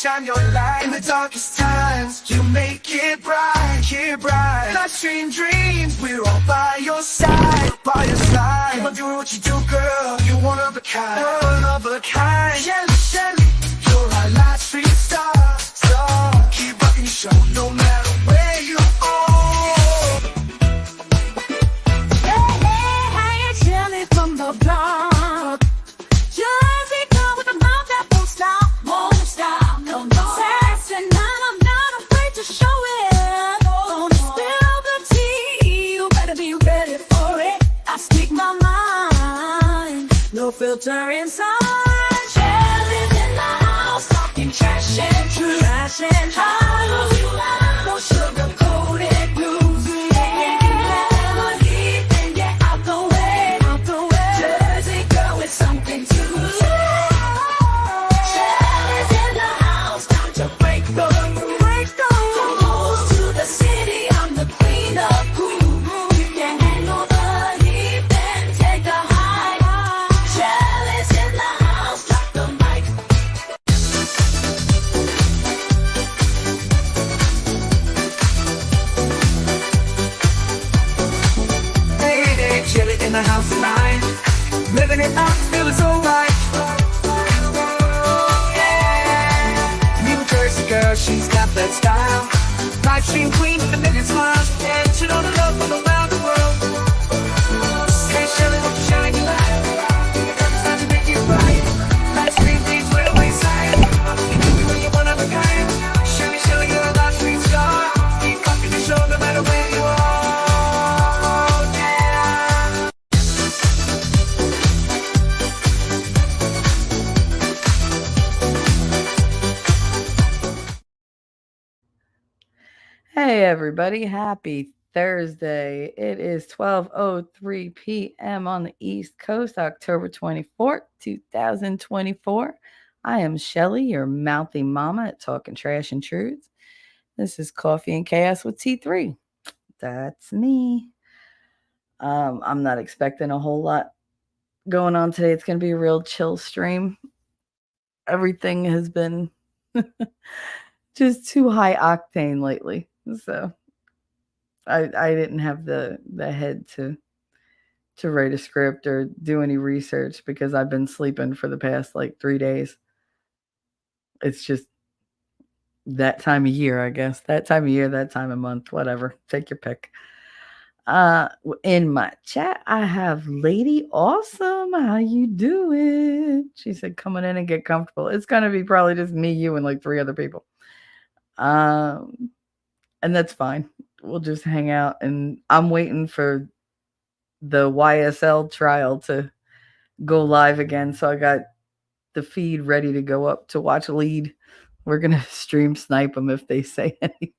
shine your light in the darkest times. You make it bright. Life stream dreams, we're all by your side, by your side. Keep on doing what you do, girl. You're one of a kind, one of a kind. Shelly, Shelly, you're our light stream star. Keep rocking your show, no matter where you are. Hey, Shelly from the block. Jersey girl with a mouth that won't stop, no, no. Sassy, and I'm not afraid to show it. Gonna spill the tea, you better be ready for it. I speak my mind, no filter inside. Shelly's in the house, talking trash and truth, trash and truth. No sugar-coated blues, never deep, and get out the way. Jersey girl with something to say. Shelly's in the house, time to break the rules. From Bulls to the city, I'm the queen of cool. You can handle the heat, then take the high. Shelly's in the house, drop the mic. Hey, Shelly in the house tonight. Living it up, feeling so right. Yeah. New Jersey girl, she's got that style. Life stream queen with a million smiles. And she know the love from around the world. Hey, Shelly, won't you shine your light? It's time to make it right. Life stream dreams with a wayside. You're one of a kind. Shelly, Shelly, you're a life stream star. Keep rocking the show no matter where you are. Yeah. Hey everybody, happy Thursday. It is 12:03 p.m. on the East Coast, October 24th, 2024. I am Shelly, your mouthy mama at Talking Trash and Truths. This is Coffee and Chaos with T3. That's me. I'm not expecting a whole lot going on today. It's going to be a real chill stream. Everything has been just too high octane lately. So I didn't have the head to write a script or do any research because I've been sleeping for the past like 3 days. It's just that time of year, I guess. That time of year, that time of month, whatever. Take your pick. In my chat, I have Lady Awesome. How you doing? She said, coming in and get comfortable. It's gonna be probably just me, you, and like 3 other people. And that's fine. We'll just hang out. And I'm waiting for the YSL trial to go live again. So I got the feed ready to go up to watch lead. We're going to stream snipe them if they say anything.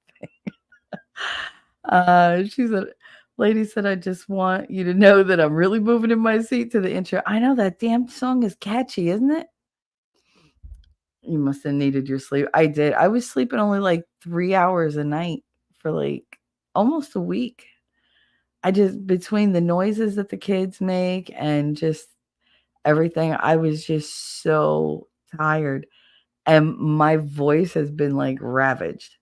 She said, Lady said, I just want you to know that I'm really moving in my seat to the intro. I know that damn song is catchy, isn't it? You must have needed your sleep. I did. I was sleeping only like 3 hours a night for like almost a week. I just, between the noises that the kids make and just everything, I was just so tired. And my voice has been like ravaged.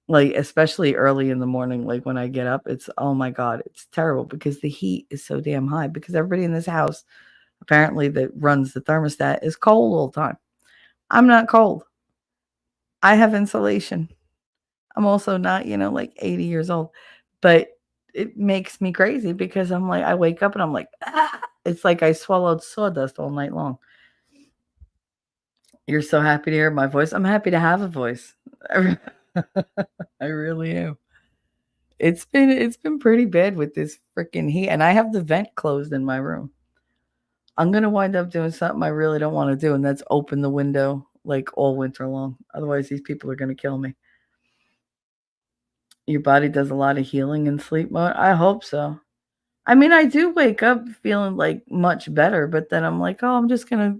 Like, especially early in the morning, like when I get up, it's, oh my God, it's terrible because the heat is so damn high because everybody in this house, apparently that runs the thermostat, is cold all the time. I'm not cold. I have insulation. I'm also not, like 80 years old, but it makes me crazy because I'm like, I wake up and I'm like, ah! It's like I swallowed sawdust all night long. You're so happy to hear my voice. I'm happy to have a voice. I really am. It's been pretty bad with this freaking heat, and I have the vent closed in my room. I'm gonna wind up doing something I really don't want to do, and that's open the window like all winter long. Otherwise, these people are gonna kill me. Your body does a lot of healing in sleep mode. I hope so. I mean, I do wake up feeling like much better, but then I'm like, oh, I'm just gonna,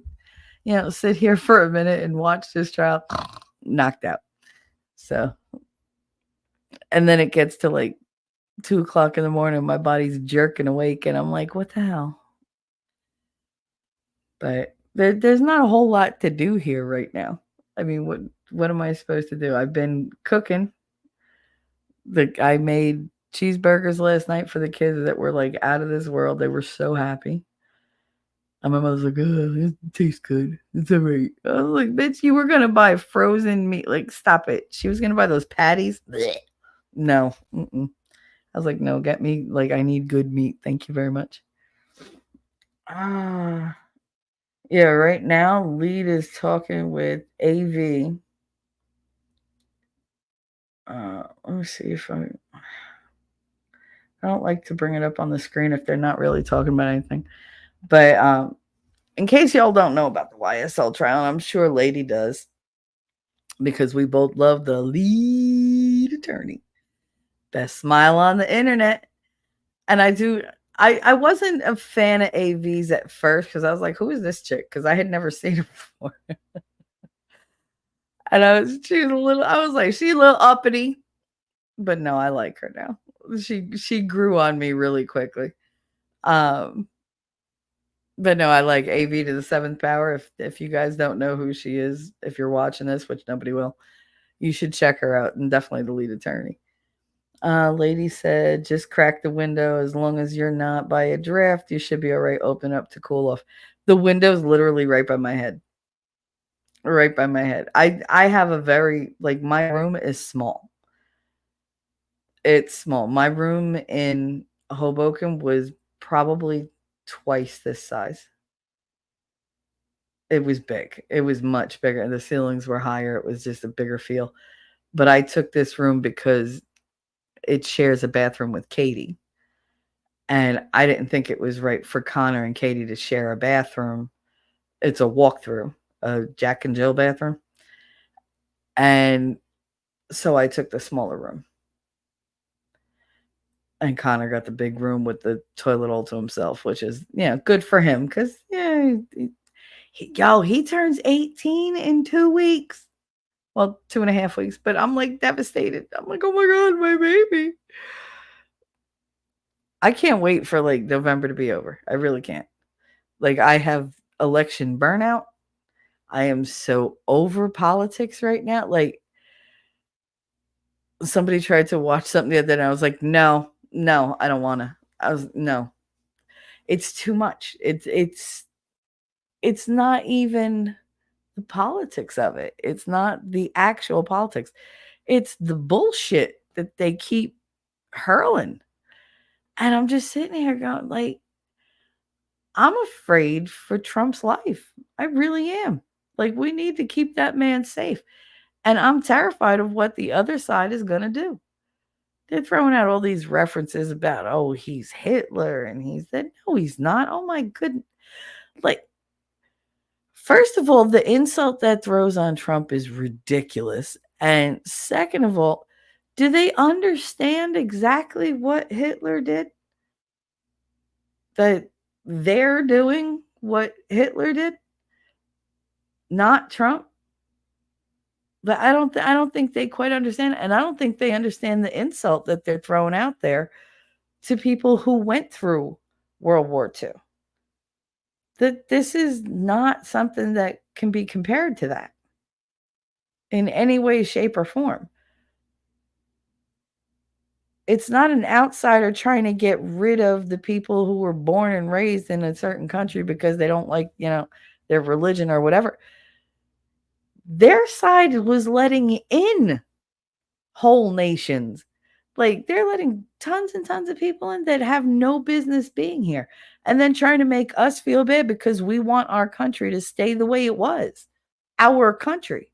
sit here for a minute and watch this trial. Knocked out. So, and then it gets to like 2:00 in the morning, my body's jerking awake, and I'm like, what the hell? But there's not a whole lot to do here right now. I mean, what am I supposed to do? I've been cooking. I made cheeseburgers last night for the kids that were like out of this world. They were so happy. And my mother's like, "Oh, it tastes good. It's all right." I was like, "Bitch, you were gonna buy frozen meat. Like, stop it." She was gonna buy those patties. Blech. No. Mm-mm. I was like, "No, get me like I need good meat. Thank you very much." Ah, yeah. Right now, Lead is talking with AV. Let me see if I don't like to bring it up on the screen if they're not really talking about anything. But in case y'all don't know about the YSL trial, I'm sure Lady does, because we both love the lead attorney. Best smile on the internet. And I wasn't a fan of AVs at first because I was like, who is this chick? Because I had never seen her before. And I was like, she's a little uppity. But no, I like her now. She grew on me really quickly. Um, but no, I like AV to the seventh power. If you guys don't know who she is, if you're watching this, which nobody will, you should check her out, and definitely the lead attorney. Lady said, just crack the window. As long as you're not by a draft, you should be all right. Open up to cool off. The window's literally right by my head. Right by my head. I have a very, like, my room is small. It's small. My room in Hoboken was probably twice this size. It was big. It was much bigger. The ceilings were higher. It was just a bigger feel. But I took this room because it shares a bathroom with Katie. And I didn't think it was right for Connor and Katie to share a bathroom. It's a walkthrough, a Jack and Jill bathroom. And so I took the smaller room. And Connor got the big room with the toilet all to himself, which is, good for him. Because, he turns 18 in 2 weeks. Well, 2.5 weeks. But I'm, like, devastated. I'm like, oh, my God, my baby. I can't wait for, like, November to be over. I really can't. Like, I have election burnout. I am so over politics right now. Like, somebody tried to watch something the other day, and I was like, no, I don't want to. No. It's too much. It's not even the politics of it. It's not the actual politics. It's the bullshit that they keep hurling. And I'm just sitting here going, like, I'm afraid for Trump's life. I really am. Like, we need to keep that man safe. And I'm terrified of what the other side is going to do. They're throwing out all these references about, oh, he's Hitler, and he's that. No, he's not. Oh, my goodness. Like, first of all, the insult that throws on Trump is ridiculous. And second of all, do they understand exactly what Hitler did? That they're doing what Hitler did, not Trump? But I don't think they quite understand, and I don't think they understand the insult that they're throwing out there to people who went through World War II. That this is not something that can be compared to that in any way, shape, or form. It's not an outsider trying to get rid of the people who were born and raised in a certain country because they don't like, their religion or whatever. Their side was letting in whole nations. Like, they're letting tons and tons of people in that have no business being here, and then trying to make us feel bad because we want our country to stay the way it was. Our country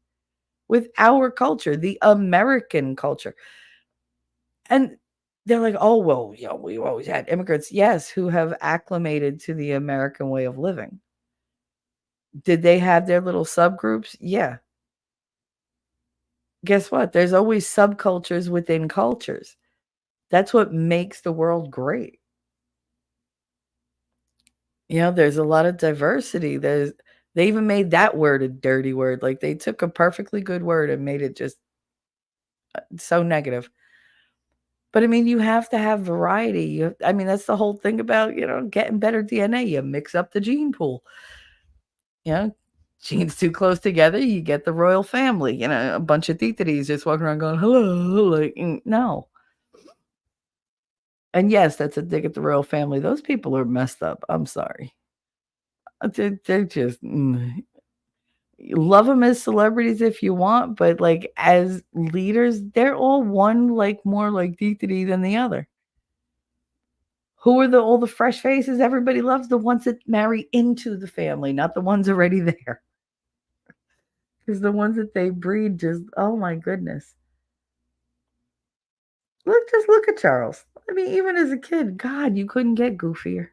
with our culture, the American culture. And they're like, oh, well, we've always had immigrants, yes, who have acclimated to the American way of living. Did they have their little subgroups? Yeah. Guess what? There's always subcultures within cultures. That's what makes the world great. There's a lot of diversity. They even made that word a dirty word. Like, they took a perfectly good word and made it just so negative. But I mean, you have to have variety. That's the whole thing about, getting better DNA. You mix up the gene pool. Genes too close together, you get the royal family, you know, a bunch of titities just walking around going, hello, like, no. And yes, that's a dig at the royal family. Those people are messed up. I'm sorry. They're just, love them as celebrities if you want, but like as leaders, they're all one like more like titity than the other. Who are all the fresh faces everybody loves? The ones that marry into the family, not the ones already there. Because the ones that they breed just, oh my goodness. Just look at Charles. I mean, even as a kid, God, you couldn't get goofier.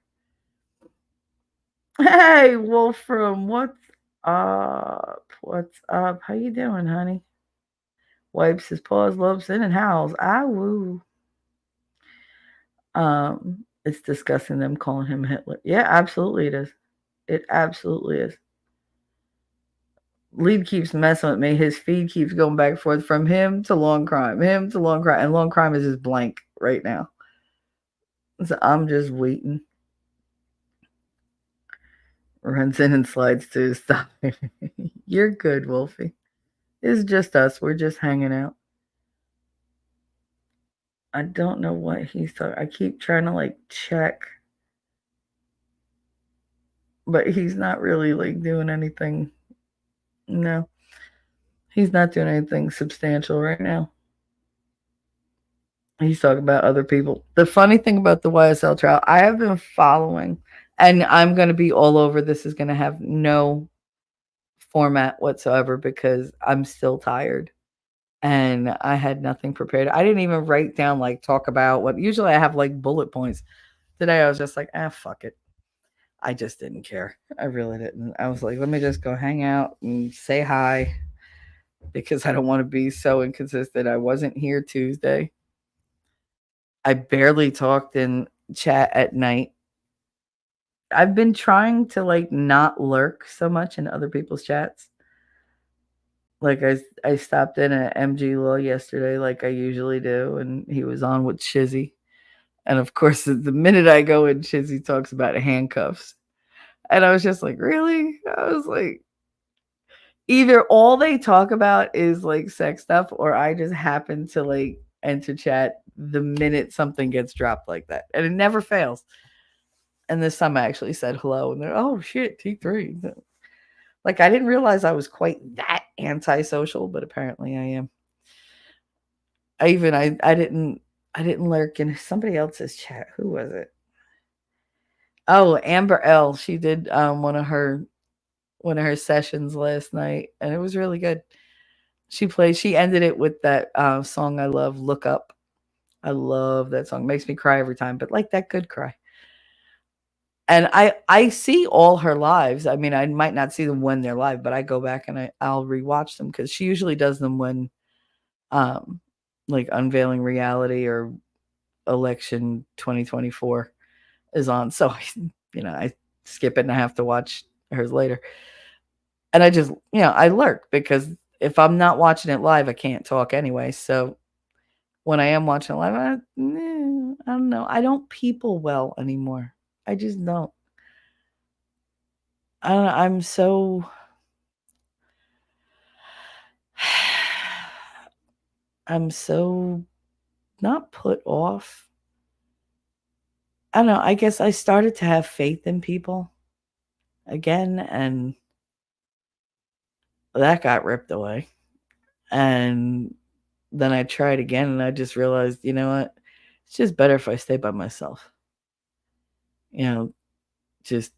Hey, Wolfram, what's up? What's up? How you doing, honey? Wipes his paws, lopes in, and howls. Ah, woo. It's disgusting them calling him Hitler. Yeah, absolutely it is. It absolutely is. Lead keeps messing with me. His feed keeps going back and forth from him to long crime, and long crime is just blank right now. So I'm just waiting. Runs in and slides to his side. You're good, Wolfie. It's just us. We're just hanging out. I don't know what he's talking. I keep trying to like check, but he's not really like doing anything. No, he's not doing anything substantial right now. He's talking about other people. The funny thing about the YSL trial, I have been following, and I'm going to be all over. This is going to have no format whatsoever because I'm still tired and I had nothing prepared. I didn't even write down like talk about what usually I have like bullet points. Today I was just like, fuck it. I just didn't care. I really didn't. I was like, let me just go hang out and say hi because I don't want to be so inconsistent. I wasn't here Tuesday. I barely talked in chat at night. I've been trying to like not lurk so much in other people's chats. Like I stopped in at MG Law yesterday like I usually do, and he was on with Shizzy. And of course, the minute I go in, Shizzy talks about handcuffs. And I was just like, really? I was like, either all they talk about is like sex stuff, or I just happen to like enter chat the minute something gets dropped like that. And it never fails. And this time I actually said hello, and they're, oh shit, T3. Like I didn't realize I was quite that antisocial, but apparently I am. I didn't lurk in somebody else's chat. Who was it? Oh, Amber L. She did one of her sessions last night, and it was really good. She ended it with that song I love, Look Up. I love that song. Makes me cry every time, but like that good cry. And I see all her lives. I mean, I might not see them when they're live, but I go back and I'll rewatch them because she usually does them when like Unveiling Reality or Election 2024 is on. So I skip it and I have to watch hers later. And I just, I lurk because if I'm not watching it live, I can't talk anyway. So when I am watching it live, I don't know. I don't people well anymore. I just don't. I don't know. I'm so not put off. I don't know. I guess I started to have faith in people again, and that got ripped away. And then I tried again, and I just realized, you know what? It's just better if I stay by myself. Just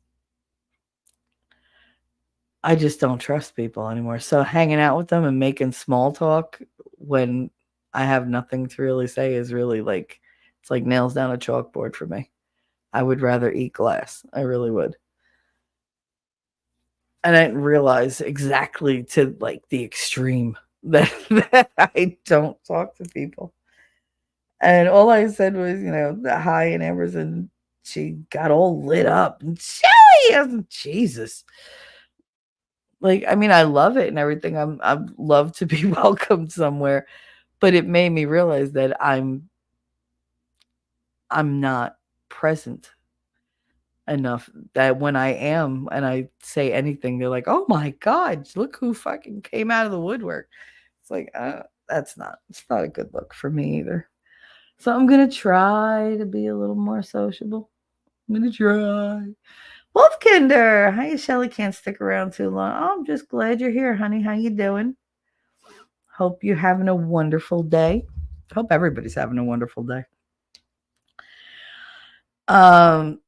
I just don't trust people anymore. So hanging out with them and making small talk when I have nothing to really say is really like, it's like nails down a chalkboard for me. I would rather eat glass. I really would. And I didn't realize exactly to like the extreme that I don't talk to people. And all I said was, hi and Amber's, and she got all lit up. And Jesus. Like, I mean, I love it and everything. I love to be welcomed somewhere, but it made me realize that I'm not present. enough that when I am and I say anything, they're like, "Oh my god, look who fucking came out of the woodwork." It's like, it's not a good look for me either. So I'm gonna try to be a little more sociable. I'm gonna try. Wolfkinder, hi, Shelly. Can't stick around too long. Oh, I'm just glad you're here, honey. How you doing? Hope you're having a wonderful day. Hope everybody's having a wonderful day. Um.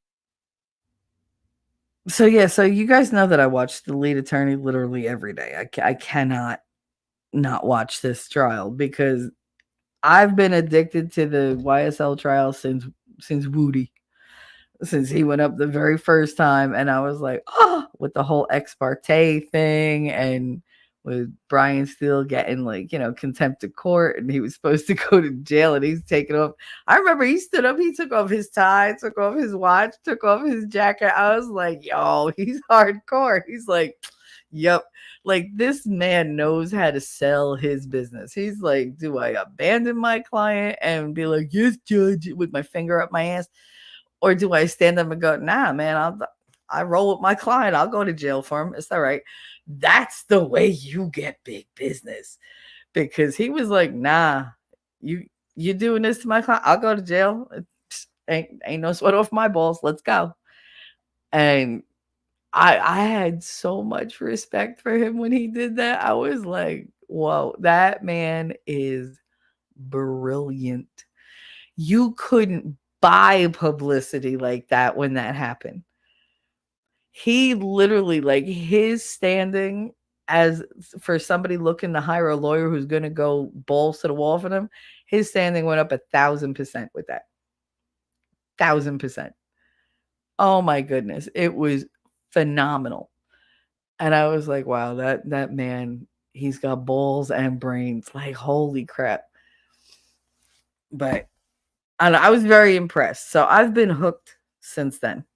So yeah, so you guys know that I watch The Lead Attorney literally every day. I cannot not watch this trial because I've been addicted to the YSL trial since Woody, since he went up the very first time, and I was like, oh, with the whole ex parte thing, and with Brian Steele getting like contempt of court, and he was supposed to go to jail, and he's taken off. I remember he stood up, he took off his tie, took off his watch, took off his jacket. I was like, yo, he's hardcore. He's like, yep. Like this man knows how to sell his business. He's like, do I abandon my client and be like, yes, judge, with my finger up my ass? Or do I stand up and go, nah, man, I roll with my client. I'll go to jail for him. It's all right. That's the way you get big business. Because he was like, nah, you doing this to my client? I'll go to jail. Ain't no sweat off my balls. Let's go. And I had so much respect for him when he did that. I was like, whoa, that man is brilliant. You couldn't buy publicity like that when that happened. He literally, like, his standing as for somebody looking to hire a lawyer who's going to go balls to the wall for them, his standing went up 1,000% with that. 1,000%. Oh my goodness. It was phenomenal. And I was like, wow, that man, he's got balls and brains. Like, holy crap. But I was very impressed. So I've been hooked since then.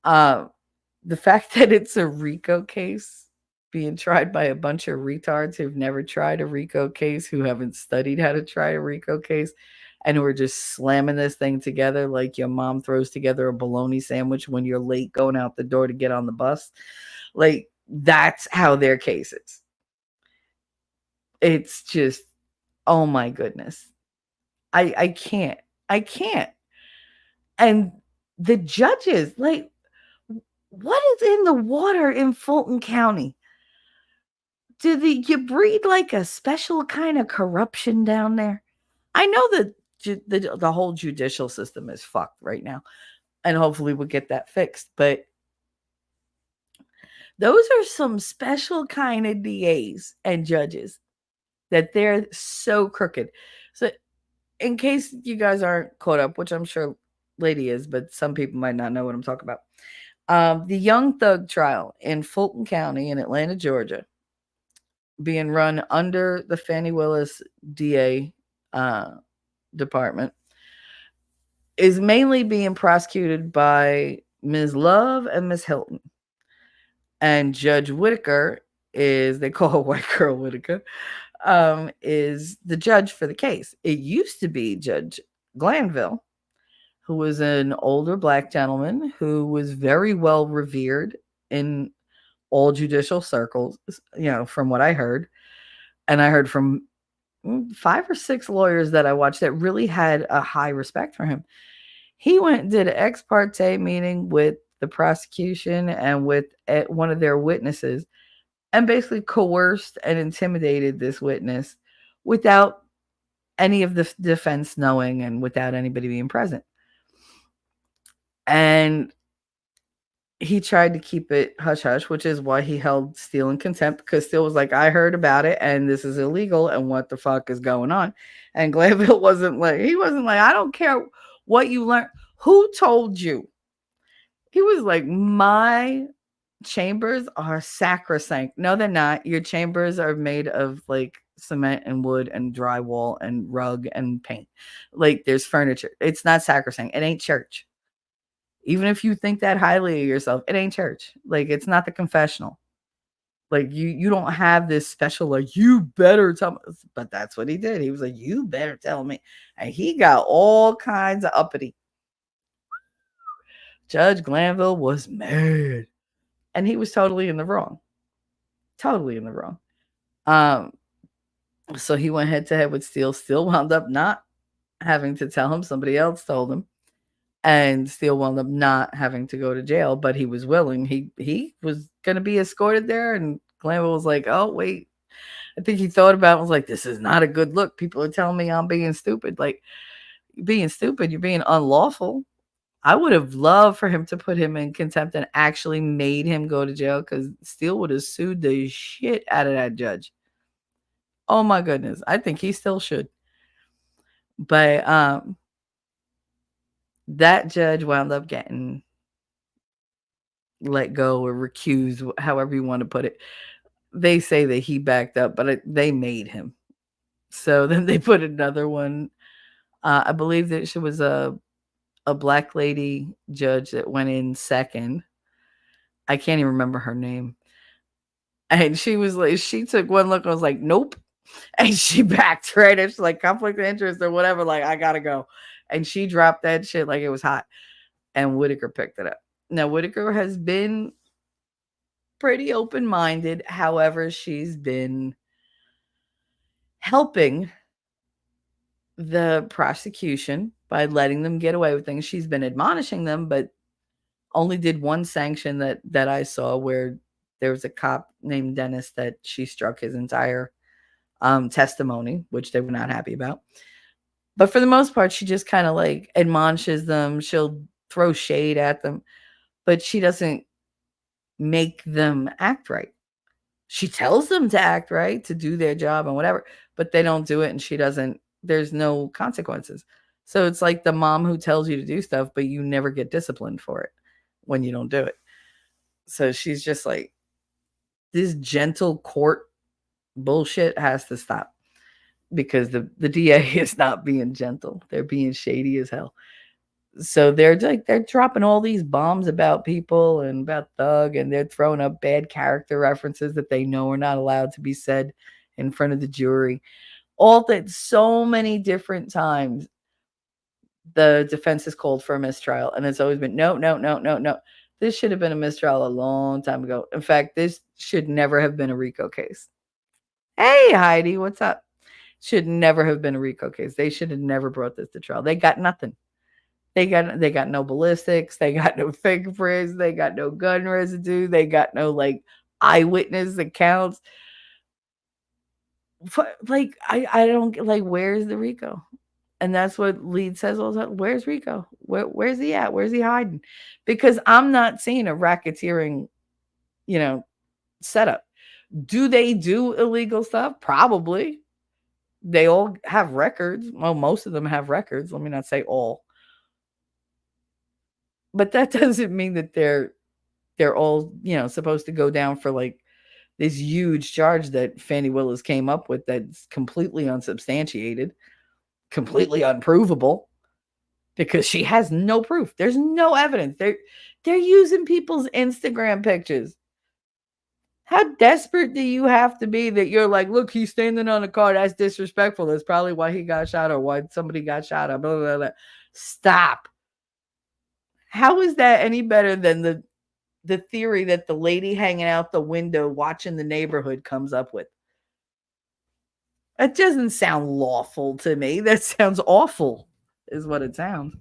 The fact that it's a RICO case being tried by a bunch of retards who've never tried a RICO case, who haven't studied how to try a RICO case, and who are just slamming this thing together like your mom throws together a bologna sandwich when you're late going out the door to get on the bus. Like, that's how their case is. It's just, oh my goodness. I can't. I can't. And the judges, like, what is in the water in Fulton County? Do you breed like a special kind of corruption down there? I know that the whole judicial system is fucked right now, and hopefully we'll get that fixed. But those are some special kind of DAs and judges that they're so crooked. So, in case you guys aren't caught up, which I'm sure Lady is, but some people might not know what I'm talking about. The Young Thug trial in Fulton County in Atlanta, Georgia, being run under the Fannie Willis DA department, is mainly being prosecuted by Ms. Love and Ms. Hilton. And Judge Whitaker they call her White Girl Whitaker, is the judge for the case. It used to be Judge Glanville, who was an older Black gentleman who was very well revered in all judicial circles, from what I heard. And I heard from 5 or 6 lawyers that I watched that really had a high respect for him. He went and did an ex parte meeting with the prosecution and with one of their witnesses, and basically coerced and intimidated this witness without any of the defense knowing and without anybody being present. And he tried to keep it hush hush, which is why he held Steele in contempt, because Steele was like, I heard about it and this is illegal and what the fuck is going on? And Glanville wasn't like, I don't care what you learned. Who told you? He was like, my chambers are sacrosanct. No, they're not. Your chambers are made of like cement and wood and drywall and rug and paint. Like, there's furniture. It's not sacrosanct. It ain't church. Even if you think that highly of yourself, it ain't church. Like, it's not the confessional. Like, you don't have this special, like, you better tell me. But that's what he did. He was like, you better tell me. And he got all kinds of uppity. Judge Glanville was mad. And he was totally in the wrong. Totally in the wrong. Um, so he went head to head with Steele. Steele wound up not having to tell him. Somebody else told him. And Steele wound up not having to go to jail, but he was willing. He was gonna be escorted there, and Glanville was like, "Oh wait." I think he thought about it, was like, "This is not a good look. People are telling me I'm being stupid. Like, being stupid, you're being unlawful." I would have loved for him to put him in contempt and actually made him go to jail, because Steele would have sued the shit out of that judge. Oh my goodness. I think he still should. But that judge wound up getting let go or recused, however you want to put it. They say that he backed up, but they made him. So then they put another one. I believe that she was a black lady judge that went in second. I can't even remember her name. And she was like, she took one look and was like, nope. And she backed, right? It's like conflict of interest or whatever. Like, I gotta go. And she dropped that shit like it was hot. And Whitaker picked it up. Now, Whitaker has been pretty open-minded. However, she's been helping the prosecution by letting them get away with things. She's been admonishing them, but only did one sanction that I saw, where there was a cop named Dennis that she struck his entire testimony, which they were not happy about. But for the most part, she just kind of like admonishes them. She'll throw shade at them, but she doesn't make them act right. She tells them to act right, to do their job and whatever, but they don't do it, and she doesn't. There's no consequences. So it's like the mom who tells you to do stuff, but you never get disciplined for it when you don't do it. So she's just like, this gentle court bullshit has to stop, because the DA is not being gentle. They're being shady as hell. So they're dropping all these bombs about people and about Thug, and they're throwing up bad character references that they know are not allowed to be said in front of the jury. All that, so many different times the defense has called for a mistrial, and it's always been no, no, no, no, no. This should have been a mistrial a long time ago. In fact, this should never have been a RICO case. Hey, Heidi, what's up? Should never have been a RICO case. They should have never brought this to trial. They got nothing. They got no ballistics. They got no fingerprints. They got no gun residue. They got no like eyewitness accounts. Like, I don't like, where's the RICO? And that's what Lead says all the time. Where's RICO? Where's he at? Where's he hiding? Because I'm not seeing a racketeering, setup. Do they do illegal stuff? Probably. They all have records. Well, most of them have records. Let me not say all. But that doesn't mean that they're all, supposed to go down for like this huge charge that Fannie Willis came up with that's completely unsubstantiated, completely unprovable, because she has no proof. There's no evidence. They're using people's Instagram pictures. How desperate do you have to be that you're like, look, he's standing on a car. That's disrespectful. That's probably why he got shot, or why somebody got shot. Blah, blah, blah. Stop. How is that any better than the theory that the lady hanging out the window watching the neighborhood comes up with? That doesn't sound lawful to me. That sounds awful, is what it sounds.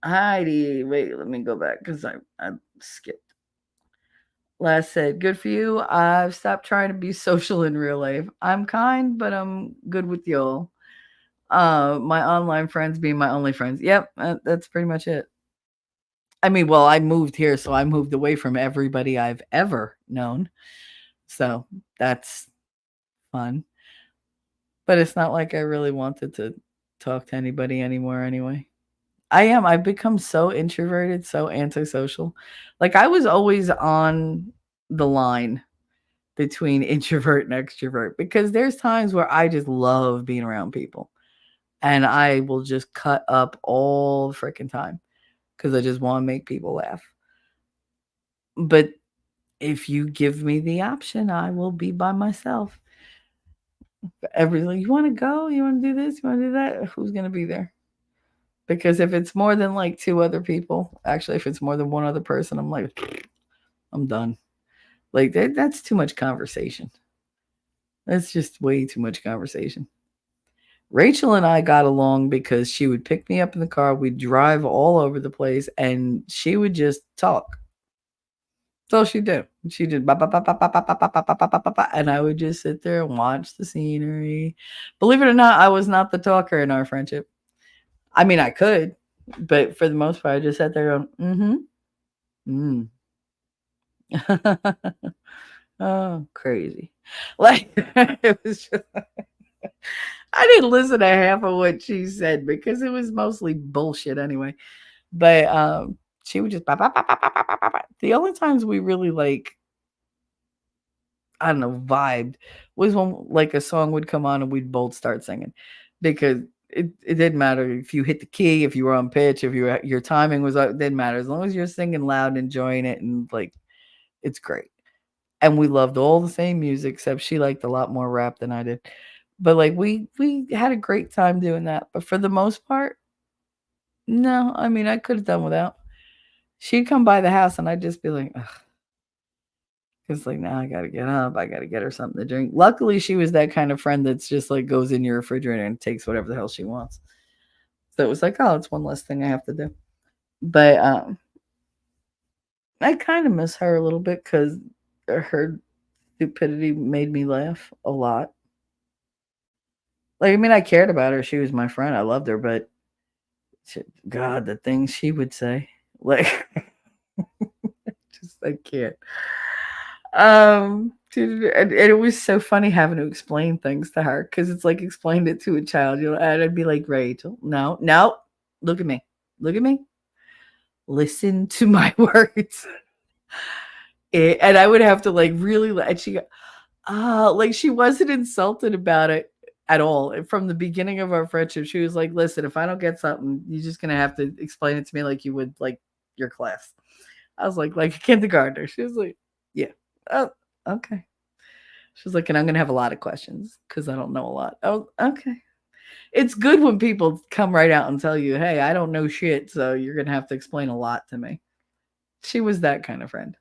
Heidi, wait, let me go back because I skipped. Last said, good for you. I've stopped trying to be social in real life. I'm kind, but I'm good with y'all. My online friends being my only friends. Yep, that's pretty much it. I mean, well, I moved here, so I moved away from everybody I've ever known. So that's fun. But it's not like I really wanted to talk to anybody anymore anyway. I've become so introverted, so antisocial. Like, I was always on the line between introvert and extrovert, because there's times where I just love being around people, and I will just cut up all the freaking time because I just want to make people laugh. But if you give me the option, I will be by myself. Everybody's like, you want to go? You want to do this? You want to do that? Who's going to be there? Because if it's more than like two other people, actually, if it's more than one other person, I'm like, I'm done. Like that's too much conversation. That's just way too much conversation. Rachel and I got along because she would pick me up in the car. We'd drive all over the place, and she would just talk. That's all she did. She did ba ba ba ba ba ba ba ba ba ba ba ba ba, and I would just sit there and watch the scenery. Believe it or not, I was not the talker in our friendship. I mean, I could, but for the most part, I just sat there going, mm-hmm, mm. Oh, crazy. Like it was just I didn't listen to half of what she said because it was mostly bullshit anyway. But she would just ba, ba, ba, ba, ba, ba, ba, ba, ba. The only times we really like I don't know vibed was when like a song would come on and we'd both start singing because it didn't matter if you hit the key, if you were on pitch, if your timing was it didn't matter as long as you're singing loud and enjoying it and like it's great. And we loved all the same music, except she liked a lot more rap than I did. But like we had a great time doing that. But for the most part, no, I mean I could have done without. She'd come by the house and I'd just be like, ugh. It's like now I gotta get up. I gotta get her something to drink. Luckily, she was that kind of friend that's just like goes in your refrigerator and takes whatever the hell she wants. So it was like, oh, it's one less thing I have to do. But I kind of miss her a little bit because her stupidity made me laugh a lot. Like, I mean, I cared about her. She was my friend. I loved her, but God, the things she would say, like, just I can't. And it was so funny having to explain things to her because it's like explained it to a child, and I'd be like, Rachel, no, no, look at me, listen to my words. And I would have to like really, and she, like she wasn't insulted about it at all. And from the beginning of our friendship, she was like, "Listen, if I don't get something, you're just gonna have to explain it to me like you would like your class." I was like a kindergartner. She was like, "Yeah, oh, okay." She was like, "And I'm gonna have a lot of questions because I don't know a lot." Oh, okay. It's good when people come right out and tell you, "Hey, I don't know shit, so you're gonna have to explain a lot to me." She was that kind of friend.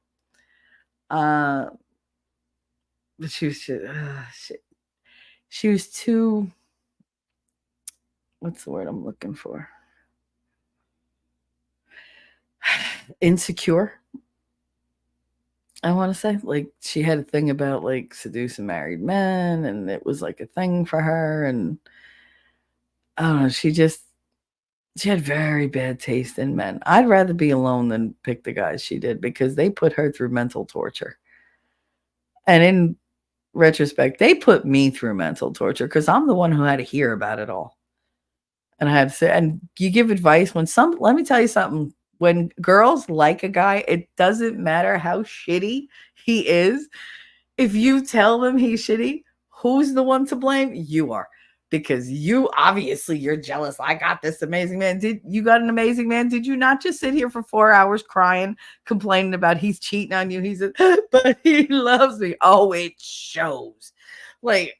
Uh, but she was just, she was too what's the word I'm looking for? Insecure. I want to say like she had a thing about like seducing married men and it was like a thing for her and I don't know, she had very bad taste in men. I'd rather be alone than pick the guys she did because they put her through mental torture. And in retrospect, they put me through mental torture because I'm the one who had to hear about it all. And I had to say, and you give advice when let me tell you something. When girls like a guy, it doesn't matter how shitty he is. If you tell them he's shitty, who's the one to blame? You are. Because you obviously you're jealous. I got this amazing man. Did you got an amazing man? Did you not just sit here for 4 hours crying, complaining about he's cheating on you? He's a, but he loves me. Oh, it shows. Like,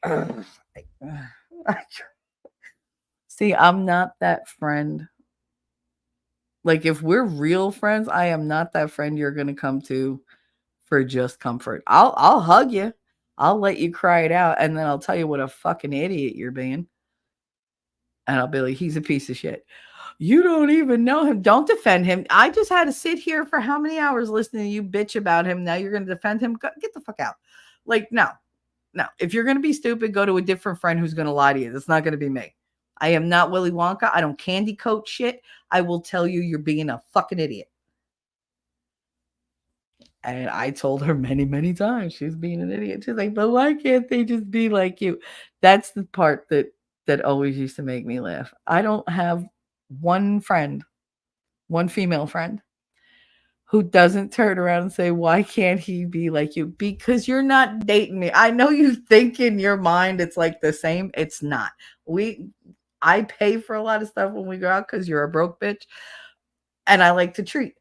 see, I'm not that friend. Like, if we're real friends, I am not that friend you're gonna come to for just comfort. I'll hug you. I'll let you cry it out, and then I'll tell you what a fucking idiot you're being. And I'll be like, he's a piece of shit. You don't even know him. Don't defend him. I just had to sit here for how many hours listening to you bitch about him. Now you're going to defend him? Get the fuck out. Like, no. If you're going to be stupid, go to a different friend who's going to lie to you. That's not going to be me. I am not Willy Wonka. I don't candy coat shit. I will tell you you're being a fucking idiot. And I told her many, many times she's being an idiot. She's like, but why can't they just be like you? That's the part that always used to make me laugh. I don't have one friend, one female friend, who doesn't turn around and say, why can't he be like you? Because you're not dating me. I know you think in your mind it's like the same. It's not. I pay for a lot of stuff when we go out because you're a broke bitch. And I like to treat.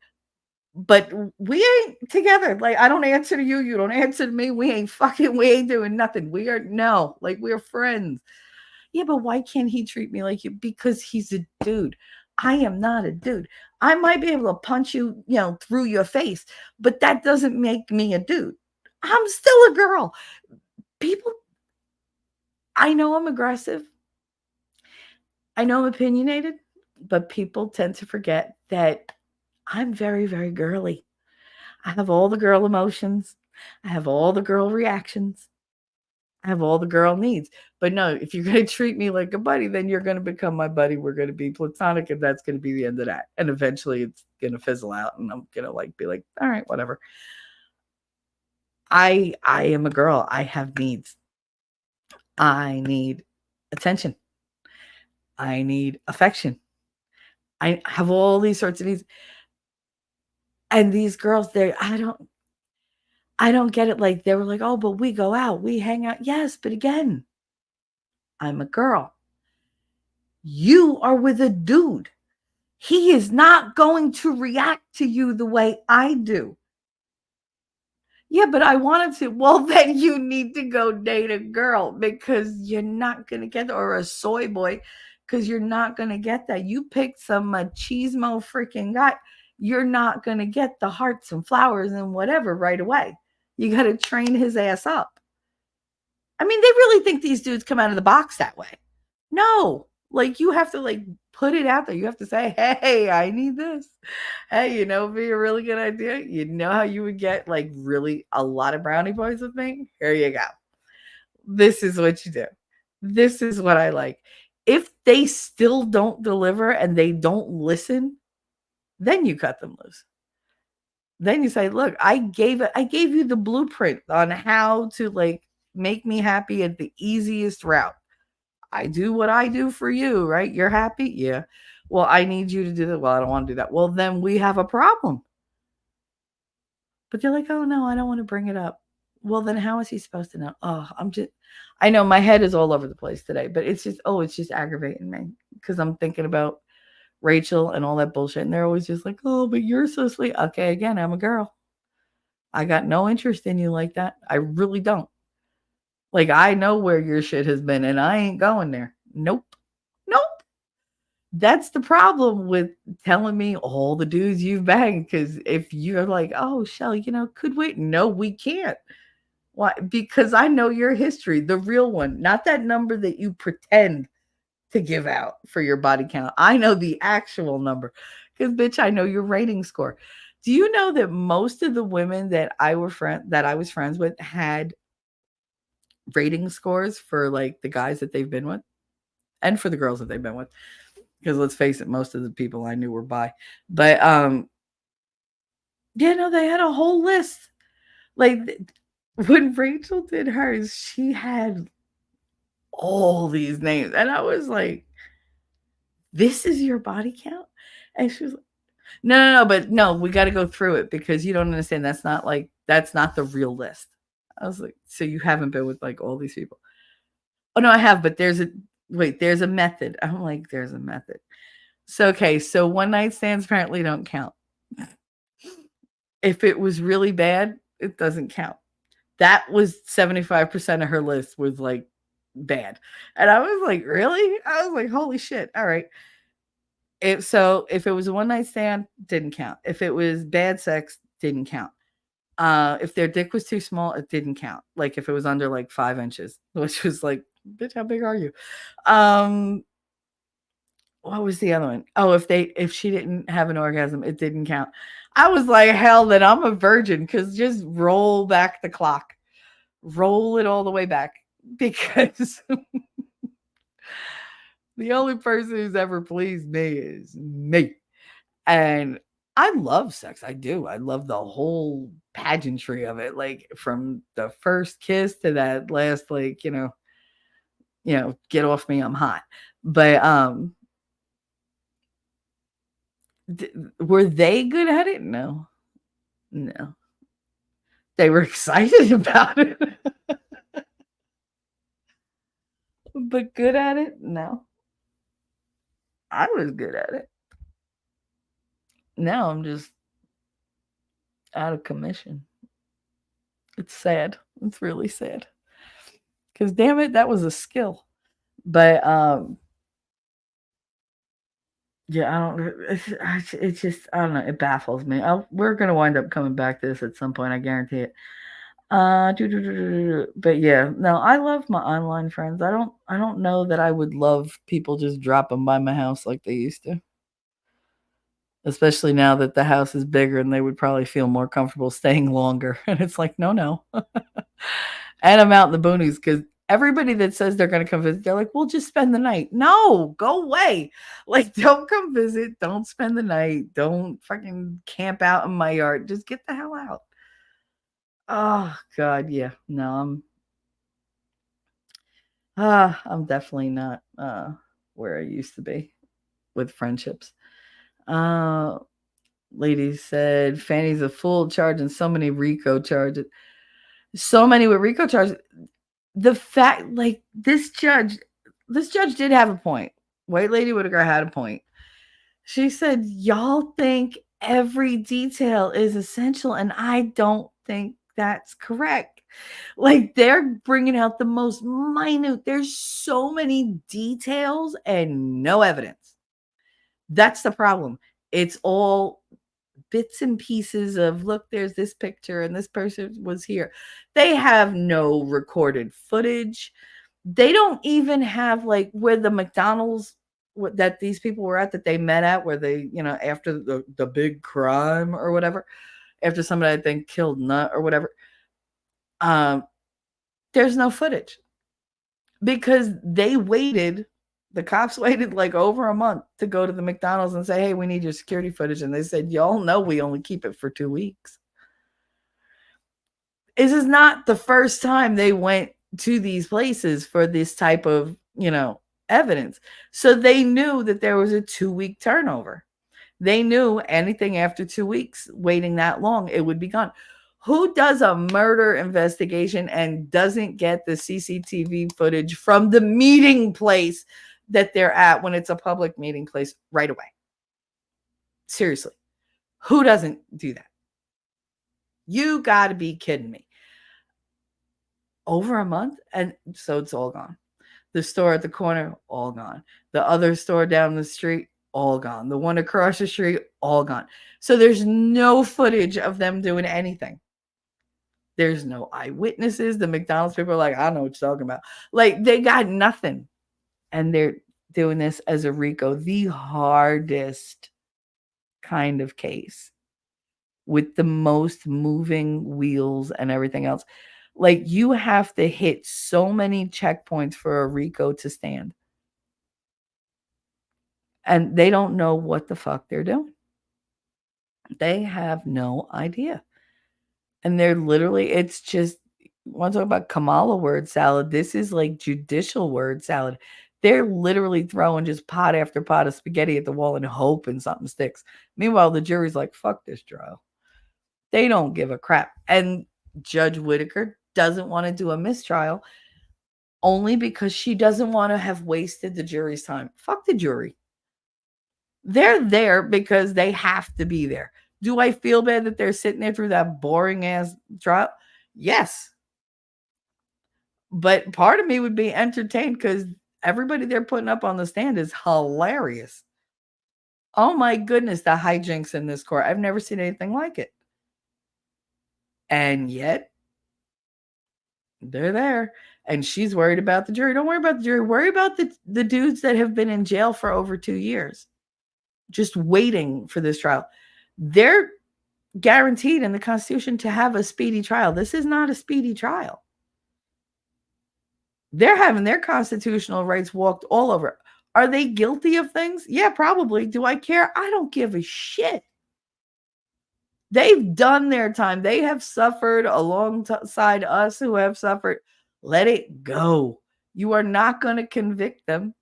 But we ain't together. Like, I don't answer to you. You don't answer to me. We ain't doing nothing. We're friends. Yeah, but why can't he treat me like you? Because he's a dude. I am not a dude. I might be able to punch you, through your face, but that doesn't make me a dude. I'm still a girl. People, I know I'm aggressive. I know I'm opinionated, but people tend to forget that I'm very, very girly. I have all the girl emotions. I have all the girl reactions. I have all the girl needs. But no, if you're going to treat me like a buddy, then you're going to become my buddy. We're going to be platonic, and that's going to be the end of that. And eventually it's going to fizzle out, and I'm going to be like, all right, whatever. I am a girl. I have needs. I need attention. I need affection. I have all these sorts of needs. And these girls, I don't get it. Like, they were like, oh, but we go out, we hang out. Yes, but again, I'm a girl. You are with a dude. He is not going to react to you the way I do. Yeah, but I wanted to. Well, then you need to go date a girl, because you're not going to get that, or a soy boy, because you're not going to get that. You picked some machismo freaking guy. You're not going to get the hearts and flowers and whatever right away. You got to train his ass up. I mean, they really think these dudes come out of the box that way. No, like, you have to put it out there. You have to say, hey, I need this. Hey, it'd be a really good idea. You know how you would get really a lot of brownie points with me? Here you go. This is what you do. This is what I like. If they still don't deliver and they don't listen, then you cut them loose. Then you say, look, I gave you the blueprint on how to make me happy at the easiest route. I do what I do for you, right? You're happy? Yeah. Well, I need you to do that. Well, I don't want to do that. Well, then we have a problem. But they're like, oh no, I don't want to bring it up. Well, then how is he supposed to know? Oh, I know my head is all over the place today, but it's just aggravating me, because I'm thinking about Rachel and all that bullshit. And they're always just like, oh, but you're so sweet. Okay, again, I'm a girl. I got no interest in you like that. I really don't. I know where your shit has been, and I ain't going there. Nope. Nope. That's the problem with telling me all the dudes you've banged. Because if you're like, oh, Shell, could we? No, we can't. Why? Because I know your history, the real one, not that number that you pretend to give out for your body count. I know the actual number, because bitch, I know your rating score. Do you know that most of the women that I was friends with had rating scores for the guys that they've been with, and for the girls that they've been with? Because let's face it, most of the people I knew were bi. But yeah, no, they had a whole list. When Rachel did hers, she had all these names, and I was like, this is your body count? And she was like, no, but no, we got to go through it, because you don't understand. That's not the real list. I was like, so you haven't been with all these people? Oh no, I have, but there's a method. I'm like, there's a method. So, okay, so one night stands apparently don't count. If it was really bad, it doesn't count. That was 75% of her list was bad. And I was like, really? I was like, holy shit. All right. If it was a one night stand, didn't count. If it was bad sex, didn't count. If their dick was too small, it didn't count. If it was under 5 inches, which was bitch, how big are you? What was the other one? Oh, if she didn't have an orgasm, it didn't count. I was like, hell, then I'm a virgin, because just roll back the clock. Roll it all the way back, because the only person who's ever pleased me is me. And I love sex. I do. I love the whole pageantry of it. From the first kiss to that last, get off me, I'm hot. But were they good at it? No. They were excited about it. But good at it? No. I was good at it. Now I'm just out of commission. It's sad. It's really sad. Because damn it, that was a skill. But Yeah, I don't. It's just I don't know. It baffles me. We're gonna wind up coming back to this at some point. I guarantee it. But yeah, no, I love my online friends. I don't know that I would love people just dropping by my house like they used to. Especially now that the house is bigger and they would probably feel more comfortable staying longer. And it's like, no, no. And I'm out in the boonies because everybody that says they're going to come visit, they're like, we'll just spend the night. No, go away. Like, don't come visit. Don't spend the night. Don't fucking camp out in my yard. Just get the hell out. Oh, God. Yeah. No, I'm definitely not where I used to be with friendships. Uh, lady said, Fanny's a fool charging so many RICO charges. So many with RICO charges. The fact, like this judge did have a point. White Lady Whitaker had a point. She said, y'all think every detail is essential, and I don't think that's correct. Like they're bringing out the most minute. There's so many details and no evidence. That's the problem. It's all bits and pieces of look, there's this picture and this person was here. They have no recorded footage. They don't even have like where the McDonald's that these people were at that they met at where they, after the big crime or whatever, after somebody I think killed Nut or whatever. There's no footage because the cops waited like over a month to go to the McDonald's and say, hey, we need your security footage. And they said, y'all know we only keep it for 2 weeks. This is not the first time they went to these places for this type of, evidence. So they knew that there was a 2-week turnover. They knew anything after 2 weeks, waiting that long, it would be gone. Who does a murder investigation and doesn't get the CCTV footage from the meeting place that they're at when it's a public meeting place right away? Seriously, who doesn't do that? You got to be kidding me. Over a month, and so it's all gone. The store at the corner, all gone. The other store down the street, all gone. The one across the street, all gone. So there's no footage of them doing anything. There's no eyewitnesses. The McDonald's people are like, I don't know what you're talking about. Like, they got nothing. And they're doing this as a RICO, the hardest kind of case with the most moving wheels and everything else. Like, you have to hit so many checkpoints for a RICO to stand. And they don't know what the fuck they're doing. They have no idea. And they're literally, it's just, want to talk about Kamala word salad. This is like judicial word salad. They're literally throwing just pot after pot of spaghetti at the wall and hoping something sticks. Meanwhile, the jury's like, fuck this trial. They don't give a crap. And Judge Whitaker doesn't want to do a mistrial only because she doesn't want to have wasted the jury's time. Fuck the jury. They're there because they have to be there. Do I feel bad that they're sitting there through that boring ass trial? Yes. But part of me would be entertained because everybody they're putting up on the stand is hilarious. Oh my goodness, the hijinks in this court. I've never seen anything like it. And yet, they're there. And she's worried about the jury. Don't worry about the jury. Worry about the dudes that have been in jail for over 2 years, just waiting for this trial. They're guaranteed in the Constitution to have a speedy trial. This is not a speedy trial. They're having their constitutional rights walked all over. Are they guilty of things? Yeah, probably. Do I care? I don't give a shit. They've done their time. They have suffered alongside us who have suffered. Let it go. You are not going to convict them.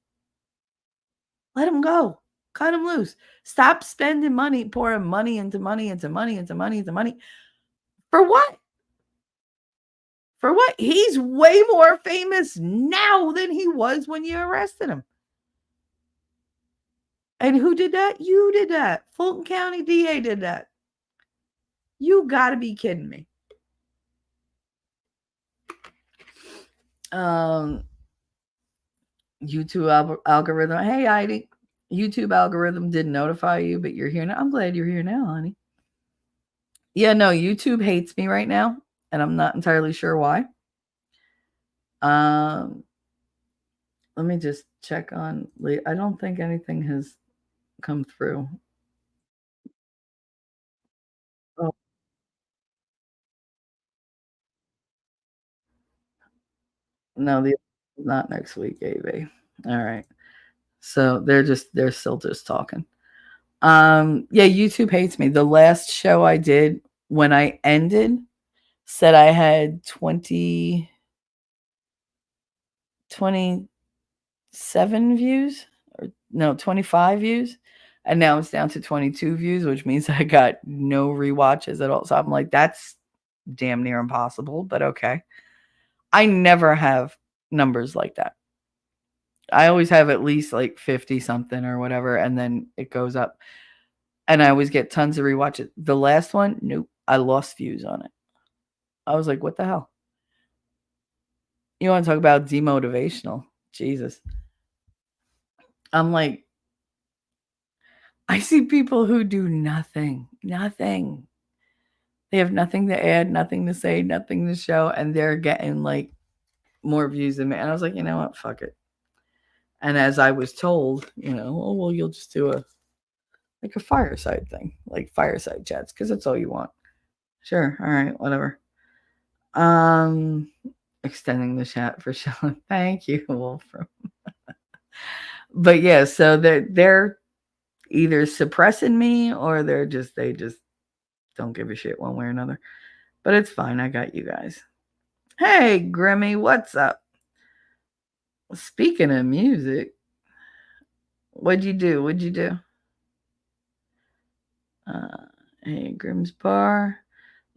Let them go. Cut them loose. Stop spending money, pouring money into money, into money, into money, into money. For what? For what? He's way more famous now than he was when you arrested him. And who did that? You did that. Fulton County DA did that. You got to be kidding me. YouTube algorithm. Hey, Heidi. YouTube algorithm didn't notify you, but you're here now. I'm glad you're here now, honey. Yeah, no, YouTube hates me right now, and I'm not entirely sure why. Um, let me just check on. I don't think anything has come through. Oh, no, the not next week, AV. All right. So they're still just talking. Yeah, YouTube hates me. The last show I did when I ended said I had 27 views, or no, 25 views. And now it's down to 22 views, which means I got no rewatches at all. So I'm like, that's damn near impossible, but okay. I never have numbers like that. I always have at least like 50 something or whatever, and then it goes up. And I always get tons of rewatches. The last one, nope, I lost views on it. I was like, what the hell? You want to talk about demotivational? Jesus. I'm like, I see people who do nothing, nothing. They have nothing to add, nothing to say, nothing to show, and they're getting like more views than me. And I was like, you know what? Fuck it. And as I was told, oh well, you'll just do a fireside thing, like fireside chats, because that's all you want. Sure, all right, whatever. Um, extending the chat for Sean. Thank you, Wolfram. But yeah, so they're either suppressing me or they just don't give a shit one way or another. But it's fine. I got you guys. Hey, Grimmy, what's up? Speaking of music, what'd you do? What'd you do? Hey, Grimm's Bar.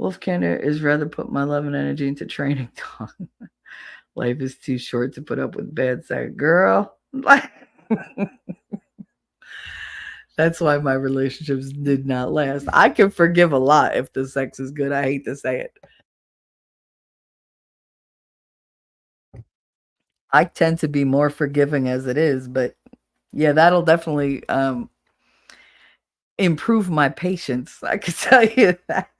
Wolfkander is rather put my love and energy into training dog. Life is too short to put up with bad side girl. That's why my relationships did not last. I can forgive a lot if the sex is good. I hate to say it. I tend to be more forgiving as it is, but yeah, that'll definitely improve my patience. I can tell you that.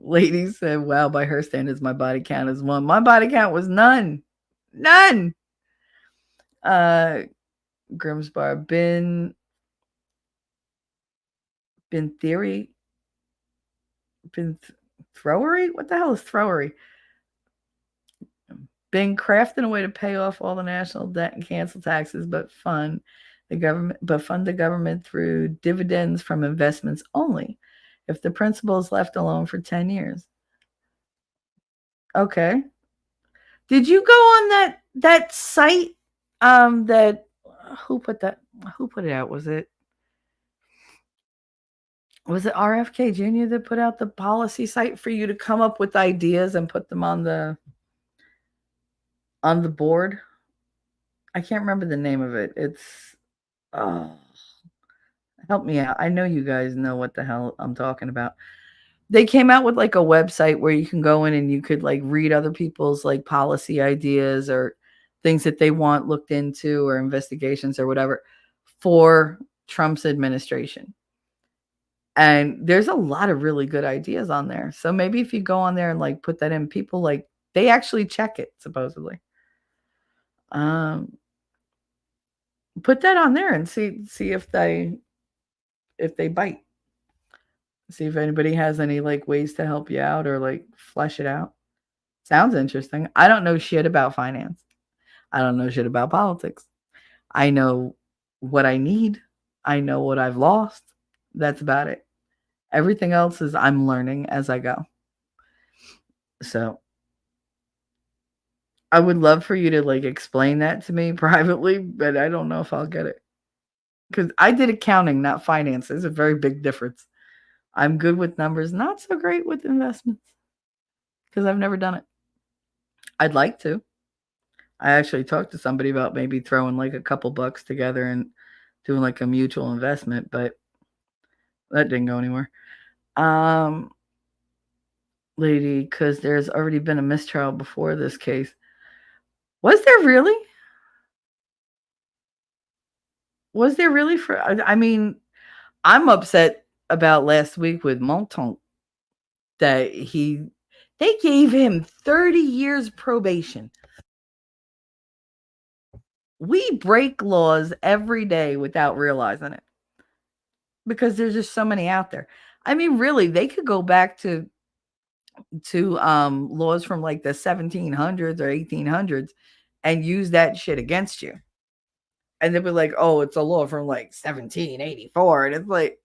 Lady said, wow, by her standards, my body count is 1. My body count was none. None. Grimsbar, been theory, been throwery? What the hell is throwery? Been crafting a way to pay off all the national debt and cancel taxes, but fund the government through dividends from investments only if the principal is left alone for 10 years. Okay. Did you go on that site that who put it out? Was it RFK Jr. that put out the policy site for you to come up with ideas and put them on the board? I can't remember the name of it. It's help me out. I know you guys know what the hell I'm talking about. They came out with like a website where you can go in and you could like read other people's like policy ideas or things that they want looked into or investigations or whatever for Trump's administration. And there's a lot of really good ideas on there. So maybe if you go on there and like put that in, people like they actually check it supposedly. Put that on there and see if they bite. See if anybody has any like ways to help you out or like flesh it out. Sounds interesting. I don't know shit about finance. I don't know shit about politics. I know what I need. I know what I've lost. That's about it. Everything else is I'm learning as I go. So I would love for you to like explain that to me privately, but I don't know if I'll get it. Because I did accounting, not finance. There's a very big difference. I'm good with numbers, not so great with investments because I've never done it. I'd like to. I actually talked to somebody about maybe throwing like a couple bucks together and doing like a mutual investment, but that didn't go anywhere. Lady, because there's already been a mistrial before this case. Was there really? Was there really for? I mean, I'm upset about last week with Monton that they gave him 30 years probation. We break laws every day without realizing it because there's just so many out there. I mean, really, they could go back to laws from like the 1700s or 1800s and use that shit against you. And they'll be like, "Oh, it's a law from like 1784." And it's like,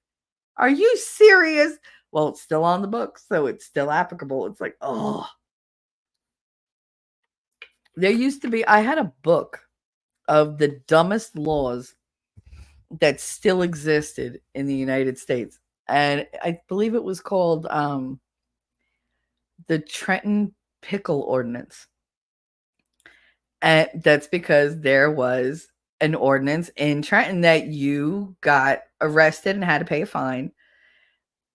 "Are you serious?" Well, it's still on the books, so it's still applicable. It's like, oh. There used to be I had a book of the dumbest laws that still existed in the United States. And I believe it was called the Trenton Pickle Ordinance. And that's because there was an ordinance in Trenton that you got arrested and had to pay a fine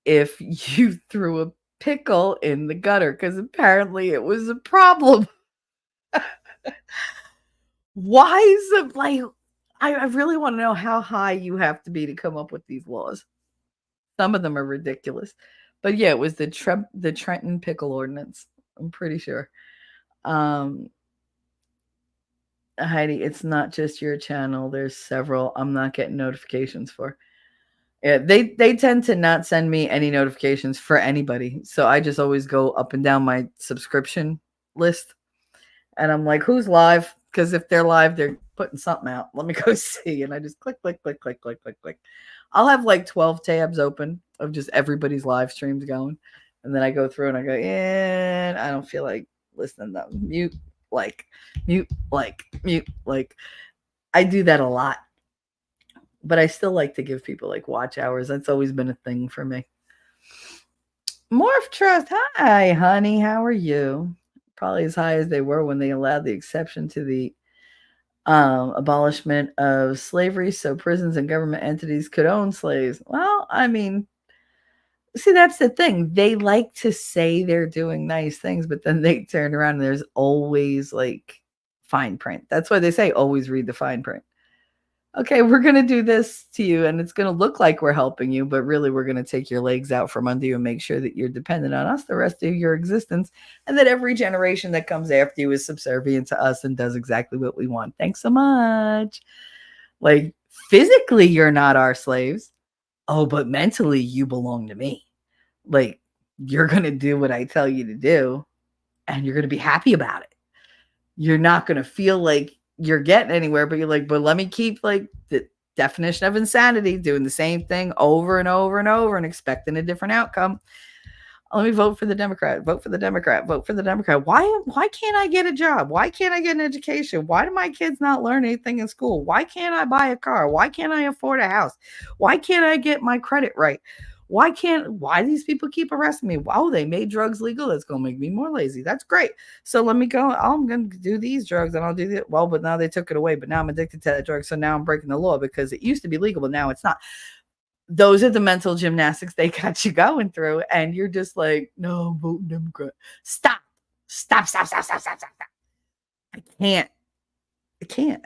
if you threw a pickle in the gutter because apparently it was a problem. Why is it like I really want to know how high you have to be to come up with these laws. Some of them are ridiculous. But yeah, it was the Trenton Pickle Ordinance. I'm pretty sure. Heidi, it's not just your channel. There's several I'm not getting notifications for. Yeah, they tend to not send me any notifications for anybody. So I just always go up and down my subscription list. And I'm like, who's live? Because if they're live, they're putting something out. Let me go see. And I just click. I'll have like 12 tabs open of just everybody's live streams going. And then I go through and I go, yeah, I don't feel like listening to them. Mute. I do that a lot. But I still like to give people like watch hours. That's always been a thing for me. Morph Trust. Hi, honey. How are you? Probably as high as they were when they allowed the exception to the abolishment of slavery so prisons and government entities could own slaves. Well, I mean, see, that's the thing. They like to say they're doing nice things, but then they turn around and there's always like fine print. That's why they say always read the fine print. Okay, we're going to do this to you and it's going to look like we're helping you, but really we're going to take your legs out from under you and make sure that you're dependent on us the rest of your existence and that every generation that comes after you is subservient to us and does exactly what we want. Thanks so much. Like physically, you're not our slaves. Oh, but mentally you belong to me. Like you're going to do what I tell you to do and you're going to be happy about it. You're not going to feel like you're getting anywhere, but you're like, but let me keep like the definition of insanity, doing the same thing over and over and over and expecting a different outcome. Let me vote for the Democrat, vote for the Democrat, vote for the Democrat. Why can't I get a job? Why can't I get an education? Why do my kids not learn anything in school? Why can't I buy a car? Why can't I afford a house? Why can't I get my credit right? Why these people keep arresting me? Wow, they made drugs legal. That's going to make me more lazy. That's great. So let me go. I'm going to do these drugs and I'll do that. Well, but now they took it away. But now I'm addicted to that drug. So now I'm breaking the law because it used to be legal, but now it's not. Those are the mental gymnastics they got you going through. And you're just like, no, I'm voting Democrat. Stop. I can't.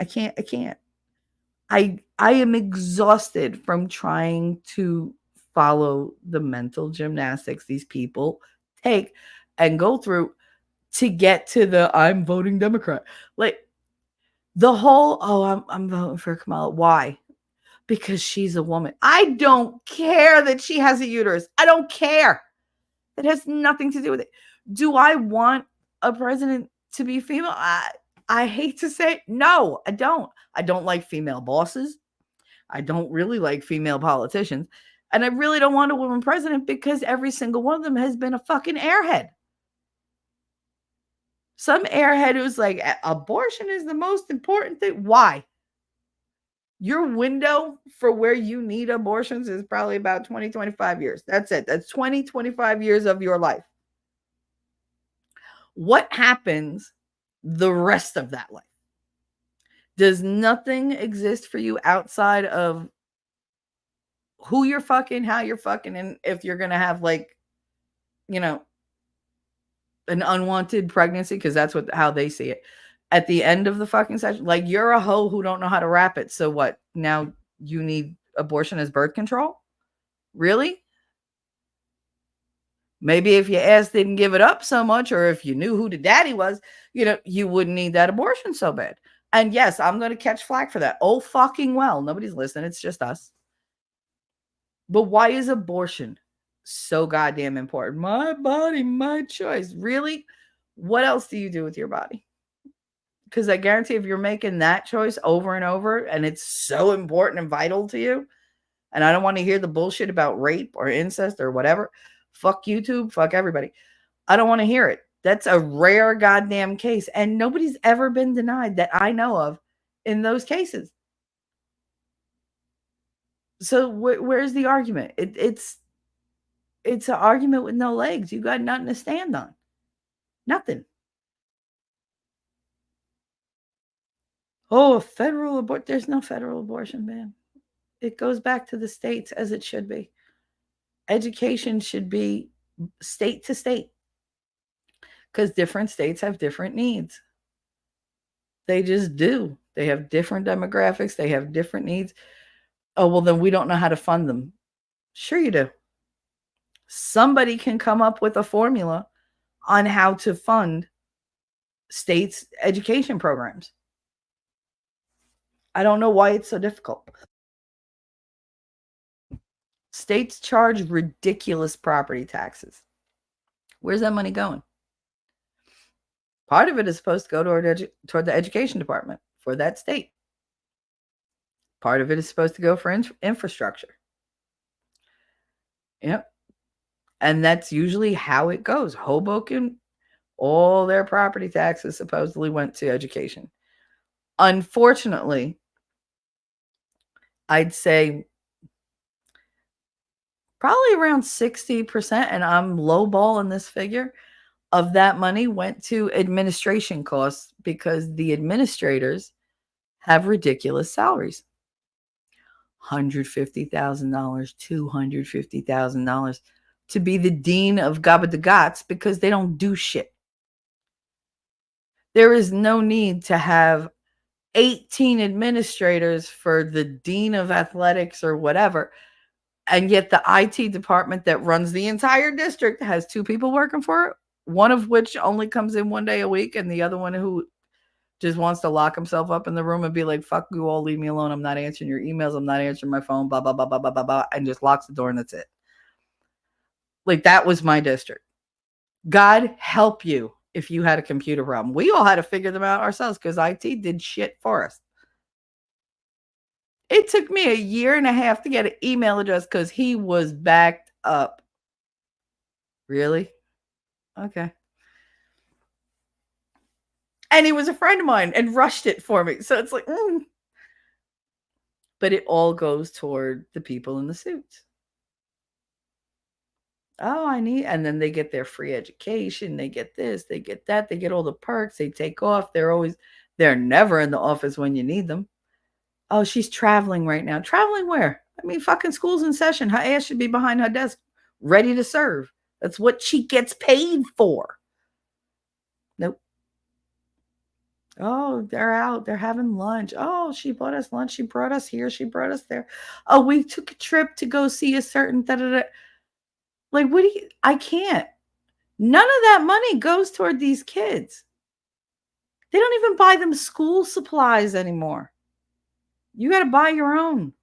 I am exhausted from trying to follow the mental gymnastics these people take and go through to get to the I'm voting Democrat. Like the whole, I'm voting for Kamala. Why? Because she's a woman. I don't care that she has a uterus. I don't care. It has nothing to do with it. Do I want a president to be female? I hate to say it. No, I don't. I don't like female bosses. I don't really like female politicians. And I really don't want a woman president because every single one of them has been a fucking airhead. Some airhead who's like, abortion is the most important thing. Why? Your window for where you need abortions is probably about 20, 25 years. That's it. That's 20, 25 years of your life. What happens the rest of that life? Does nothing exist for you outside of who you're fucking, how you're fucking, and if you're going to have like, an unwanted pregnancy, because that's how they see it. At the end of the fucking session, like you're a hoe who don't know how to wrap it. So what? Now you need abortion as birth control? Really? Maybe if your ass didn't give it up so much, or if you knew who the daddy was, you wouldn't need that abortion so bad. And yes, I'm going to catch flack for that. Oh, fucking well. Nobody's listening. It's just us. But why is abortion so goddamn important? My body, my choice. Really? What else do you do with your body? Because I guarantee if you're making that choice over and over and it's so important and vital to you, and I don't want to hear the bullshit about rape or incest or whatever, fuck YouTube, fuck everybody. I don't want to hear it. That's a rare goddamn case. And nobody's ever been denied that I know of in those cases. So where's the argument? It's an argument with no legs. You got nothing to stand on. Nothing. Oh, federal abortion. There's no federal abortion ban. It goes back to the states as it should be. Education should be state to state because different states have different needs. They just do. They have different demographics. They have different needs. Oh, well, then we don't know how to fund them. Sure you do. Somebody can come up with a formula on how to fund states' education programs. I don't know why it's so difficult. States charge ridiculous property taxes. Where's that money going? Part of it is supposed to go toward the education department for that state. Part of it is supposed to go for infrastructure. Yep. And that's usually how it goes. Hoboken, all their property taxes supposedly went to education. Unfortunately, I'd say probably around 60%, and I'm lowballing this figure, of that money went to administration costs because the administrators have ridiculous salaries. $150,000, $250,000 to be the dean of Gabba-de-Gots because they don't do shit. There is no need to have 18 administrators for the dean of athletics or whatever. And yet the IT department that runs the entire district has 2 people working for it, one of which only comes in 1 day a week, and the other one who just wants to lock himself up in the room and be like, fuck you all, leave me alone. I'm not answering your emails. I'm not answering my phone, blah, blah, blah, blah, blah, blah, blah, and just locks the door and that's it. Like, that was my district. God help you if you had a computer problem. We all had to figure them out ourselves because IT did shit for us. It took me a year and a half to get an email address because he was backed up. Really? Okay. And he was a friend of mine and rushed it for me. So it's like, But it all goes toward the people in the suits. Oh, and then they get their free education. They get this, they get that, they get all the perks. They take off. They're never in the office when you need them. Oh, she's traveling right now. Traveling where? I mean, fucking school's in session. Her ass should be behind her desk, ready to serve. That's what she gets paid for. Nope. Oh, they're out. They're having lunch. Oh, she bought us lunch. She brought us here. She brought us there. Oh, we took a trip to go see a certain da-da-da. Like, I can't. None of that money goes toward these kids. They don't even buy them school supplies anymore. You got to buy your own.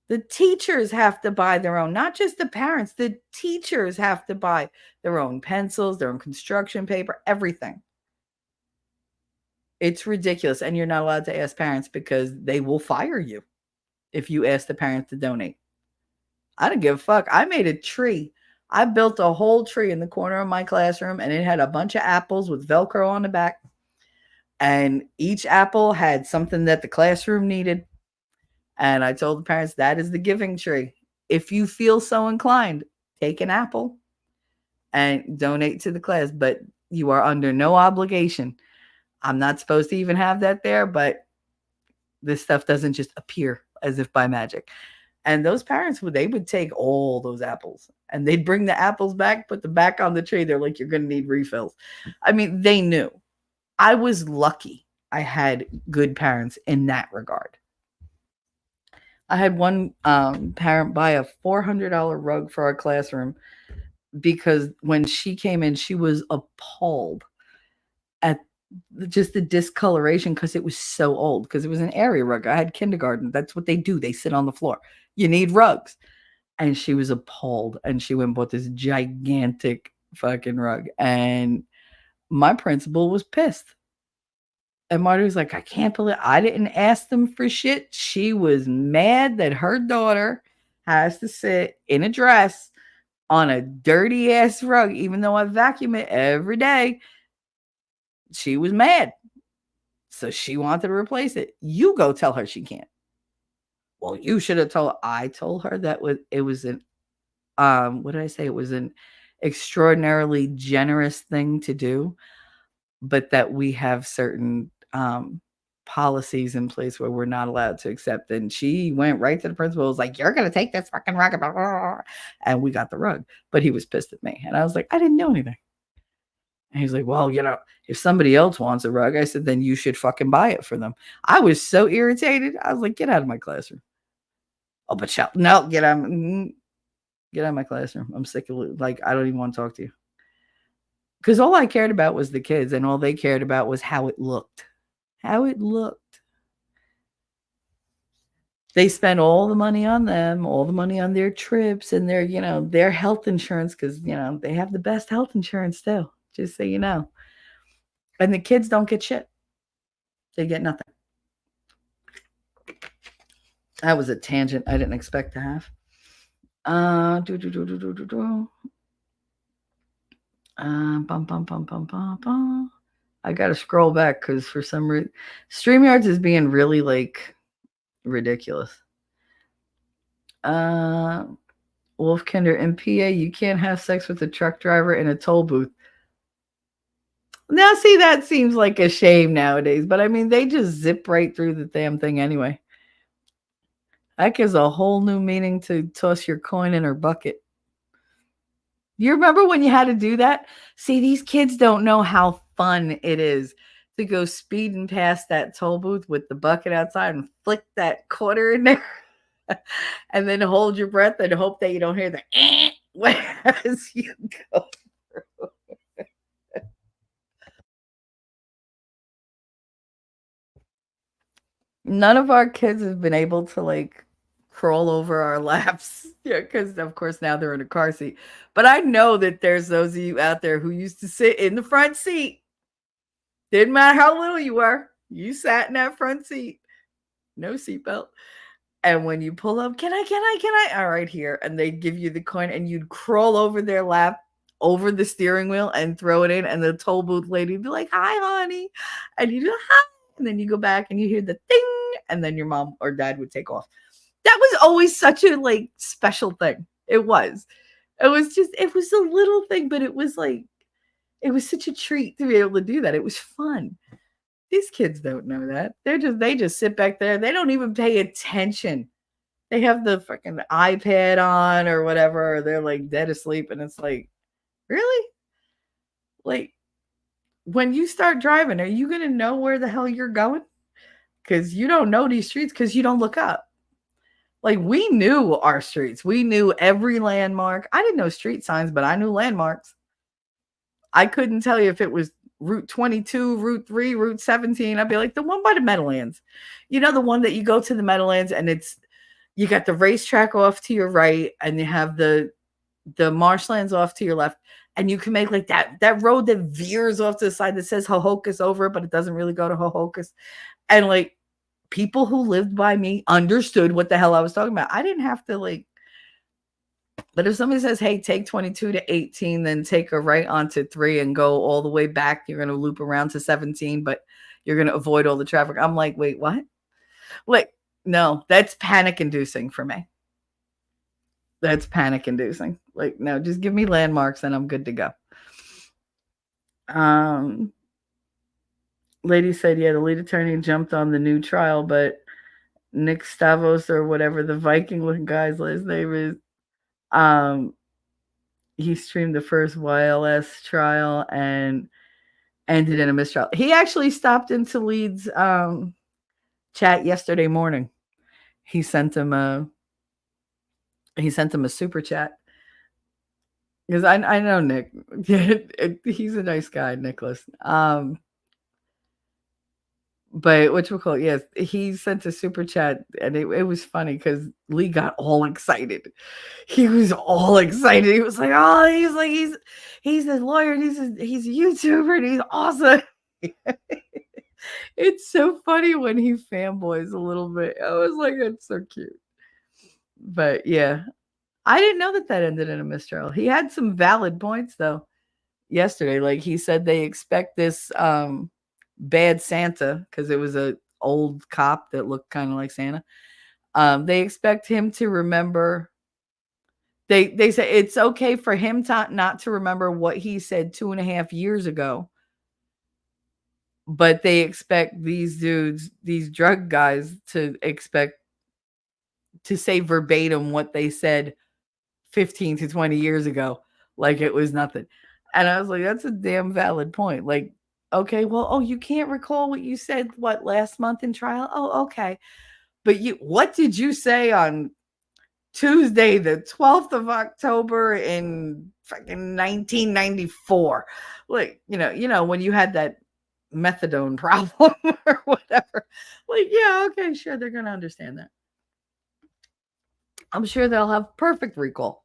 The teachers have to buy their own, not just the parents. The teachers have to buy their own pencils, their own construction paper, everything. It's ridiculous. And you're not allowed to ask parents because they will fire you if you ask the parents to donate. I don't give a fuck. I made a tree. I built a whole tree in the corner of my classroom, and it had a bunch of apples with Velcro on the back. And each apple had something that the classroom needed. And I told the parents, that is the giving tree. If you feel so inclined, take an apple and donate to the class. But you are under no obligation. I'm not supposed to even have that there, but this stuff doesn't just appear as if by magic. And those parents, they would take all those apples and they'd bring the apples back, put them back on the tree. They're like, you're going to need refills. I mean, they knew. I was lucky I had good parents in that regard. I had one parent buy a $400 rug for our classroom because when she came in, she was appalled at just the discoloration because it was so old. Because it was an area rug. I had kindergarten. That's what they do. They sit on the floor. You need rugs. And she was appalled. And she went and bought this gigantic fucking rug. And my principal was pissed. And Marty was like, I can't believe I didn't ask them for shit. She was mad that her daughter has to sit in a dress on a dirty ass rug, even though I vacuum it every day. She was mad. So she wanted to replace it. You go tell her she can't. Well, you should have told her. I told her that it was an what did I say? It was an extraordinarily generous thing to do, but that we have certain policies in place where we're not allowed to accept. And she went right to the principal, was like, you're going to take this fucking rug. And we got the rug. But he was pissed at me. And I was like, I didn't know anything. And he's like, well, if somebody else wants a rug, I said, then you should fucking buy it for them. I was so irritated. I was like, get out of my classroom. Oh, but no, get out of my classroom. I'm sick of it. Like, I don't even want to talk to you. Because all I cared about was the kids, and all they cared about was how it looked. How it looked. They spent all the money on them, all the money on their trips and their health insurance, because, they have the best health insurance too, just so you know. And the kids don't get shit. They get nothing. That was a tangent I didn't expect to have. I gotta scroll back because for some reason StreamYards is being really ridiculous. Wolfkinder, in PA, you can't have sex with a truck driver in a toll booth. Now, see, that seems like a shame nowadays, but I mean, they just zip right through the damn thing anyway. That gives a whole new meaning to toss your coin in her bucket. You remember when you had to do that? See, these kids don't know how fun it is to go speeding past that toll booth with the bucket outside and flick that quarter in there and then hold your breath and hope that you don't hear the as you go through. None of our kids have been able to crawl over our laps. Yeah, because of course now they're in a car seat. But I know that there's those of you out there who used to sit in the front seat. Didn't matter how little you were. You sat in that front seat. No seatbelt. And when you pull up, can I? All right, here. And they give you the coin and you'd crawl over their lap, over the steering wheel and throw it in. And the toll booth lady would be like, hi, honey. And you do hi. And then you go back and you hear the ding. And then your mom or dad would take off. That was always such a special thing. It was a little thing, but it was such a treat to be able to do that. It was fun. These kids don't know that. They just sit back there. They don't even pay attention. They have the fucking iPad on or whatever. Or they're dead asleep. And it's really? When you start driving, are you going to know where the hell you're going? Because you don't know these streets because you don't look up. We knew our streets. We knew every landmark. I didn't know street signs, but I knew landmarks. I couldn't tell you if it was Route 22, Route 3, Route 17. I'd be like, the one by the Meadowlands. The one that you go to the Meadowlands and you got the racetrack off to your right and you have the marshlands off to your left. And you can make that road that veers off to the side that says Hohokus over it, but it doesn't really go to Hohokus. And people who lived by me understood what the hell I was talking about. I didn't have to but if somebody says, hey, take 22 to 18, then take a right onto 3 and go all the way back, you're going to loop around to 17, but you're going to avoid all the traffic. I'm like, wait, what? No, that's panic inducing for me. That's panic inducing. No, just give me landmarks and I'm good to go. Lady said, yeah, the lead attorney jumped on the new trial, but Nick Stavros or whatever the Viking looking guy's last name is, he streamed the first YLS trial and ended in a mistrial. He actually stopped into Leeds chat yesterday morning. he sent him a super chat because I know Nick. He's a nice guy, Nicholas. But what you call it? Yes, he sent a super chat, and it was funny because Lee got all excited. He was all excited. He was like, "Oh, he's a lawyer, and he's a YouTuber, and he's awesome." It's so funny when he fanboys a little bit. I was like, "It's so cute." But yeah, I didn't know that ended in a mistrial. He had some valid points though yesterday. Like he said, they expect this bad Santa because it was a old cop that looked kind of like Santa. They expect him to remember. They say it's okay for him to not to remember what he said 2.5 years ago, but they expect these dudes, these drug guys, to say verbatim what they said 15 to 20 years ago, like it was nothing. And I was like, that's a damn valid point. Like, okay, well, oh, you can't recall what you said, what, last month in trial? Oh, okay. But what did you say on Tuesday, the 12th of October in fucking 1994? Like, when you had that methadone problem or whatever. Like, yeah, okay, sure, they're going to understand that. I'm sure they'll have perfect recall.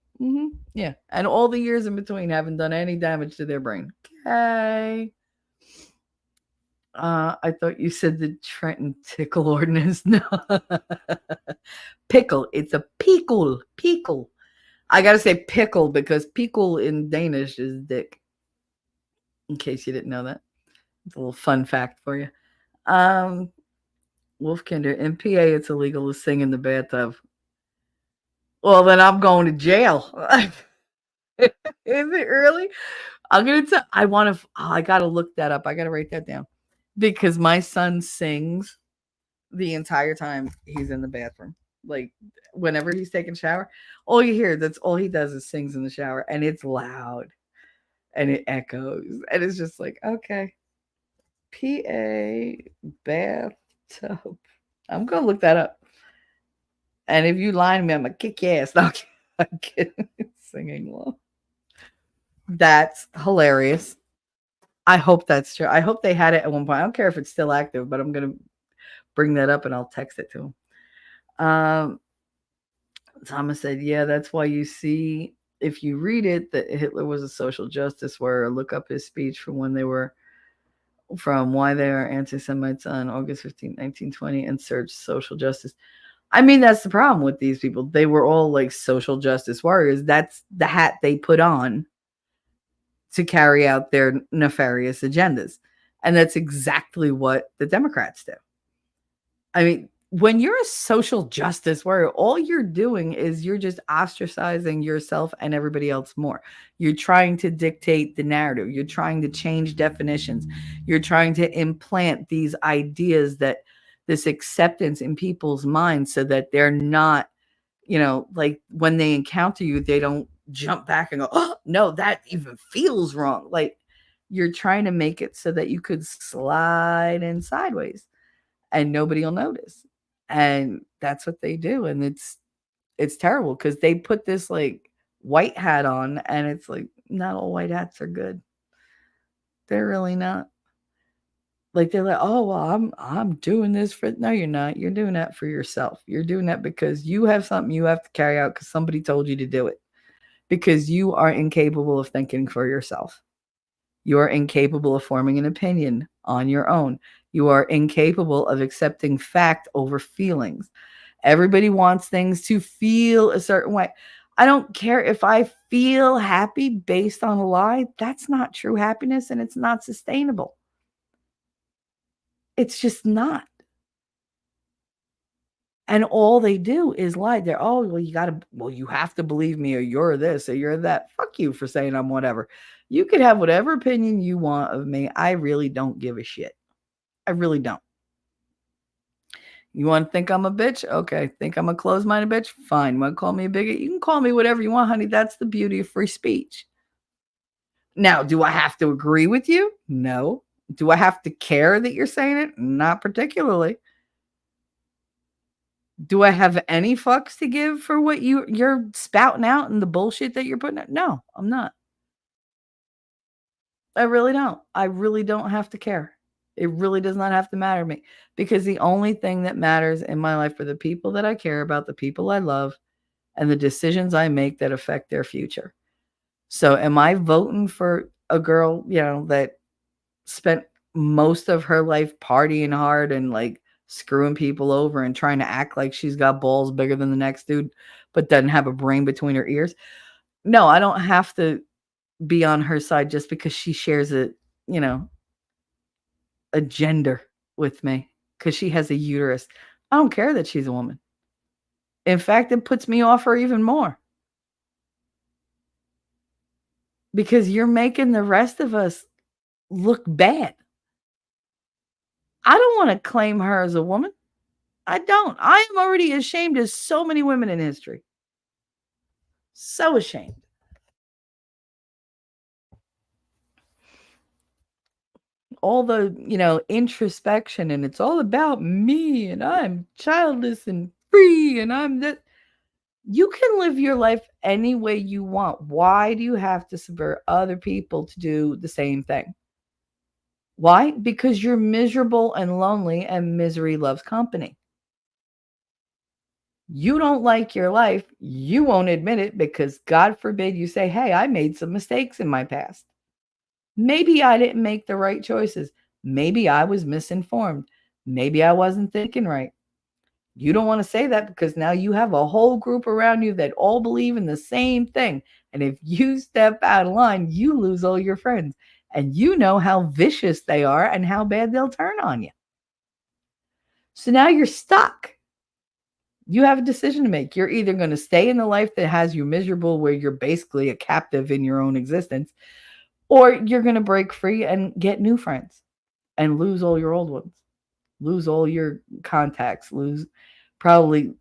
Yeah. And all the years in between haven't done any damage to their brain. Okay. I thought you said the Trenton tickle ordinance. No. Pickle. It's a pickle. Pickle. I got to say pickle because pickle in Danish is dick. In case you didn't know that. It's a little fun fact for you. Wolfkinder. In PA, it's illegal to sing in the bathtub. Well, then I'm going to jail. Is it really? I'm gonna tell. I gotta look that up. I gotta write that down because my son sings the entire time he's in the bathroom. Like whenever he's taking a shower, all you hear, that's all he does is sings in the shower, and it's loud and it echoes, and it's just like, okay, PA bathtub. I'm gonna look that up. And if you lie to me, I'm gonna kick your ass. No, I'm kidding. Singing low. That's hilarious. I hope that's true. I hope they had it at one point. I don't care if it's still active, but I'm gonna bring that up and I'll text it to him. Thomas said, "Yeah, that's why you see if you read it that Hitler was a social justice warrior. Look up his speech from why they are anti-Semites on August 15, 1920, and search social justice." I mean, that's the problem with these people. They were all like social justice warriors. That's the hat they put on to carry out their nefarious agendas. And that's exactly what the Democrats do. I mean, when you're a social justice warrior, all you're doing is you're just ostracizing yourself and everybody else more. You're trying to dictate the narrative. You're trying to change definitions. You're trying to implant these ideas, that this acceptance in people's minds, so that they're not, like when they encounter you, they don't jump back and go, "Oh, no, that even feels wrong." Like you're trying to make it so that you could slide in sideways and nobody will notice. And that's what they do. And it's terrible because they put this like white hat on, and it's like, not all white hats are good. They're really not. Like they're like, "Oh, well, I'm doing this for," no, you're not. You're doing that for yourself. You're doing that because you have something you have to carry out because somebody told you to do it. Because you are incapable of thinking for yourself. You are incapable of forming an opinion on your own. You are incapable of accepting fact over feelings. Everybody wants things to feel a certain way. I don't care if I feel happy based on a lie. That's not true happiness, and it's not sustainable. It's just not. And all they do is lie. They're, "Oh, well, you have to believe me, or you're this, or you're that." Fuck you for saying I'm whatever. You could have whatever opinion you want of me. I really don't give a shit. I really don't. You want to think I'm a bitch? Okay. Think I'm a closed-minded bitch? Fine. You want to call me a bigot? You can call me whatever you want, honey. That's the beauty of free speech. Now, do I have to agree with you? No. Do I have to care that you're saying it? Not particularly. Do I have any fucks to give for what you're spouting out and the bullshit that you're putting out? No, I'm not. I really don't. I really don't have to care. It really does not have to matter to me because the only thing that matters in my life are the people that I care about, the people I love, and the decisions I make that affect their future. So am I voting for a girl, that spent most of her life partying hard and like screwing people over and trying to act like she's got balls bigger than the next dude, but doesn't have a brain between her ears? No, I don't have to be on her side just because she shares you know, a gender with me because she has a uterus. I don't care that she's a woman. In fact, it puts me off her even more because you're making the rest of us look bad. I don't want to claim her as a woman. I don't. I am already ashamed as so many women in history. So ashamed. All the, introspection, and it's all about me, and I'm childless and free, and I'm that. You can live your life any way you want. Why do you have to subvert other people to do the same thing? Why? Because you're miserable and lonely, and misery loves company. You don't like your life. You won't admit it because God forbid you say, hey, I made some mistakes in my past. Maybe I didn't make the right choices. Maybe I was misinformed. Maybe I wasn't thinking right. You don't want to say that because now you have a whole group around you that all believe in the same thing. And if you step out of line, you lose all your friends. And you know how vicious they are and how bad they'll turn on you. So now you're stuck. You have a decision to make. You're either going to stay in the life that has you miserable, where you're basically a captive in your own existence, or you're going to break free and get new friends and lose all your old ones, lose all your contacts, lose probably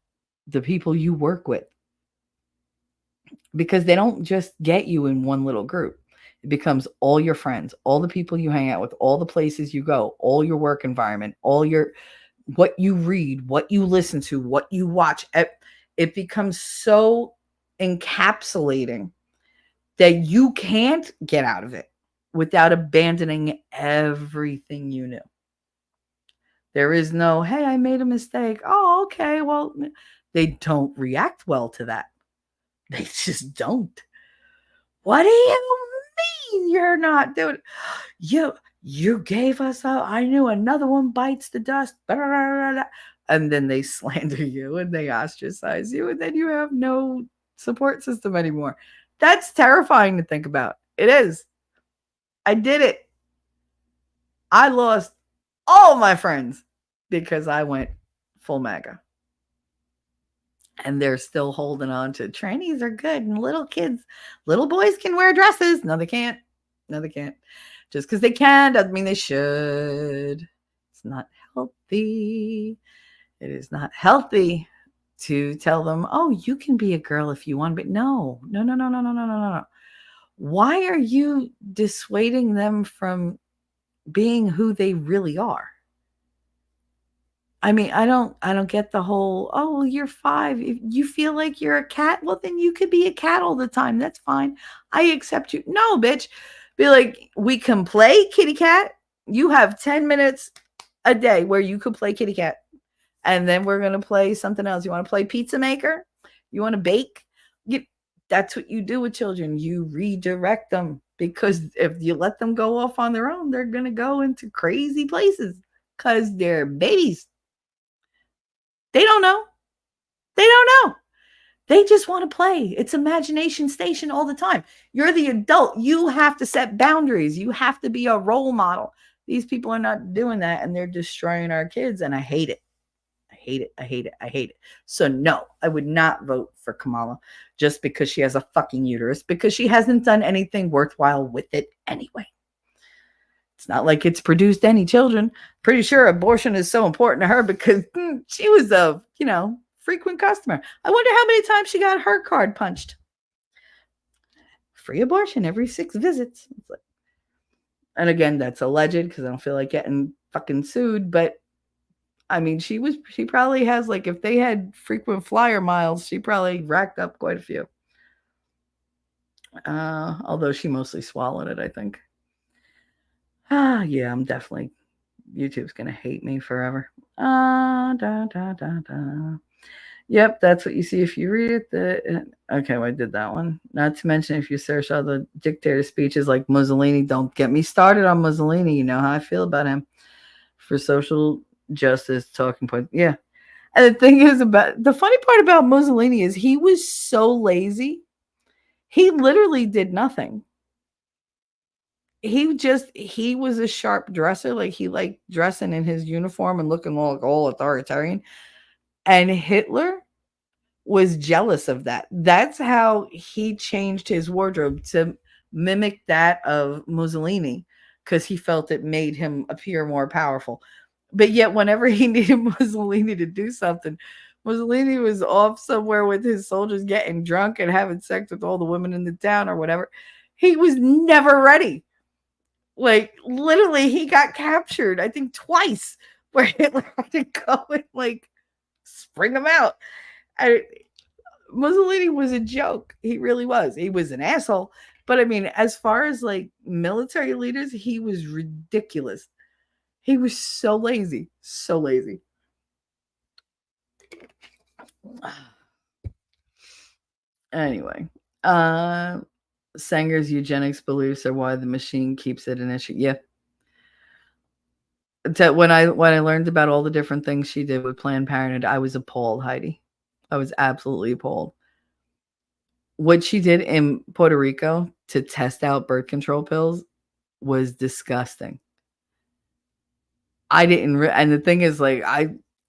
the people you work with, because they don't just get you in one little group. It becomes all your friends, all the people you hang out with, all the places you go, all your work environment, what you read, what you listen to, what you watch. It becomes so encapsulating that you can't get out of it without abandoning everything you knew. There is no, hey, I made a mistake. Oh, okay. Well, they don't react well to that. They just don't. What do you mean you're not doing it? You gave us up. I knew another one bites the dust. And then they slander you and they ostracize you, and then you have no support system anymore. That's terrifying to think about. It is. I did it. I lost all my friends because I went full MAGA. And they're still holding on to trannies are good and little boys can wear dresses. No, they can't. No, they can't. Just because they can doesn't mean they should. It's not healthy. It is not healthy to tell them, oh, you can be a girl if you want. But no. Why are you dissuading them from being who they really are? I mean, I don't get the whole, oh, well, you're 5. If you feel like you're a cat, well, then you could be a cat all the time. That's fine. I accept you. No, bitch. Be like, we can play kitty cat. You have 10 minutes a day where you could play kitty cat. And then we're going to play something else. You want to play pizza maker? You want to bake? That's what you do with children. You redirect them, because if you let them go off on their own, they're going to go into crazy places because they're babies. They don't know. They don't know. They just want to play. It's imagination station all the time. You're the adult. You have to set boundaries. You have to be a role model. These people are not doing that, and they're destroying our kids, and I hate it. I hate it. I hate it. I hate it. So no, I would not vote for Kamala just because she has a fucking uterus, because she hasn't done anything worthwhile with it anyway. It's not like it's produced any children. Pretty sure abortion is so important to her because she was a, frequent customer. I wonder how many times she got her card punched. Free abortion every 6 visits. And again, that's alleged because I don't feel like getting fucking sued, but I mean, she probably has, like, if they had frequent flyer miles, she probably racked up quite a few. Although she mostly swallowed it, I think. Yeah, I'm definitely YouTube's gonna hate me forever. Da, da, da, da. Yep, that's what you see if you read it. Okay, well, I did that one. Not to mention, if you search all the dictator speeches like Mussolini, don't get me started on Mussolini. You know how I feel about him. For social justice talking point. Yeah. And the thing is, about the funny part about Mussolini is he was so lazy. He literally did nothing. He was a sharp dresser. Like, he liked dressing in his uniform and looking all authoritarian. And Hitler was jealous of that. That's how he changed his wardrobe to mimic that of Mussolini, because he felt it made him appear more powerful. But yet, whenever he needed Mussolini to do something, Mussolini was off somewhere with his soldiers getting drunk and having sex with all the women in the town or whatever. He was never ready. Like, literally, he got captured, I think, twice, where Hitler had to go and, like, spring him out. Mussolini was a joke. He really was. He was an asshole. But I mean, as far as like military leaders, he was ridiculous. He was so lazy. So lazy. Anyway, Sanger's eugenics beliefs are why the machine keeps it an issue. Yeah. When I learned about all the different things she did with Planned Parenthood, I was appalled, Heidi. I was absolutely appalled. What she did in Puerto Rico to test out birth control pills was disgusting. I didn't and the thing is, like,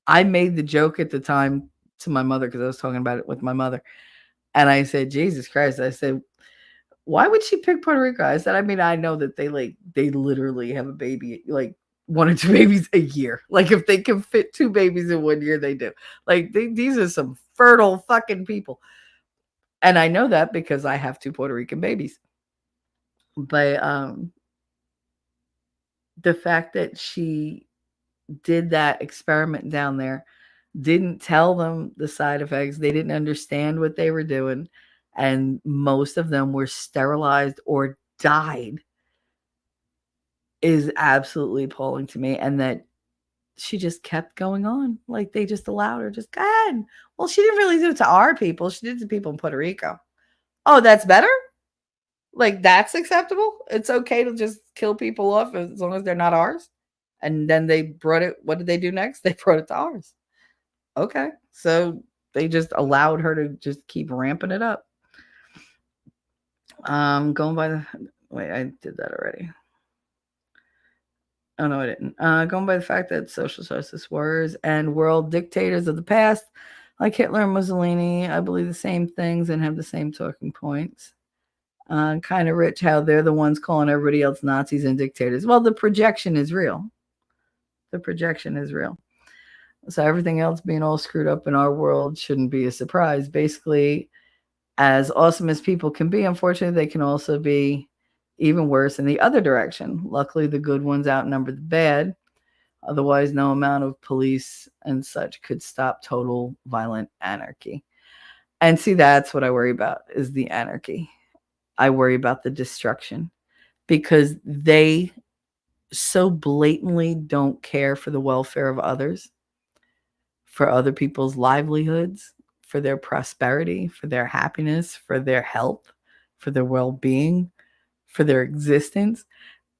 I made the joke at the time to my mother, because I was talking about it with my mother, and I said, "Jesus Christ," I said, "Why would she pick Puerto Rico?" I said, "I mean, I know that they literally have a baby, like, 1 or 2 babies a year. Like, if they can fit 2 babies in 1 year, they do. Like, these are some fertile fucking people." And I know that because I have 2 Puerto Rican babies. But, the fact that she did that experiment down there, didn't tell them the side effects, they didn't understand what they were doing, and most of them were sterilized or died, is absolutely appalling to me. And that she just kept going on. Like, they just allowed her, just go ahead. Well, she didn't really do it to our people. She did it to people in Puerto Rico. Oh, that's better? Like, that's acceptable? It's okay to just kill people off as long as they're not ours? And then they brought it. What did they do next? They brought it to ours. Okay. So they just allowed her to just keep ramping it up. Going by the wait, I did that already. Oh no, I didn't. Going by the fact that social justice warriors and world dictators of the past, like Hitler and Mussolini, I believe the same things and have the same talking points. Kind of rich how they're the ones calling everybody else Nazis and dictators. Well, the projection is real. The projection is real. So everything else being all screwed up in our world shouldn't be a surprise. Basically, as awesome as people can be, unfortunately, they can also be even worse in the other direction. Luckily, the good ones outnumber the bad. Otherwise, no amount of police and such could stop total violent anarchy. And see, that's what I worry about, is the anarchy. I worry about the destruction, because they so blatantly don't care for the welfare of others, for other people's livelihoods, for their prosperity, for their happiness, for their health, for their well-being, for their existence.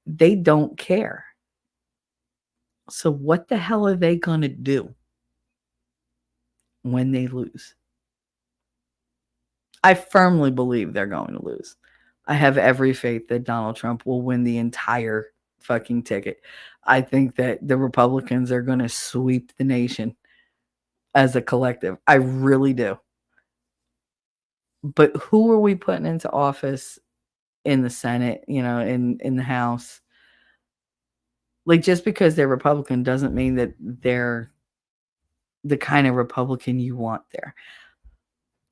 They don't care. So what the hell are they going to do when they lose? I firmly believe they're going to lose. I have every faith that Donald Trump will win the entire fucking ticket. I think that the Republicans are going to sweep the nation as a collective. I really do. But who are we putting into office in the Senate, in the House? Like, just because they're Republican doesn't mean that they're the kind of Republican you want there.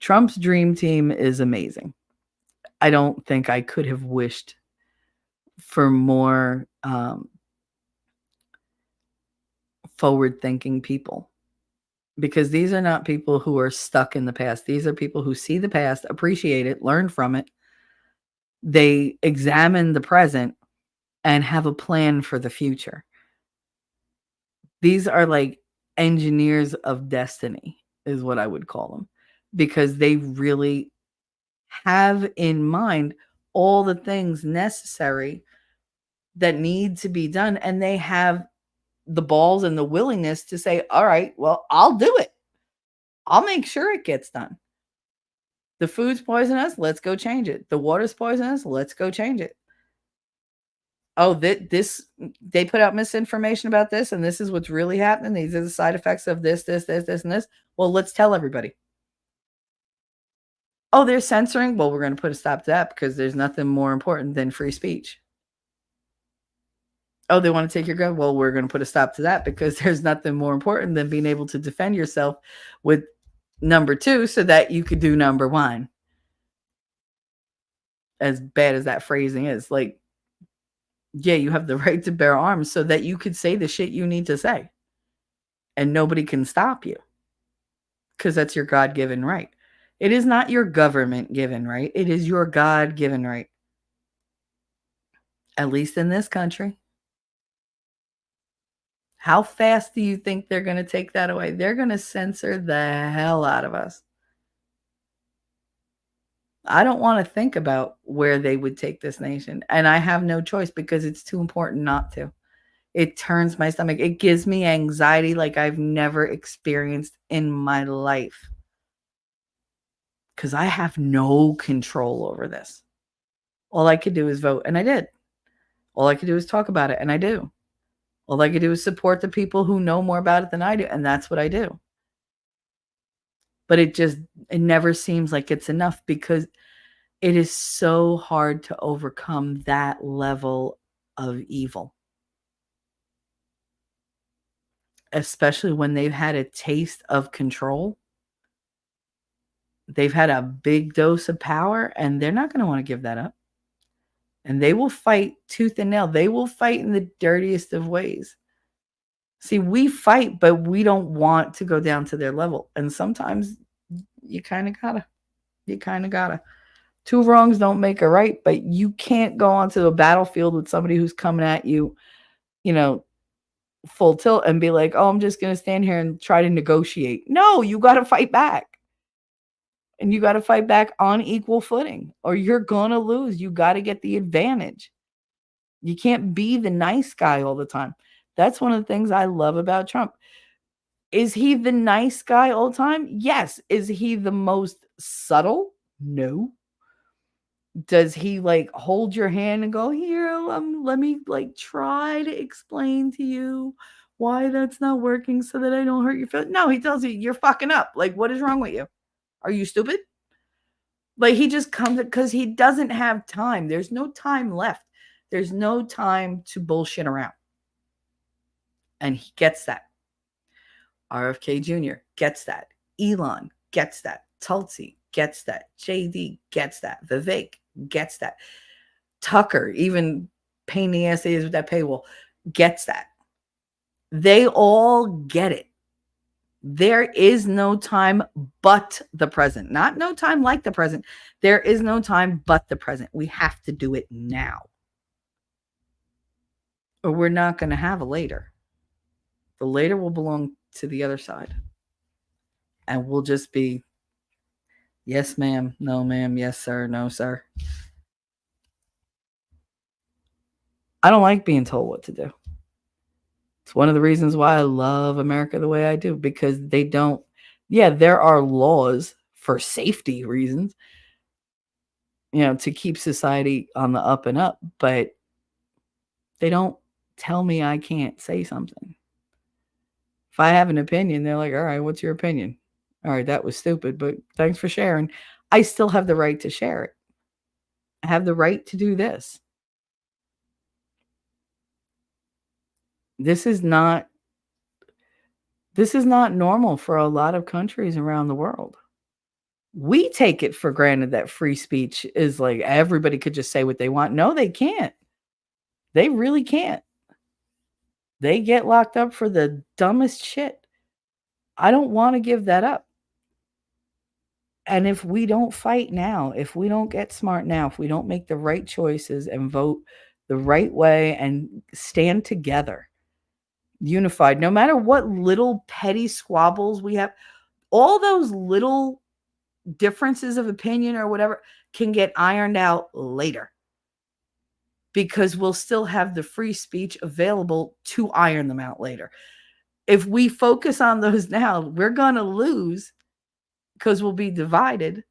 Trump's dream team is amazing. I don't think I could have wished for more forward-thinking people, because these are not people who are stuck in the past. These are people who see the past, appreciate it, learn from it. They examine the present and have a plan for the future. These are like engineers of destiny, is what I would call them, because they really have in mind all the things necessary that need to be done. And they have the balls and the willingness to say, all right, well, I'll do it. I'll make sure it gets done. The food's poisonous. Let's go change it. The water's poisonous. Let's go change it. Oh, this they put out misinformation about this, and this is what's really happening. These are the side effects of this, and this. Well, let's tell everybody. Oh, they're censoring. Well, we're going to put a stop to that because there's nothing more important than free speech. Oh, they want to take your gun. Well, we're going to put a stop to that because there's nothing more important than being able to defend yourself with number 2 so that you could do number 1. As bad as that phrasing is, like, yeah, you have the right to bear arms so that you could say the shit you need to say and nobody can stop you because that's your God-given right. It is not your government-given right. It is your God-given right. At least in this country. How fast do you think they're going to take that away? They're going to censor the hell out of us. I don't want to think about where they would take this nation. And I have no choice because it's too important not to. It turns my stomach. It gives me anxiety like I've never experienced in my life. Because I have no control over this. All I could do is vote, and I did. All I could do is talk about it, and I do. All I could do is support the people who know more about it than I do, and that's what I do. But it never seems like it's enough because it is so hard to overcome that level of evil. Especially when they've had a taste of control. They've had a big dose of power, and they're not going to want to give that up. And they will fight tooth and nail. They will fight in the dirtiest of ways. See, we fight, but we don't want to go down to their level. And sometimes you kind of gotta. You kind of gotta. 2 wrongs don't make a right, but you can't go onto a battlefield with somebody who's coming at you, full tilt and be like, oh, I'm just going to stand here and try to negotiate. No, you got to fight back. And you got to fight back on equal footing or you're going to lose. You got to get the advantage. You can't be the nice guy all the time. That's one of the things I love about Trump. Is he the nice guy all the time? Yes. Is he the most subtle? No. Does he like hold your hand and go, here, let me like try to explain to you why that's not working so that I don't hurt your feelings? No, he tells you you're fucking up. Like, what is wrong with you? Are you stupid? Like, he just comes because he doesn't have time. There's no time left. There's no time to bullshit around. And he gets that. RFK Jr. gets that. Elon gets that. Tulsi gets that. JD gets that. Vivek gets that. Tucker, even pain in the ass is with that paywall, gets that. They all get it. There is no time but the present. Not no time like the present. There is no time but the present. We have to do it now. Or we're not going to have a later. The later will belong to the other side. And we'll just be, yes, ma'am. No, ma'am. Yes, sir. No, sir. I don't like being told what to do. It's one of the reasons why I love America the way I do, because they don't, there are laws for safety reasons, to keep society on the up and up, but they don't tell me I can't say something. If I have an opinion, they're like, all right, what's your opinion? All right, that was stupid, but thanks for sharing. I still have the right to share it. I have the right to do this. This is not normal for a lot of countries around the world. We take it for granted that free speech is like everybody could just say what they want. No, they can't. They really can't. They get locked up for the dumbest shit. I don't want to give that up. And if we don't fight now, if we don't get smart now, if we don't make the right choices and vote the right way and stand together, unified, no matter what little petty squabbles we have, all those little differences of opinion or whatever can get ironed out later, because we'll still have the free speech available to iron them out later. If we focus on those now, we're going to lose because we'll be divided.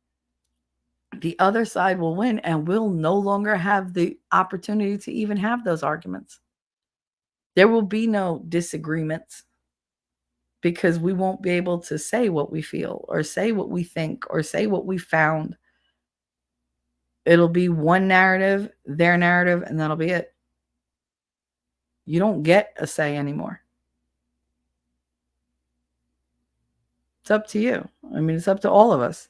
The other side will win, and we'll no longer have the opportunity to even have those arguments. There will be no disagreements because we won't be able to say what we feel or say what we think or say what we found. It'll be one narrative, their narrative, and that'll be it. You don't get a say anymore. It's up to you. I mean, it's up to all of us.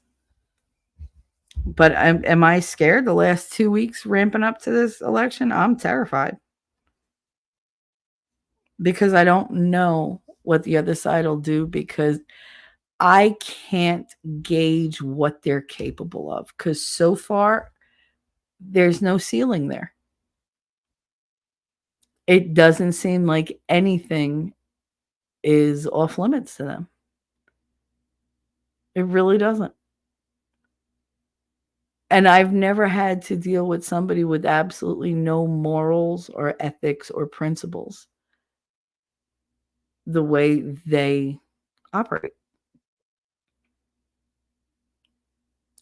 But am I scared the last 2 weeks ramping up to this election? I'm terrified. Because I don't know what the other side will do, because I can't gauge what they're capable of, because so far there's no ceiling there. It doesn't seem like anything is off limits to them. It really doesn't. And I've never had to deal with somebody with absolutely no morals or ethics or principles the way they operate.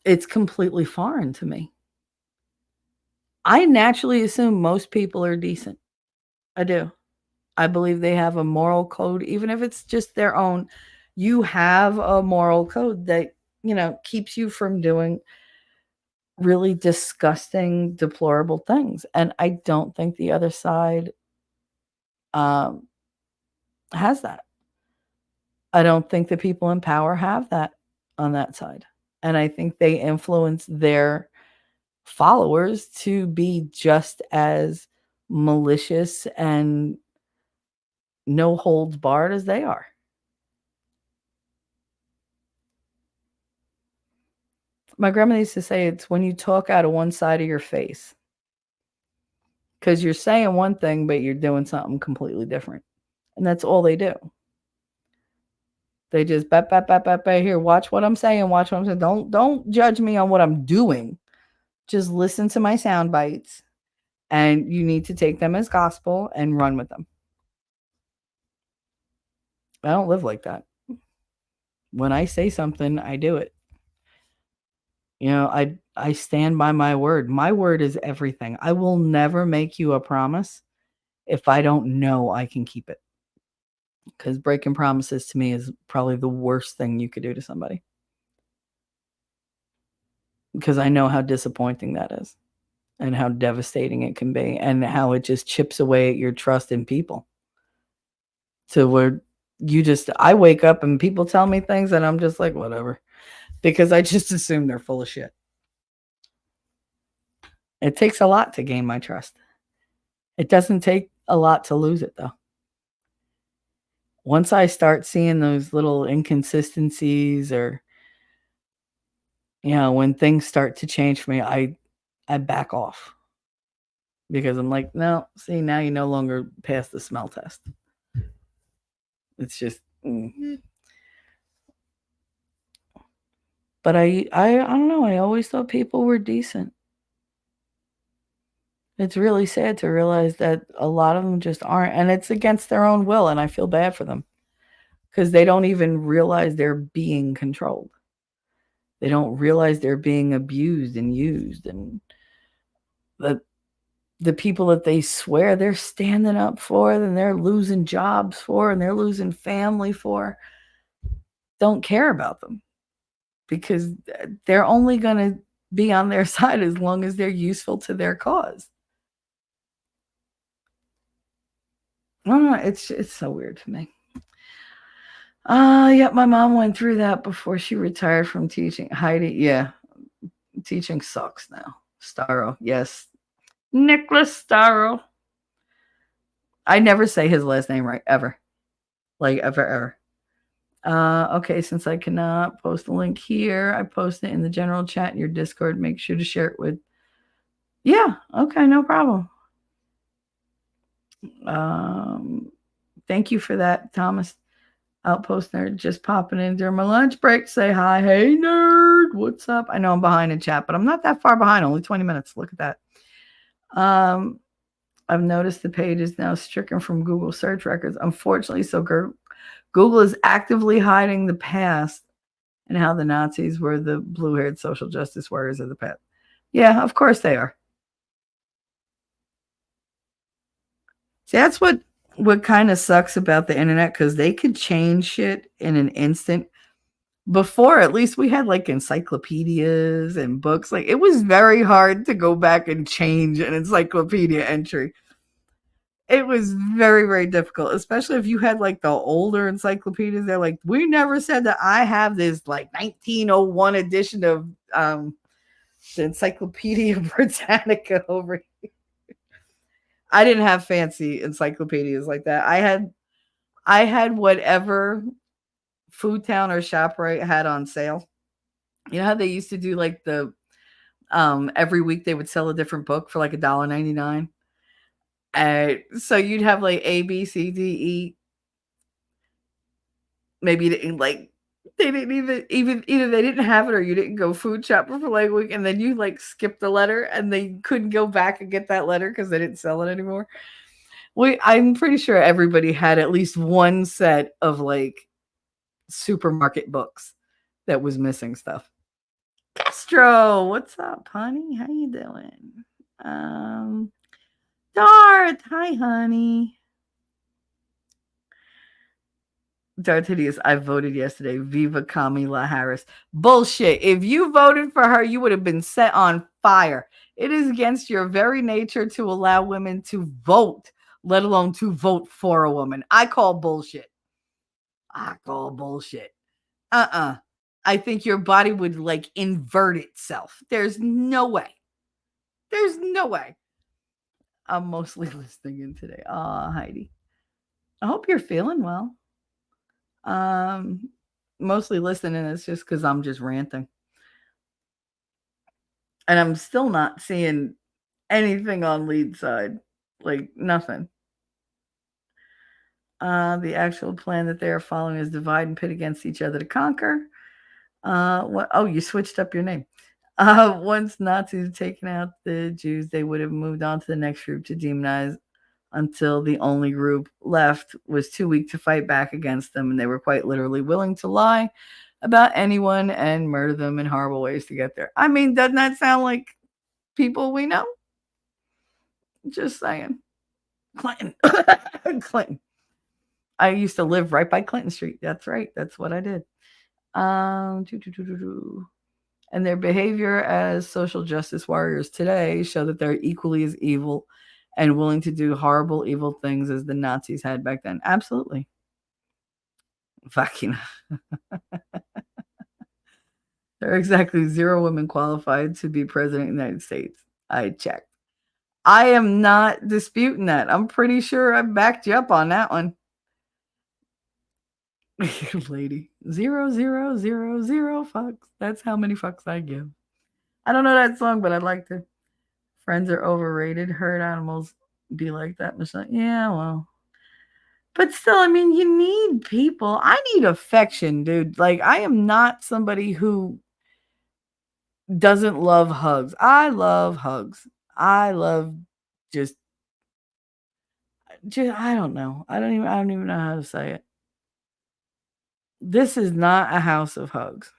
It's completely foreign to me. I naturally assume most people are decent. I do. I believe they have a moral code, even if it's just their own. You have a moral code that, keeps you from doing really disgusting, deplorable things. And I don't think the other side has that. I don't think the people in power have that on that side. And I think they influence their followers to be just as malicious and no holds barred as they are. My grandma used to say it's when you talk out of one side of your face, because you're saying one thing, but you're doing something completely different. And that's all they do. They just, here, watch what I'm saying, watch what I'm saying. Don't judge me on what I'm doing. Just listen to my sound bites, and you need to take them as gospel and run with them. I don't live like that. When I say something, I do it. I stand by my word. My word is everything. I will never make you a promise if I don't know I can keep it. Because breaking promises to me is probably the worst thing you could do to somebody. Because I know how disappointing that is, and how devastating it can be, and how it just chips away at your trust in people. To where I wake up and people tell me things and I'm just like, whatever. Because I just assume they're full of shit. It takes a lot to gain my trust. It doesn't take a lot to lose it, though. Once I start seeing those little inconsistencies, or when things start to change for me, I back off. Because I'm like, no, see, now you no longer pass the smell test. It's just But I don't know, I always thought people were decent. It's really sad to realize that a lot of them just aren't, and it's against their own will, and I feel bad for them, because they don't even realize they're being controlled. They don't realize they're being abused and used, and the people that they swear they're standing up for, and they're losing jobs for, and they're losing family for, don't care about them, because they're only going to be on their side as long as they're useful to their cause. I don't know, it's so weird to me. Yep, my mom went through that before she retired from teaching. Heidi, yeah, teaching sucks now. Starro, yes. Nicholas Starro. I never say his last name right, ever. Like, ever. Okay, since I cannot post a link here, I post it in the general chat in your Discord. Make sure to share it with. Yeah, okay, no problem. Thank you for that, Thomas. Outpost nerd just popping in during my lunch break. Say hi. Hey, nerd. What's up? I know I'm behind in chat, but I'm not that far behind. Only 20 minutes. Look at that. I've noticed the page is now stricken from Google search records. Unfortunately, so Google is actively hiding the past and how the Nazis were the blue-haired social justice warriors of the past. Yeah, of course they are. See, that's what kind of sucks about the internet, because they could change shit in an instant. Before, at least we had like encyclopedias and books. Like, it was very hard to go back and change an encyclopedia entry. It was very, very difficult, especially if you had like the older encyclopedias. They're like, we never said that. I have this like 1901 edition of the Encyclopedia Britannica over here. I didn't have fancy encyclopedias like that. I had whatever Food Town or ShopRite had on sale. You know how they used to do like the every week they would sell a different book for like $1.99. So you'd have like A, B, C, D, E. Maybe like they didn't even either they didn't have it or you didn't go food shopping for like a week, and then you like skipped the letter and they couldn't go back and get that letter because they didn't sell it anymore. I'm pretty sure everybody had at least one set of like supermarket books that was missing stuff. Castro, what's up, honey? How you doing? Darth, hi, honey. Darth Hideous, I voted yesterday. Viva Kamala Harris. Bullshit. If you voted for her, you would have been set on fire. It is against your very nature to allow women to vote, let alone to vote for a woman. I call bullshit. I think your body would like invert itself. There's no way. I'm mostly listening in today. Heidi. I hope you're feeling well. Mostly listening is just because I'm just ranting. And I'm still not seeing anything on lead side. Like nothing. The actual plan that they are following is divide and pit against each other to conquer. You switched up your name. Once Nazis had taken out the Jews, they would have moved on to the next group to demonize until the only group left was too weak to fight back against them, and they were quite literally willing to lie about anyone and murder them in horrible ways to get there. I mean, doesn't that sound like people we know? Just saying. Clinton. Clinton. I used to live right by Clinton Street. That's right. That's what I did. And their behavior as social justice warriors today show that they're equally as evil and willing to do horrible, evil things as the Nazis had back then. Absolutely. Fucking. There are exactly 0 women qualified to be president of the United States. I checked. I am not disputing that. I'm pretty sure I backed you up on that one. Lady. 0, 0, 0, 0 fucks. That's how many fucks I give. I don't know that song, but I'd like to. Friends are overrated. Herd animals be like that. Yeah, well. But still, I mean, you need people. I need affection, dude. Like, I am not somebody who doesn't love hugs. I love hugs. I love just I don't know. I don't even know how to say it. This is not a house of hugs.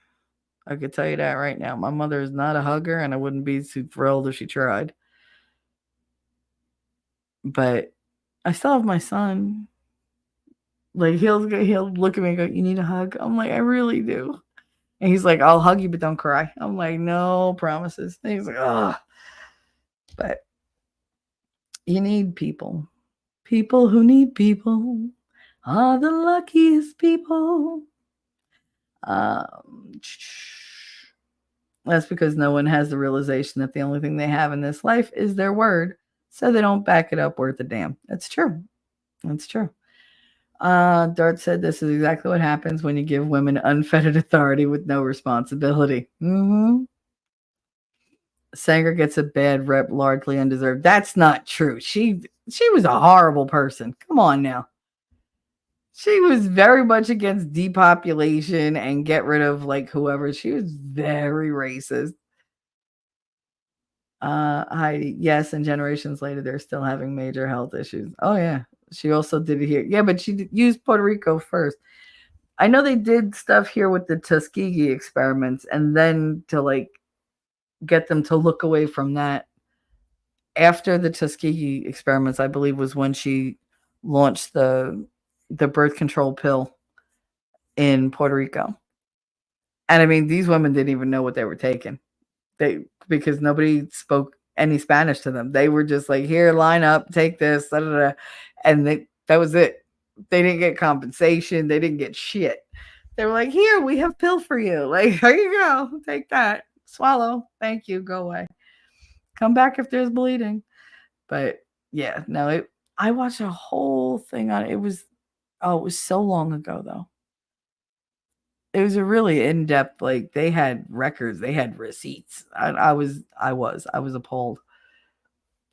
I could tell you that right now. My mother is not a hugger, and I wouldn't be too thrilled if she tried. But I still have my son. Like, he'll look at me and go, "You need a hug?" I'm like, "I really do." And he's like, "I'll hug you, but don't cry." I'm like, "No promises." And he's like, "Oh." But you need people. People who need people are the luckiest people. That's because no one has the realization that the only thing they have in this life is their word, so they don't back it up worth a damn. That's true. That's true. Dart said this is exactly what happens when you give women unfettered authority with no responsibility. Sanger gets a bad rep, largely undeserved. That's not true. She was a horrible person. Come on now. She was very much against depopulation and get rid of like whoever. She was very racist. Heidi, yes, and generations later, they're still having major health issues. Oh yeah, she also did it here. Yeah, but used Puerto Rico first. I know they did stuff here with the Tuskegee experiments, and then to like get them to look away from that. After the Tuskegee experiments, I believe was when she launched the birth control pill in Puerto Rico. And I mean, these women didn't even know what they were taking. They because nobody spoke any Spanish to them. They were just like, "Here, line up, take this," da, da, da. And that was it. They didn't get compensation. They didn't get shit. They were like, "Here, we have pill for you. Like, here you go. Take that. Swallow. Thank you. Go away. Come back if there's bleeding." But yeah, no, I watched a whole thing on it. It was so long ago though. It was a really in-depth, like they had records, they had receipts. I was appalled.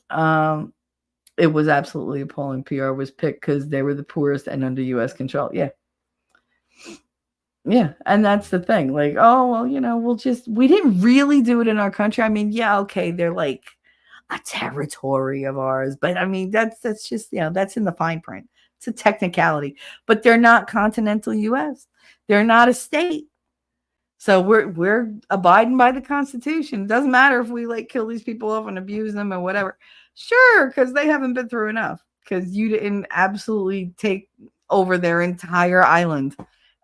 Um, it was absolutely appalling. PR was picked because they were the poorest and under U.S. control. Yeah, yeah, and that's the thing. Like, oh well, we didn't really do it in our country. I mean, yeah, okay, they're like a territory of ours, but I mean that's just that's in the fine print. It's a technicality, but they're not continental U.S. They're not a state. So we're abiding by the Constitution. It doesn't matter if we like kill these people off and abuse them or whatever. Sure, because they haven't been through enough. Because you didn't absolutely take over their entire island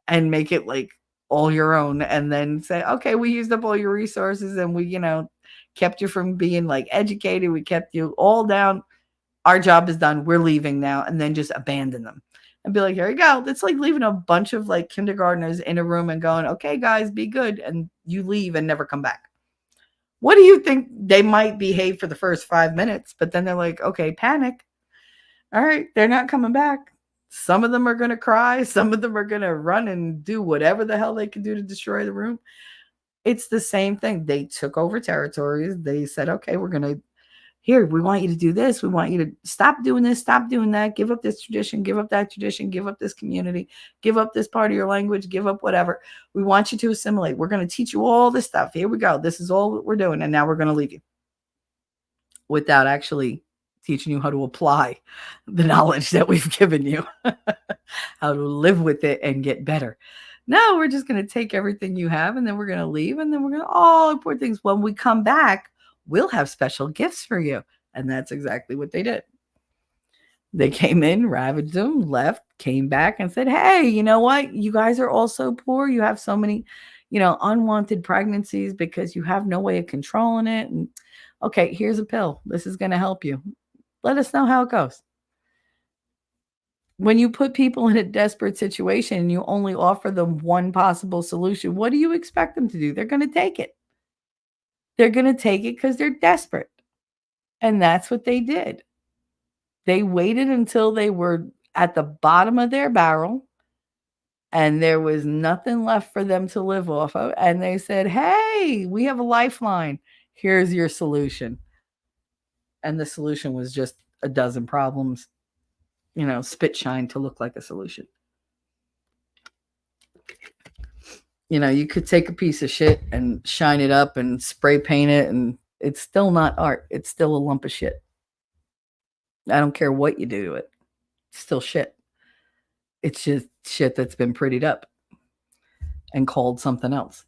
and make it like all your own, and then say, okay, we used up all your resources and we, kept you from being like educated. We kept you all down. Our job is done. We're leaving now, and then just abandon them and be like, here you go. It's like leaving a bunch of like kindergartners in a room and going, okay, guys, be good. And you leave and never come back. What do you think? They might behave for the first 5 minutes, but then they're like, okay, panic. All right, they're not coming back. Some of them are going to cry. Some of them are going to run and do whatever the hell they can do to destroy the room. It's the same thing. They took over territories. They said, okay, we're going to here, we want you to do this. We want you to stop doing this, stop doing that, give up this tradition, give up that tradition, give up this community, give up this part of your language, give up whatever. We want you to assimilate. We're going to teach you all this stuff. Here we go. This is all we're doing. And now we're going to leave you without actually teaching you how to apply the knowledge that we've given you, how to live with it and get better. No, we're just going to take everything you have and then we're going to leave and then we're going to all import things. When we come back, we'll have special gifts for you. And that's exactly what they did. They came in, ravaged them, left, came back and said, hey, you know what? You guys are all so poor. You have so many, unwanted pregnancies because you have no way of controlling it. And okay, here's a pill. This is going to help you. Let us know how it goes. When you put people in a desperate situation and you only offer them one possible solution, what do you expect them to do? They're going to take it. They're going to take it because they're desperate. And that's what they did. They waited until they were at the bottom of their barrel and there was nothing left for them to live off of. And they said, hey, we have a lifeline. Here's your solution. And the solution was just a dozen problems, spit shine to look like a solution. You could take a piece of shit and shine it up and spray paint it, and it's still not art. It's still a lump of shit. I don't care what you do to it. It's still shit. It's just shit that's been prettied up and called something else.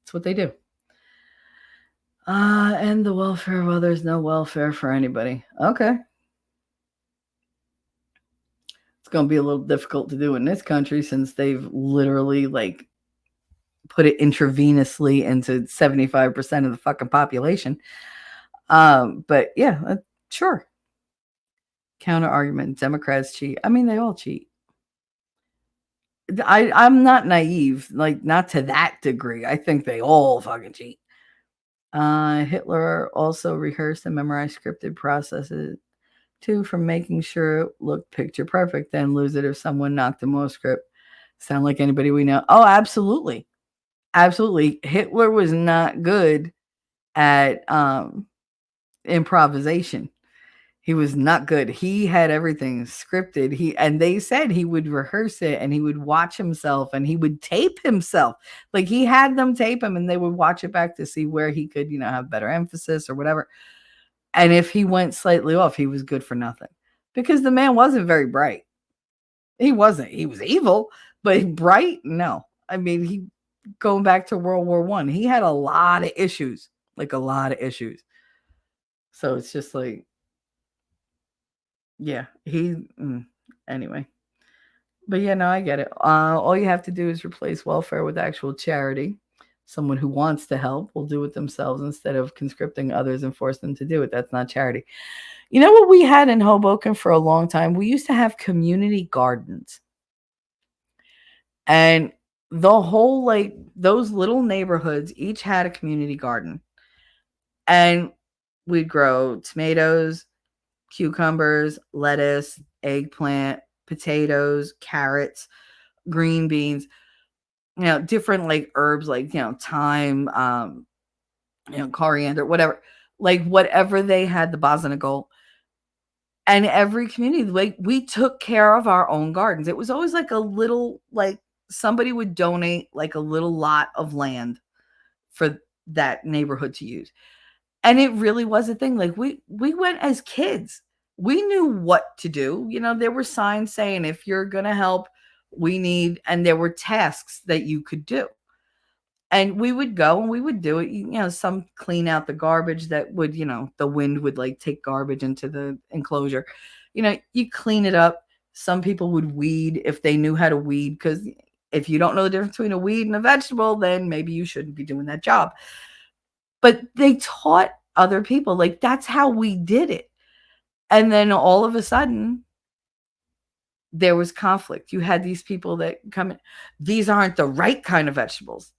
That's what they do. And the welfare of others, no welfare for anybody. Okay. It's going to be a little difficult to do in this country since they've literally put it intravenously into 75% of the fucking population. But yeah, sure. Counter argument: Democrats cheat. I mean, they all cheat. I'm not naive, not to that degree. I think they all fucking cheat. Hitler also rehearsed and memorized scripted processes Two, from making sure it looked picture perfect, then lose it if someone knocked them off script. Sound like anybody we know? Oh, absolutely. Absolutely. Hitler was not good at improvisation. He was not good. He had everything scripted. And they said he would rehearse it and he would watch himself and he would tape himself. Like he had them tape him and they would watch it back to see where he could, have better emphasis or whatever. And if he went slightly off, he was good for nothing because the man wasn't very bright. He wasn't. He was evil, but bright? No. I mean, he going back to World War I, he had a lot of issues, like a lot of issues. So it's just like, yeah, anyway. But yeah, no, I get it. All you have to do is replace welfare with actual charity. Someone who wants to help will do it themselves instead of conscripting others and force them to do it. That's not charity. You know what we had in Hoboken for a long time? We used to have community gardens. And the whole, like, those little neighborhoods each had a community garden. And we'd grow tomatoes, cucumbers, lettuce, eggplant, potatoes, carrots, green beans, different like herbs like, thyme, coriander, whatever, like whatever they had, the bosonogol. And every community, like we took care of our own gardens. It was always like a little, like somebody would donate like a little lot of land for that neighborhood to use. And it really was a thing. Like we went as kids. We knew what to do. There were signs saying, if you're going to help, and there were tasks that you could do. And we would go and we would do it. Some clean out the garbage that would, the wind would like take garbage into the enclosure. You clean it up. Some people would weed if they knew how to weed, because if you don't know the difference between a weed and a vegetable, then maybe you shouldn't be doing that job. But they taught other people, like that's how we did it. And then all of a sudden, there was conflict. You had these people that come in. These aren't the right kind of vegetables.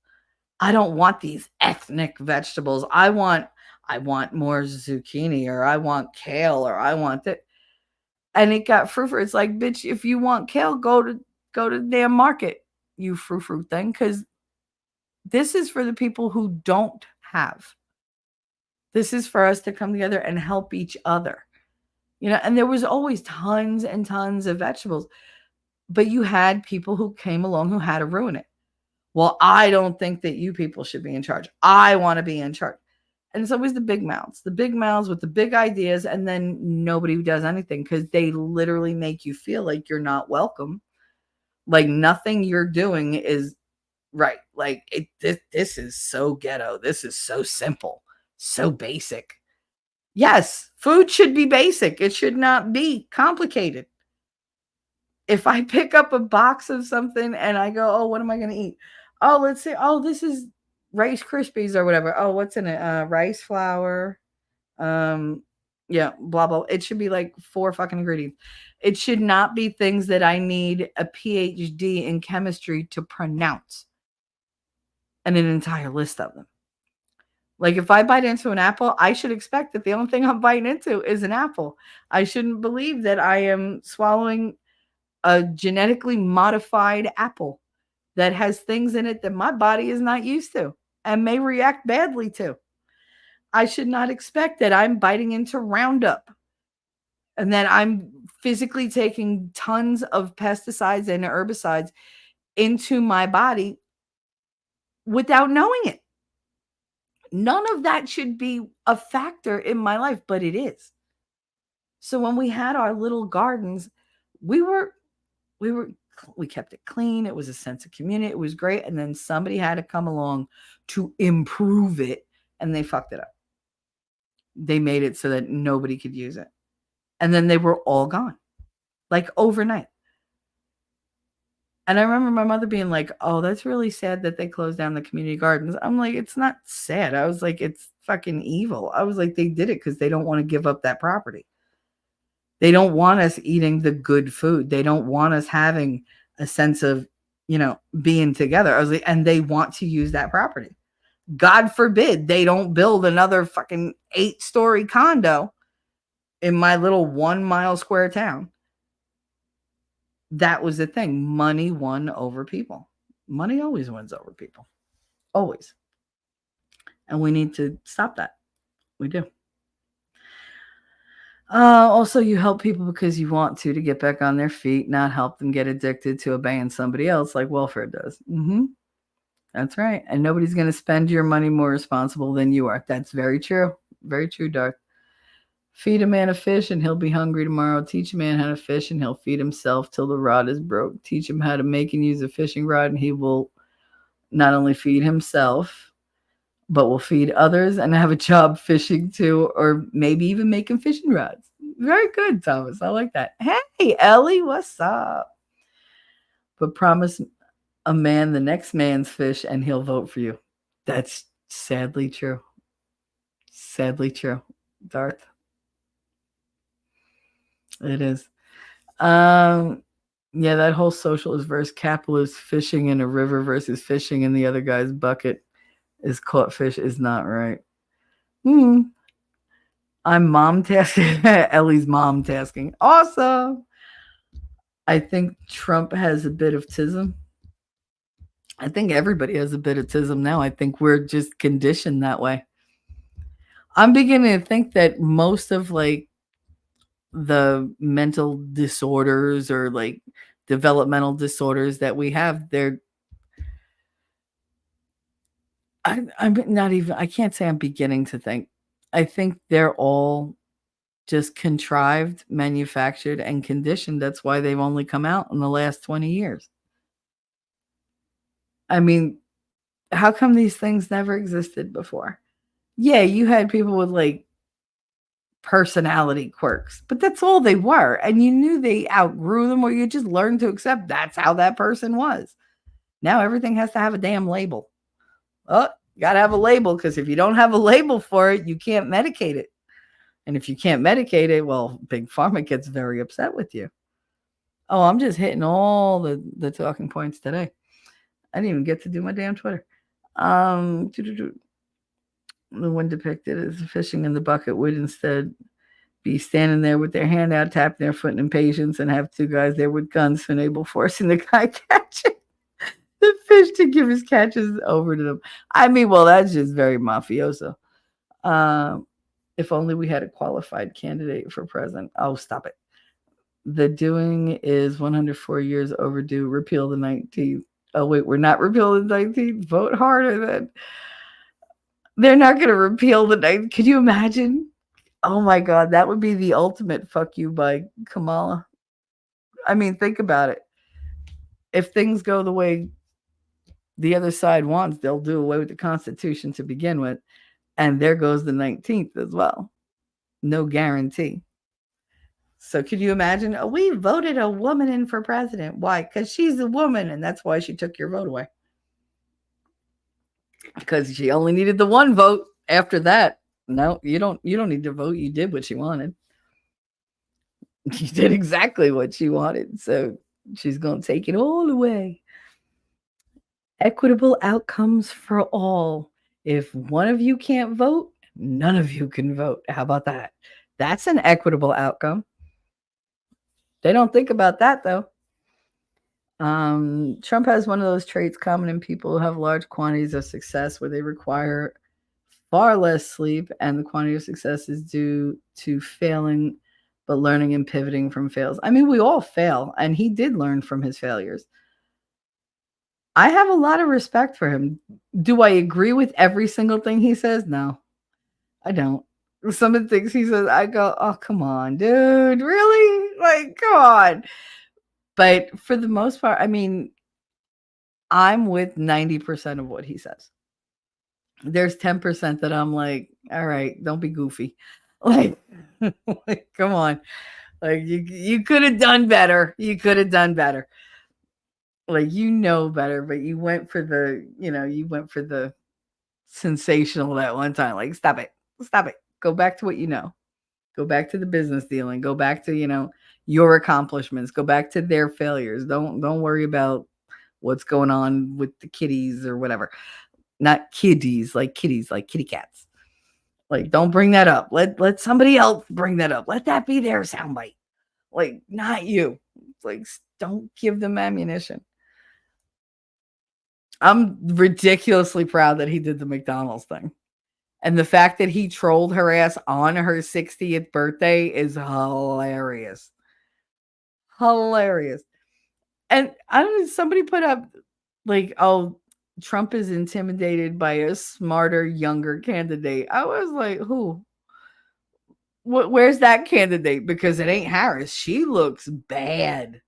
I don't want these ethnic vegetables. I want more zucchini, or I want kale, or I want that. And it got frou-frou. It's like, bitch, if you want kale, go to the damn market, you frou-frou thing. Because this is for the people who don't have. This is for us to come together and help each other. And there was always tons and tons of vegetables. But you had people who came along who had to ruin it. Well, I don't think that you people should be in charge. I want to be in charge. And it's always the big mouths with the big ideas, and then nobody does anything because they literally make you feel like you're not welcome. Like nothing you're doing is right. Like this is so ghetto. This is so simple, so basic. Yes, food should be basic. It should not be complicated. If I pick up a box of something and I go, oh, what am I going to eat? Oh, let's see. Oh, this is Rice Krispies or whatever. Oh, what's in it? Rice flour. Yeah, blah, blah. It should be like 4 fucking ingredients. It should not be things that I need a PhD in chemistry to pronounce, and an entire list of them. Like if I bite into an apple, I should expect that the only thing I'm biting into is an apple. I shouldn't believe that I am swallowing a genetically modified apple that has things in it that my body is not used to and may react badly to. I should not expect that I'm biting into Roundup and that I'm physically taking tons of pesticides and herbicides into my body without knowing it. None of that should be a factor in my life, but it is. So when we had our little gardens, we kept it clean. It was a sense of community. It was great. And then somebody had to come along to improve it, and they fucked it up. They made it so that nobody could use it. And then they were all gone, like overnight. And I remember my mother being like, oh, that's really sad that they closed down the community gardens. I'm like, it's not sad. I was like, it's fucking evil. I was like, they did it because they don't want to give up that property. They don't want us eating the good food. They don't want us having a sense of, being together. I was like, and they want to use that property. God forbid they don't build another fucking 8-story condo in my little 1 mile square town, that was the thing. Money won over people. Money always wins over people. Always. And we need to stop that. We do. Also, you help people because you want to get back on their feet, not help them get addicted to obeying somebody else like welfare does. That's right. And nobody's going to spend your money more responsible than you are. That's very true. Very true, Darth. Feed a man a fish and he'll be hungry tomorrow. Teach a man how to fish and he'll feed himself till the rod is broke. Teach him how to make and use a fishing rod and he will not only feed himself, but will feed others and have a job fishing too, or maybe even making fishing rods. Very good, Thomas. I like that. Hey, Ellie, what's up? But promise a man the next man's fish and he'll vote for you. That's sadly true. Sadly true, Darth. It is. Yeah, that whole socialist versus capitalist, fishing in a river versus fishing in the other guy's bucket is caught fish is not right. I'm mom tasking. Ellie's mom tasking. Awesome. I think Trump has a bit of tism. I think everybody has a bit of tism now. I think we're just conditioned that way. I'm beginning to think that most of like the mental disorders or like developmental disorders that we have, I'm not even, I can't say I'm beginning to think. I think they're all just contrived, manufactured, and conditioned. That's why they've only come out in the last 20 years. I mean, how come these things never existed before? Yeah, you had people with like personality quirks, but that's all they were. And you knew they outgrew them or you just learned to accept that's how that person was. Now everything has to have a damn label. Oh, you got to have a label because if you don't have a label for it, you can't medicate it. And if you can't medicate it, well, Big Pharma gets very upset with you. Oh, I'm just hitting all the talking points today. I didn't even get to do my damn Twitter. The one depicted as fishing in the bucket would instead be standing there with their hand out, tapping their foot in impatience, and have two guys there with guns enable forcing the guy catching the fish to give his catches over to them. I mean, well, that's just very mafioso. If only we had a qualified candidate for president. Oh, stop it. The doing is 104 years overdue. Repeal the 19th. Oh, wait, we're not repealing the 19th. Vote harder then. They're not going to repeal the 19th. Could you imagine? Oh, my God. That would be the ultimate fuck you by Kamala. I mean, think about it. If things go the way the other side wants, they'll do away with the Constitution to begin with. And there goes the 19th as well. No guarantee. So could you imagine? Oh, we voted a woman in for president. Why? Because she's a woman, and that's why she took your vote away. Because she only needed the one vote. After that, no, you don't need to vote. You did what she wanted. You did exactly what she wanted. So she's going to take it all away. Equitable outcomes for all. If one of you can't vote, none of you can vote. How about that? That's an equitable outcome. They don't think about that, though. Trump has one of those traits common in people who have large quantities of success where they require far less sleep, and the quantity of success is due to failing, but learning and pivoting from fails. I mean, we all fail, and he did learn from his failures. I have a lot of respect for him. Do I agree with every single thing he says? No, I don't. Some of the things he says, I go, oh, come on, dude. Really? Like, come on. But for the most part, I mean, I'm with 90% of what he says. There's 10% that I'm like, all right, don't be goofy. Like come on. Like you could have done better. You could have done better. Like, you know better, but you went for the sensational that one time. Like, stop it. Go back to what you know. Go back to the business dealing. Go back to, your accomplishments. Go back to their failures. Don't worry about what's going on with the kitties or whatever. Not kiddies, like kitty cats. Like, don't bring that up. Let somebody else bring that up. Let that be their soundbite. Like, not you. Like, don't give them ammunition. I'm ridiculously proud that he did the McDonald's thing. And the fact that he trolled her ass on her 60th birthday is hilarious. Hilarious. And I don't know, somebody put up like, oh, Trump is intimidated by a smarter, younger candidate. I was like, who? Where's that candidate? Because it ain't Harris. She looks bad.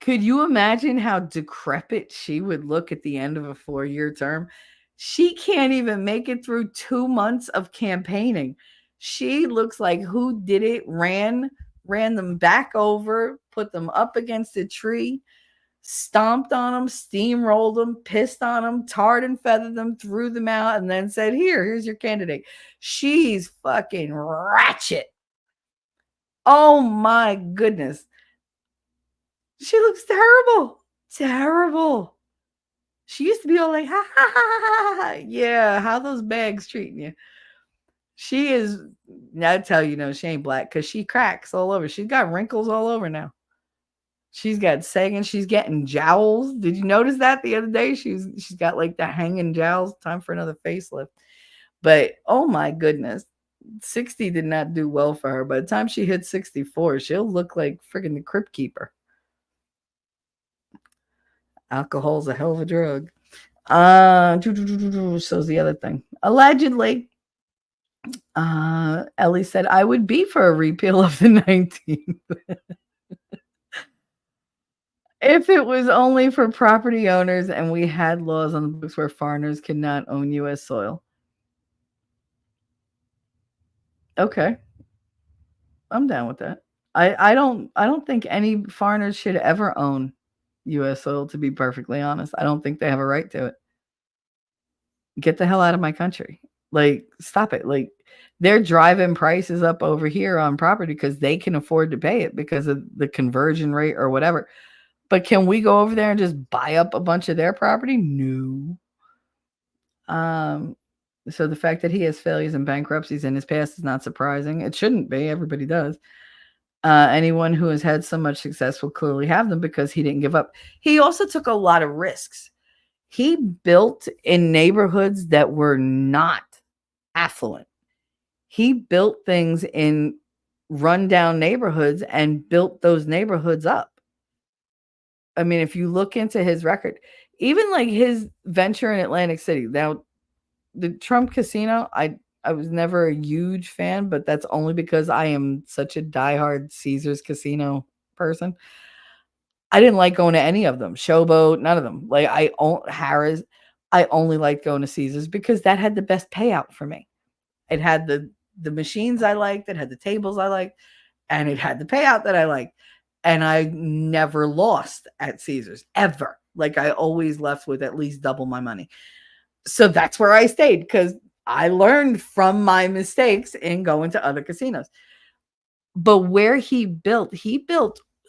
Could you imagine how decrepit she would look at the end of a 4-year term? She can't even make it through 2 months of campaigning. She looks like who did it, ran them back over, put them up against a tree, stomped on them, steamrolled them, pissed on them, tarred and feathered them, threw them out, and then said, here's your candidate. She's fucking ratchet. Oh my goodness. She looks terrible. Terrible. She used to be all like, ha, ha, ha, ha, ha. Yeah, how those bags treating you? She is, I tell you, no, she ain't black because she cracks all over. She's got wrinkles all over now. She's got sagging. She's getting jowls. Did you notice that the other day? She's got like the hanging jowls. Time for another facelift. But oh my goodness, 60 did not do well for her. By the time she hits 64, she'll look like friggin' the Crypt Keeper. Alcohol's a hell of a drug. So's the other thing. Allegedly, Ellie said, I would be for a repeal of the 19th. If it was only for property owners and we had laws on the books where foreigners cannot own U.S. soil. Okay. I'm down with that. I don't think any foreigners should ever own U.S. soil, to be perfectly honest. I don't think they have a right to it. Get the hell out of my country. Like, stop it. Like, they're driving prices up over here on property because they can afford to pay it because of the conversion rate or whatever. But can we go over there and just buy up a bunch of their property? No. So the fact that he has failures and bankruptcies in his past is not surprising. It shouldn't be. Everybody does. Anyone who has had so much success will clearly have them because he didn't give up. He also took a lot of risks. He built in neighborhoods that were not affluent. He built things in rundown neighborhoods and built those neighborhoods up. I mean, if you look into his record, even like his venture in Atlantic City. Now, the Trump Casino, I was never a huge fan, but that's only because I am such a diehard Caesars Casino person. I didn't like going to any of them. Showboat, none of them. Like Harrah's, I only liked going to Caesars because that had the best payout for me. It had the machines I liked, it had the tables I liked, and it had the payout that I liked. And I never lost at Caesars, ever. Like, I always left with at least double my money. So that's where I stayed because I learned from my mistakes in going to other casinos. But where he built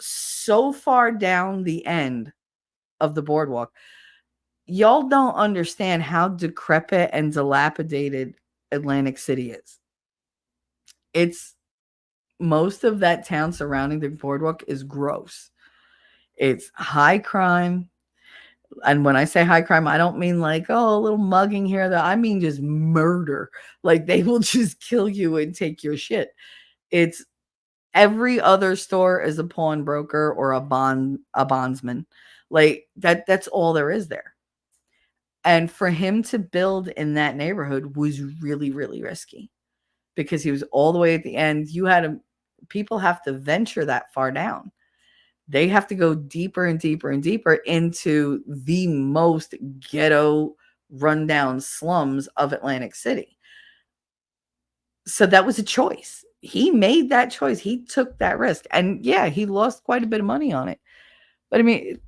so far down the end of the boardwalk. Y'all don't understand how decrepit and dilapidated Atlantic City is. It's most of that town surrounding the boardwalk is gross. It's high crime. And when I say high crime, I don't mean like, oh, a little mugging here. I mean just murder. Like, they will just kill you and take your shit. It's every other store is a pawnbroker or a bondsman. Like, that's all there is there. And for him to build in that neighborhood was really, really risky because he was all the way at the end. People have to venture that far down. They have to go deeper and deeper and deeper into the most ghetto, rundown slums of Atlantic City. So that was a choice. He made that choice. He took that risk. And yeah, he lost quite a bit of money on it. But I mean,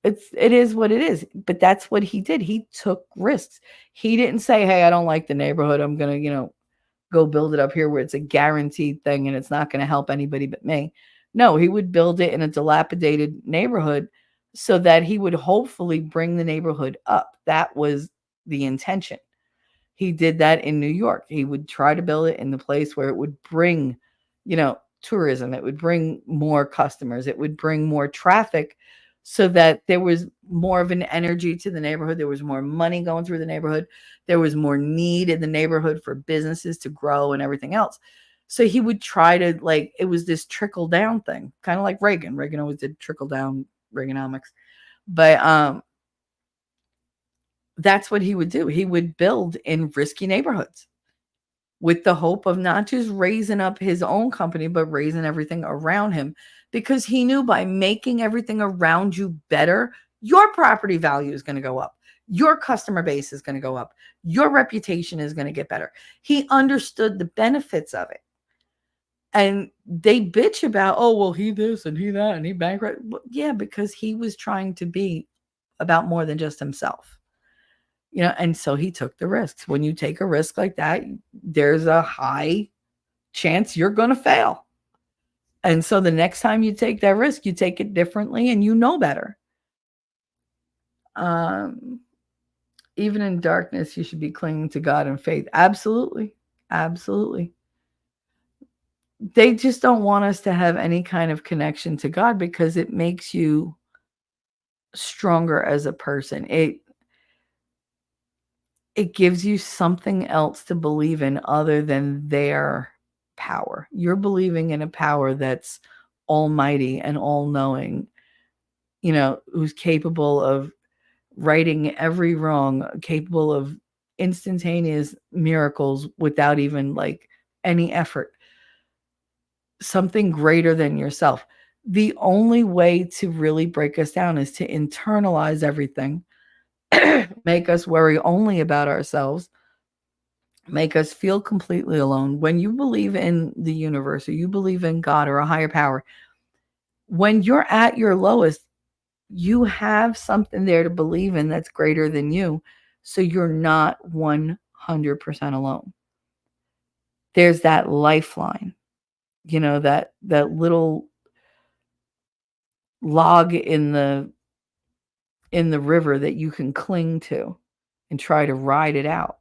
it is what it is. But that's what he did. He took risks. He didn't say, hey, I don't like the neighborhood. I'm going to, go build it up here where it's a guaranteed thing and it's not going to help anybody but me. No, he would build it in a dilapidated neighborhood so that he would hopefully bring the neighborhood up. That was the intention. He did that in New York. He would try to build it in the place where it would bring, tourism. It would bring more customers. It would bring more traffic so that there was more of an energy to the neighborhood. There was more money going through the neighborhood. There was more need in the neighborhood for businesses to grow and everything else. So he would try to, like, it was this trickle down thing, kind of like Reagan. Reagan always did trickle down Reaganomics. But that's what he would do. He would build in risky neighborhoods with the hope of not just raising up his own company, but raising everything around him, because he knew by making everything around you better, your property value is going to go up. Your customer base is going to go up. Your reputation is going to get better. He understood the benefits of it. And they bitch about, oh, well, he this and he that and he bankrupt. Well, yeah, because he was trying to be about more than just himself. And so he took the risks. When you take a risk like that, there's a high chance you're going to fail. And so the next time you take that risk, you take it differently and you know better. Even in darkness, you should be clinging to God and faith. Absolutely. Absolutely. They just don't want us to have any kind of connection to God because it makes you stronger as a person. It gives you something else to believe in other than their power. You're believing in a power that's almighty and all-knowing, who's capable of righting every wrong, capable of instantaneous miracles without even like any effort. Something greater than yourself. The only way to really break us down is to internalize everything, make us worry only about ourselves, make us feel completely alone. When you believe in the universe or you believe in God or a higher power, when you're at your lowest, you have something there to believe in that's greater than you. So you're not 100% alone. There's that lifeline, that little log in the river that you can cling to and try to ride it out.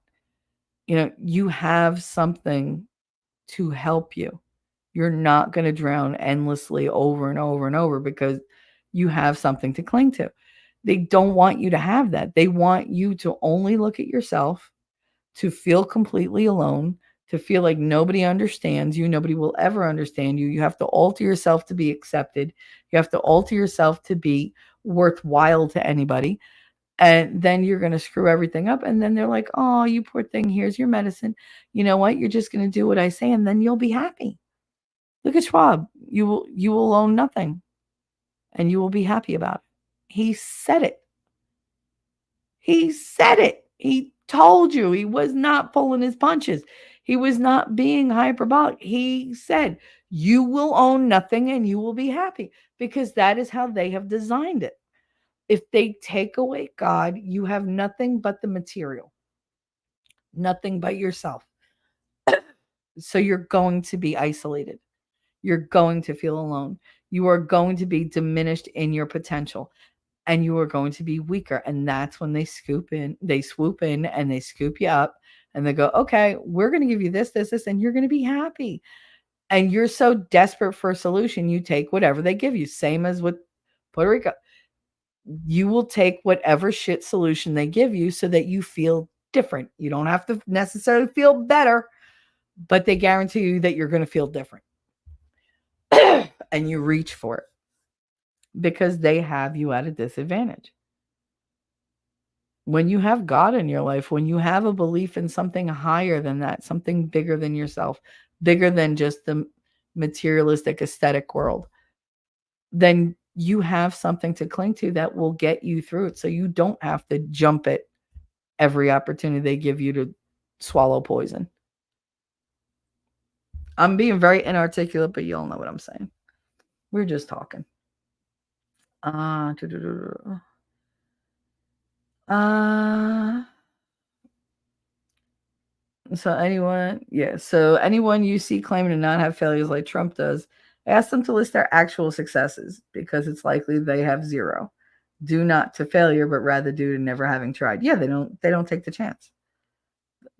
You have something to help you. You're not going to drown endlessly over and over and over because you have something to cling to. They don't want you to have that. They want you to only look at yourself, to feel completely alone, to feel like nobody understands you. Nobody will ever understand you. You have to alter yourself to be accepted. You have to alter yourself to be worthwhile to anybody. And then you're going to screw everything up. And then they're like, oh, you poor thing, here's your medicine. You know what? You're just going to do what I say and then you'll be happy. Look at Schwab. You will own nothing and you will be happy about it. He said it. He said it. He told you. He was not pulling his punches. He was not being hyperbolic. He said, you will own nothing and you will be happy, because that is how they have designed it. If they take away God, you have nothing but the material, nothing but yourself. So you're going to be isolated. You're going to feel alone. You are going to be diminished in your potential, and you are going to be weaker. And that's when they swoop in and they scoop you up and they go, okay, we're going to give you this, and you're going to be happy. And you're so desperate for a solution, you take whatever they give you. Same as with Puerto Rico. You will take whatever shit solution they give you so that you feel different. You don't have to necessarily feel better, but they guarantee you that you're going to feel different. And you reach for it because they have you at a disadvantage. When you have God in your life, when you have a belief in something higher than that, something bigger than yourself, bigger than just the materialistic aesthetic world, then you have something to cling to that will get you through it. So you don't have to jump at every opportunity they give you to swallow poison. I'm being very inarticulate, but you all know what I'm saying. We're just talking. So anyone you see claiming to not have failures like Trump does, ask them to list their actual successes, because it's likely they have zero. Do not to failure, but rather due to never having tried. Yeah, they don't take the chance.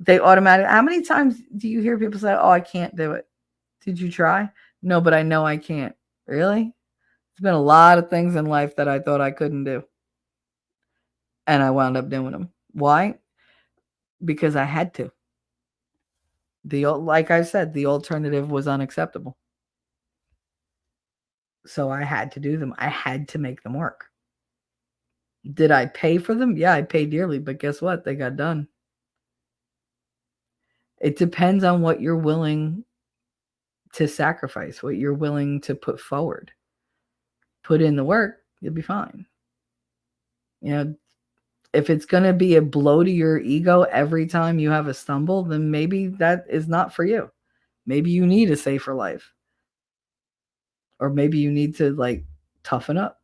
They automatically, how many times do you hear people say, oh, I can't do it? Did you try? No, but I know I can't. Really? There's been a lot of things in life that I thought I couldn't do. And I wound up doing them. Why? Because I had to. Like I said, the alternative was unacceptable. So I had to do them. I had to make them work. Did I pay for them? Yeah, I paid dearly, but guess what? They got done. It depends on what you're willing to sacrifice, what you're willing to put forward. Put in the work, you'll be fine. You know, if it's going to be a blow to your ego every time you have a stumble, then maybe that is not for you. Maybe you need a safer life. Or maybe you need to like toughen up.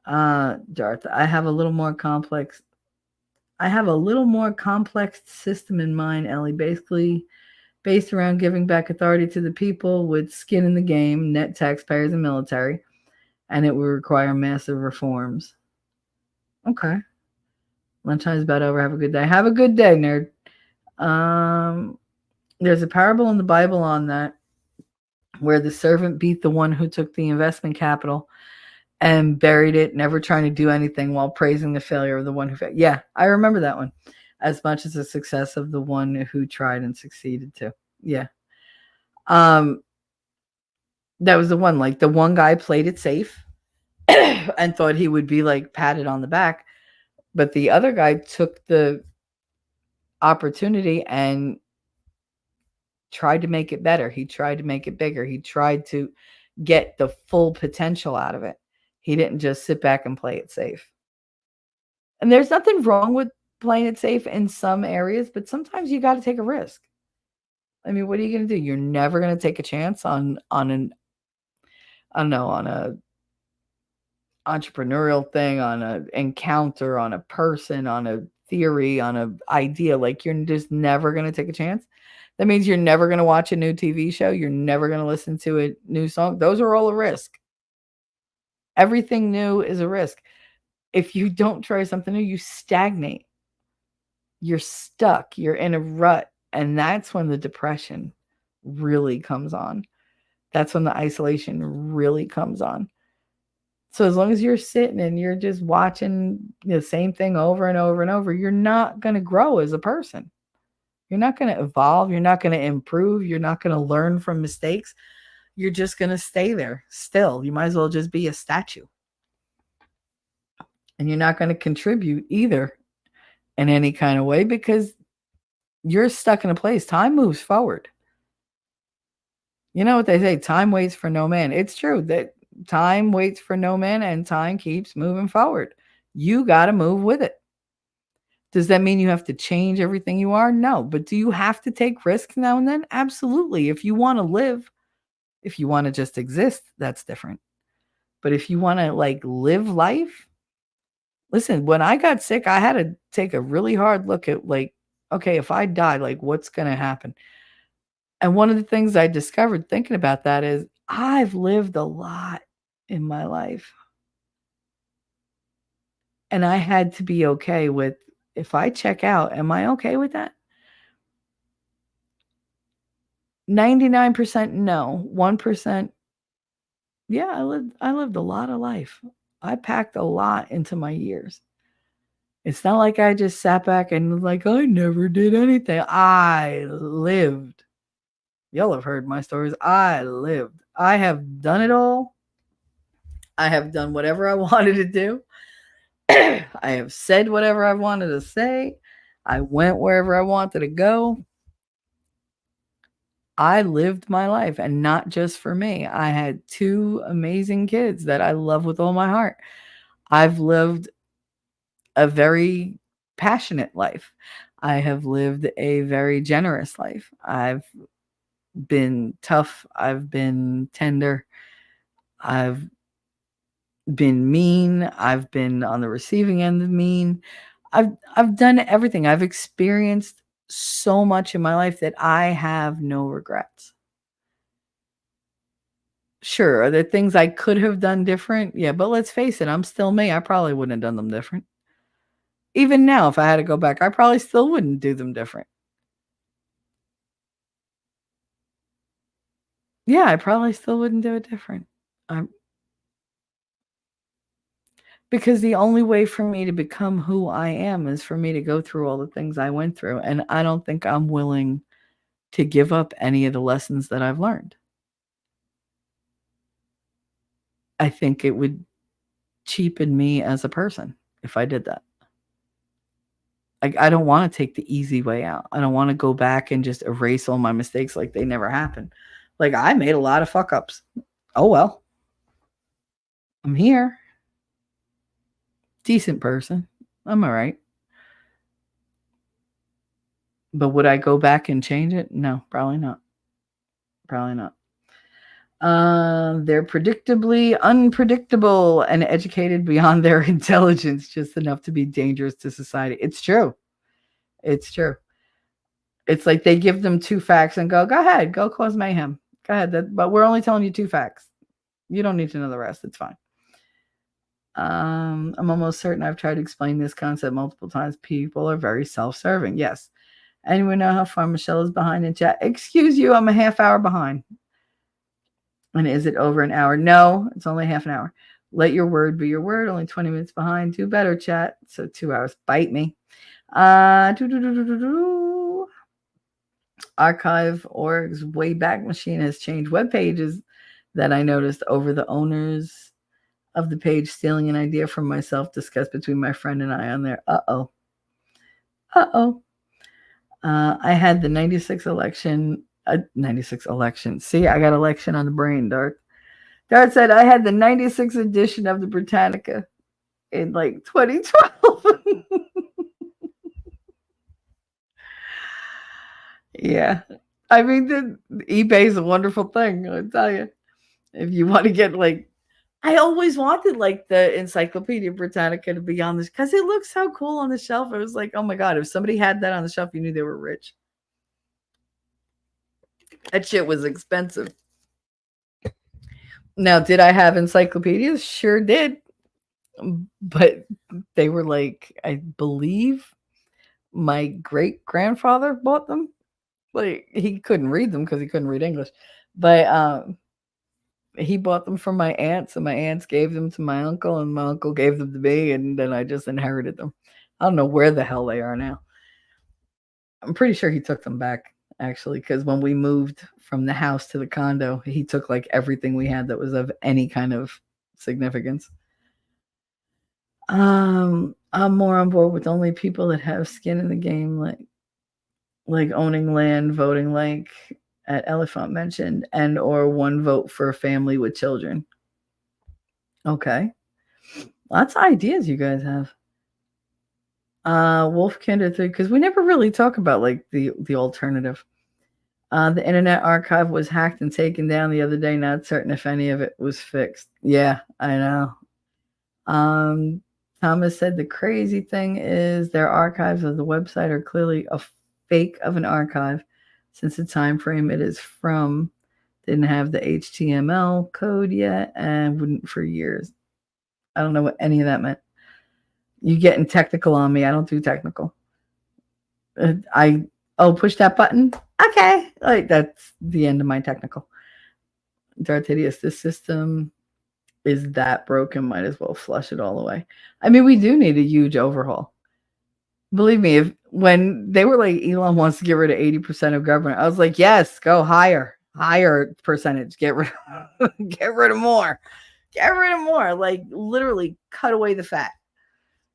Darth, I have a little more complex system in mind, Ellie. Basically based around giving back authority to the people with skin in the game, net taxpayers and military, and it will require massive reforms. Okay. Lunchtime is about over. Have a good day. Have a good day, nerd. There's a parable in the Bible on that where the servant beat the one who took the investment capital and buried it, never trying to do anything while praising the failure of the one who failed. Yeah, I remember that one. As much as the success of the one who tried and succeeded too. Yeah. That was the one. Like the one guy played it safe and thought he would be like patted on the back. But the other guy took the opportunity and tried to make it better. He tried to make it bigger. He tried to get the full potential out of it. He didn't just sit back and play it safe. And there's nothing wrong with playing it safe in some areas, but sometimes you got to take a risk. I mean, what are you going to do? You're never going to take a chance on an entrepreneurial thing, on an encounter, on a person, on a theory, on an idea. Like you're just never going to take a chance. That means you're never going to watch a new TV show. You're never going to listen to a new song. Those are all a risk. Everything new is a risk. If you don't try something new, you stagnate. You're stuck. You're in a rut. And that's when the depression really comes on. That's when the isolation really comes on. So as long as you're sitting and you're just watching the same thing over and over and over, you're not going to grow as a person. You're not going to evolve. You're not going to improve. You're not going to learn from mistakes. You're just going to stay there still. You might as well just be a statue. And you're not going to contribute either in any kind of way because you're stuck in a place. Time moves forward. You know what they say, time waits for no man. It's true that time waits for no man and time keeps moving forward. You got to move with it. Does that mean you have to change everything you are? No. But do you have to take risks now and then? Absolutely. If you want to live, if you want to just exist, that's different. But if you want to like live life, listen, when I got sick, I had to take a really hard look at like, okay, if I die, like what's going to happen? And one of the things I discovered thinking about that is I've lived a lot in my life. And I had to be okay with, if I check out, am I okay with that? 99% no. 1%, yeah, I lived a lot of life. I packed a lot into my years. It's not like I just sat back and like, I never did anything. I lived. Y'all have heard my stories. I lived. I have done it all. I have done whatever I wanted to do. I have said whatever I wanted to say. I went wherever I wanted to go. I lived my life, and not just for me. I had 2 amazing kids that I love with all my heart. I've lived a very passionate life. I have lived a very generous life. I've been tough. I've been tender. I've been mean. I've been on the receiving end of mean. I've done everything. I've experienced so much in my life that I have no regrets. Sure, are there things I could have done different? Yeah, but let's face it, I'm still me. I probably wouldn't have done them different. Even now, if I had to go back, I probably still wouldn't do them different. Yeah, I probably still wouldn't do it different. Because the only way for me to become who I am is for me to go through all the things I went through, and I don't think I'm willing to give up any of the lessons that I've learned. I think it would cheapen me as a person if I did that. Like, I don't wanna take the easy way out. I don't wanna go back and just erase all my mistakes like they never happened. Like, I made a lot of fuck ups. Oh, well. I'm here. Decent person. I'm alright. But would I go back and change it? No, probably not. Probably not. They're predictably unpredictable and educated beyond their intelligence, just enough to be dangerous to society. It's true. It's true. It's like they give them 2 facts and go ahead, go cause mayhem. Go ahead. But we're only telling you 2 facts. You don't need to know the rest. It's fine. I'm almost certain I've tried to explain this concept multiple times. People are very self-serving. Yes. Anyone know how far Michelle is behind in chat? Excuse you, I'm a half hour behind. And is it over an hour? No, it's only half an hour. Let your word be your word. Only 20 minutes behind. Do better, chat. So 2 hours. Bite me. Archive.org's Wayback Machine has changed web pages that I noticed over the owners of the page stealing an idea from myself discussed between my friend and I on there. Uh-oh. I had the 96 election. 96 election. See, I got election on the brain, Dart. Dart said I had the 96 edition of the Britannica in like 2012. Yeah. I mean, eBay is a wonderful thing, I'll tell you. If you want to get like, I always wanted like the Encyclopedia Britannica to be on this because it looks so cool on the shelf. It was like, oh my God, if somebody had that on the shelf, you knew they were rich. That shit was expensive. Now, did I have encyclopedias? Sure did. But they were like, I believe my great grandfather bought them. Like, he couldn't read them because he couldn't read English. But he bought them from my aunts, and my aunts gave them to my uncle, and my uncle gave them to me, and then I just inherited them. I don't know where the hell they are now. I'm pretty sure he took them back, actually, because when we moved from the house to the condo, he took like everything we had that was of any kind of significance. I'm more on board with only people that have skin in the game, like owning land, voting, like at Elephant mentioned, and or 1 vote for a family with children. Okay, lots of ideas you guys have. Wolfkinder 3, because we never really talk about like the alternative. The Internet Archive was hacked and taken down the other day. Not certain if any of it was fixed. Yeah, I know. Thomas said the crazy thing is their archives of the website are clearly a fake of an archive since the time frame it is from didn't have the HTML code yet and wouldn't for years. I don't know what any of that meant. You getting technical on me. I don't do technical. Push that button. Okay. Like, that's the end of my technical. Darth Hideous, this system is that broken. Might as well flush it all away. I mean, we do need a huge overhaul. Believe me, when they were like, Elon wants to get rid of 80% of government, I was like, yes, go higher percentage. Get rid of more. Get rid of more. Like, literally cut away the fat.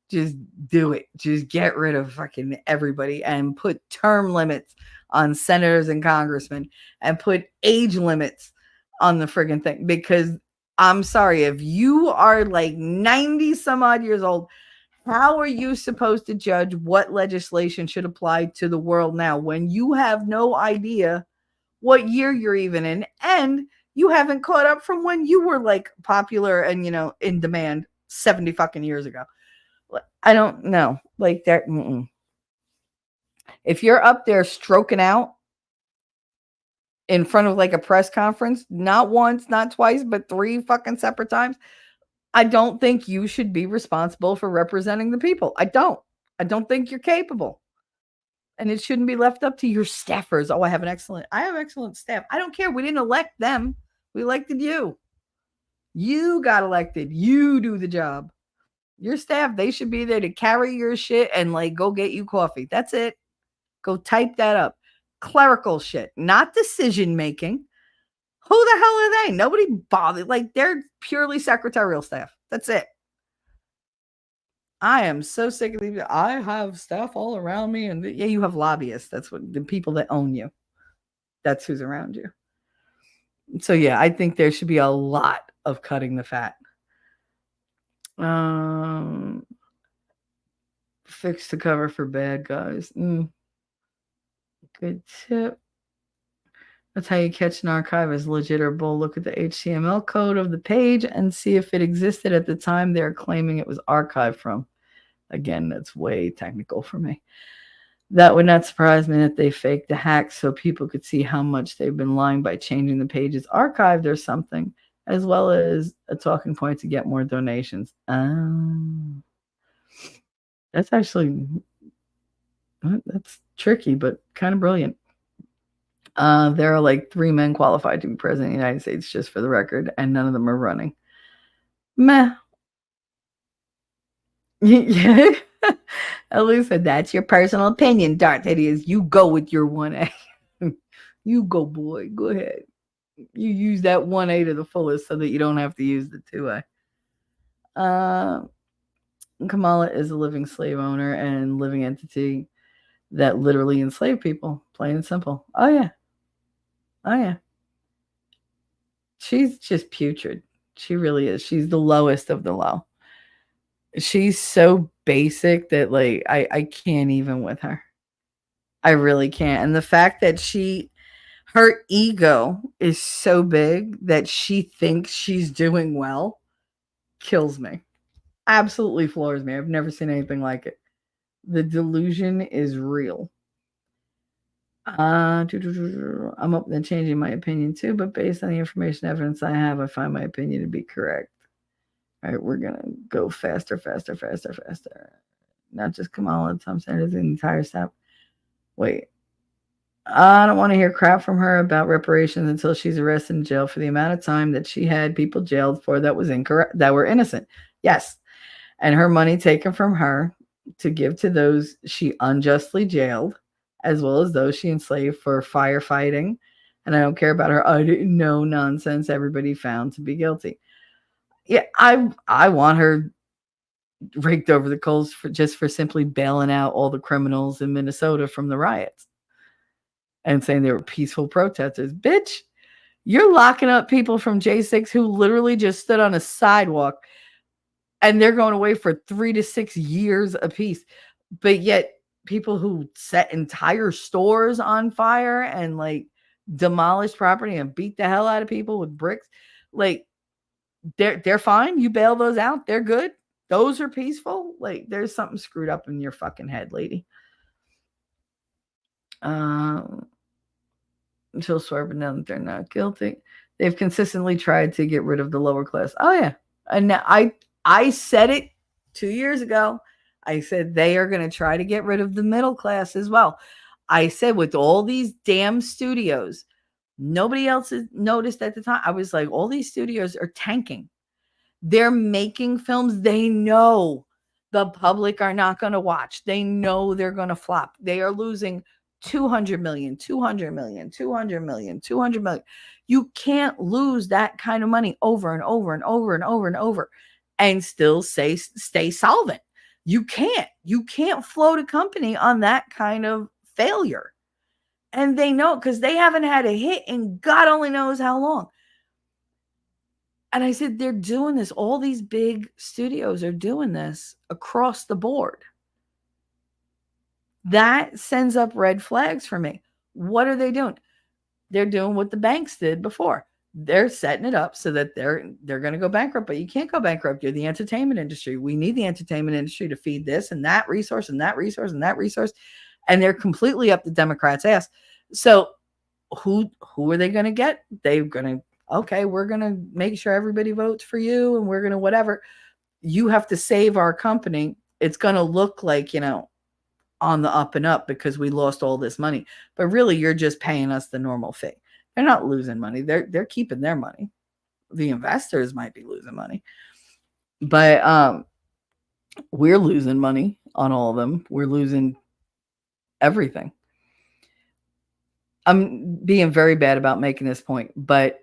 Just do it. Just get rid of fucking everybody and put term limits on senators and congressmen and put age limits on the friggin' thing. Because I'm sorry, if you are like 90 some odd years old, how are you supposed to judge what legislation should apply to the world now when you have no idea what year you're even in and you haven't caught up from when you were like popular and, in demand 70 fucking years ago? I don't know. Like that. If you're up there stroking out in front of like a press conference, not once, not twice, but 3 fucking separate times, I don't think you should be responsible for representing the people. I don't. I don't think you're capable. And it shouldn't be left up to your staffers. Oh, I have excellent staff. I don't care. We didn't elect them. We elected you. You got elected. You do the job. Your staff, they should be there to carry your shit and like go get you coffee. That's it. Go type that up. Clerical shit, not decision making. Who the hell are they? Nobody bothered. Like they're purely secretarial staff. That's it. I am so sick of these. I have staff all around me, and yeah, you have lobbyists. That's what the people that own you. That's who's around you. So yeah, I think there should be a lot of cutting the fat. Fix the cover for bad guys. Good tip. That's how you catch an archive as legit or bull. Look at the HTML code of the page and see if it existed at the time they're claiming it was archived from. Again, that's way technical for me. That would not surprise me that they faked the hack so people could see how much they've been lying by changing the page's archived or something, as well as a talking point to get more donations. That's actually, that's tricky, but kind of brilliant. There are like 3 men qualified to be president of the United States, just for the record, and none of them are running. Meh. Yeah. Ellie said, that's your personal opinion, Darth. It is. You go with your 1A. You go, boy. Go ahead. You use that 1A to the fullest so that you don't have to use the 2A. Kamala is a living slave owner and living entity that literally enslaved people, plain and simple. Oh, yeah. Oh, yeah. She's just putrid. She really is. She's the lowest of the low. She's so basic that, like, I can't even with her. I really can't. And the fact that her ego is so big that she thinks she's doing well kills me. Absolutely floors me. I've never seen anything like it. The delusion is real. I'm open to changing my opinion too, but based on the information evidence I have, I find my opinion to be correct. All right, we're gonna go faster. Not just Kamala, Tom Sanders, the entire staff. Wait. I don't want to hear crap from her about reparations until she's arrested in jail for the amount of time that she had people jailed for that was incorrect, that were innocent. Yes. And her money taken from her to give to those she unjustly jailed, as well as those she enslaved for firefighting. And I don't care about her I didn't know nonsense everybody found to be guilty. Yeah, I want her raked over the coals for simply bailing out all the criminals in Minnesota from the riots and saying they were peaceful protesters. Bitch, you're locking up people from J6 who literally just stood on a sidewalk and they're going away for 3 to 6 years apiece. But yet people who set entire stores on fire and like demolished property and beat the hell out of people with bricks, like they're fine. You bail those out. They're good. Those are peaceful. Like there's something screwed up in your fucking head, lady. She'll swear, but now that they're not guilty. They've consistently tried to get rid of the lower class. Oh yeah. And now I said it 2 years ago. I said they are going to try to get rid of the middle class as well. I said with all these damn studios, nobody else has noticed at the time. I was like, all these studios are tanking. They're making films they know the public are not going to watch. They know they're going to flop. They are losing 200 million, 200 million, 200 million, 200 million. You can't lose that kind of money over and over and over and over and over and still stay solvent. You can't float a company on that kind of failure. And they know because they haven't had a hit in God only knows how long. And I said, they're doing this. All these big studios are doing this across the board. That sends up red flags for me. What are they doing? They're doing what the banks did before. They're setting it up so that they're going to go bankrupt, but you can't go bankrupt. You're the entertainment industry. We need the entertainment industry to feed this and that resource and that resource and that resource. And they're completely up the Democrats' ass. So who are they going to get? They're going to, okay, we're going to make sure everybody votes for you and we're going to whatever. You have to save our company. it's going to look like, on the up and up because we lost all this money. But really, you're just paying us the normal fee. They're not losing money. They're keeping their money. The investors might be losing money. But we're losing money on all of them. We're losing everything. I'm being very bad about making this point, but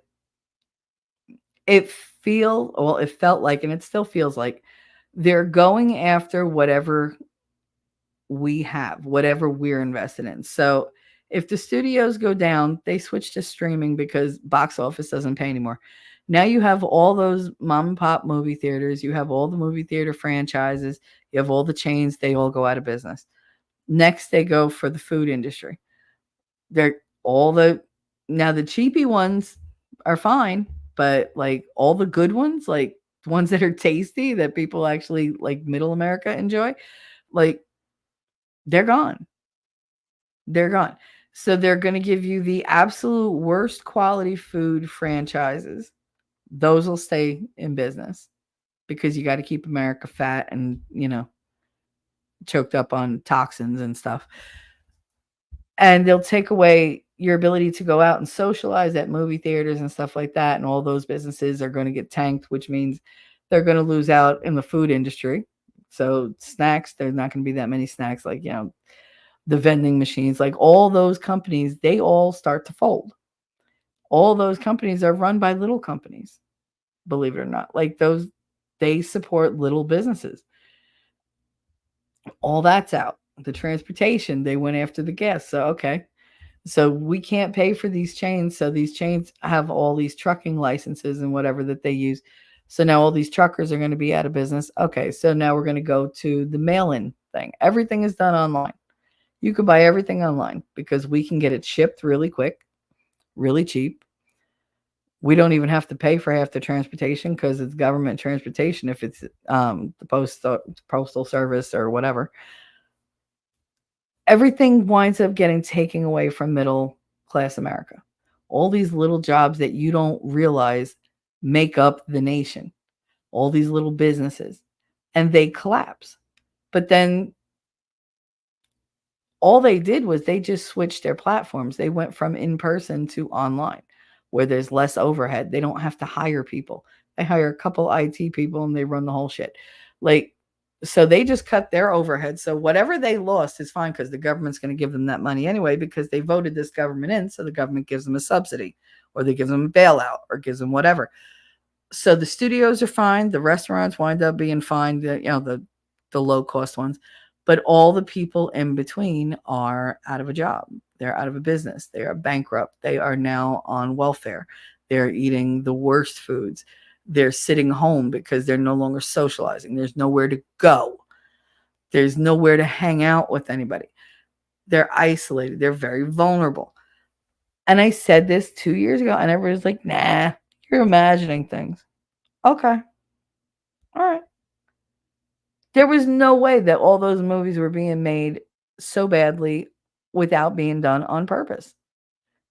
it felt like, and it still feels like, they're going after whatever we have, whatever we're invested in. So if the studios go down, they switch to streaming because box office doesn't pay anymore. Now you have all those mom and pop movie theaters, you have all the movie theater franchises, you have all the chains, they all go out of business. Next, they go for the food industry. They're all the now the cheapy ones are fine, but like all the good ones, like the ones that are tasty that people actually like middle America enjoy, like they're gone. They're gone. So they're going to give you the absolute worst quality food franchises. Those will stay in business because you got to keep America fat and, choked up on toxins and stuff. And they'll take away your ability to go out and socialize at movie theaters and stuff like that. And all those businesses are going to get tanked, which means they're going to lose out in the food industry. So snacks, there's not going to be that many snacks like, the vending machines, like all those companies, they all start to fold. All those companies are run by little companies, believe it or not. Like they support little businesses. All that's out. The transportation, they went after the gas. So, okay. So we can't pay for these chains. So these chains have all these trucking licenses and whatever that they use. So now all these truckers are going to be out of business. Okay. So now we're going to go to the mail-in thing. Everything is done online. You could buy everything online because we can get it shipped really quick, really cheap. We don't even have to pay for half the transportation because it's government transportation if it's the postal service or whatever. Everything winds up getting taken away from middle class America. All these little jobs that you don't realize make up the nation. All these little businesses. And they collapse. But then all they did was they just switched their platforms. They went from in-person to online where there's less overhead. They don't have to hire people. They hire a couple IT people and they run the whole shit. So they just cut their overhead. So whatever they lost is fine because the government's going to give them that money anyway because they voted this government in. So the government gives them a subsidy or they give them a bailout or gives them whatever. So the studios are fine. The restaurants wind up being fine. The low cost ones. But all the people in between are out of a job. They're out of a business. They are bankrupt. They are now on welfare. They're eating the worst foods. They're sitting home because they're no longer socializing. There's nowhere to go. There's nowhere to hang out with anybody. They're isolated. They're very vulnerable. And I said this 2 years ago, and everybody's like, nah, you're imagining things. Okay. All right. There was no way that all those movies were being made so badly without being done on purpose.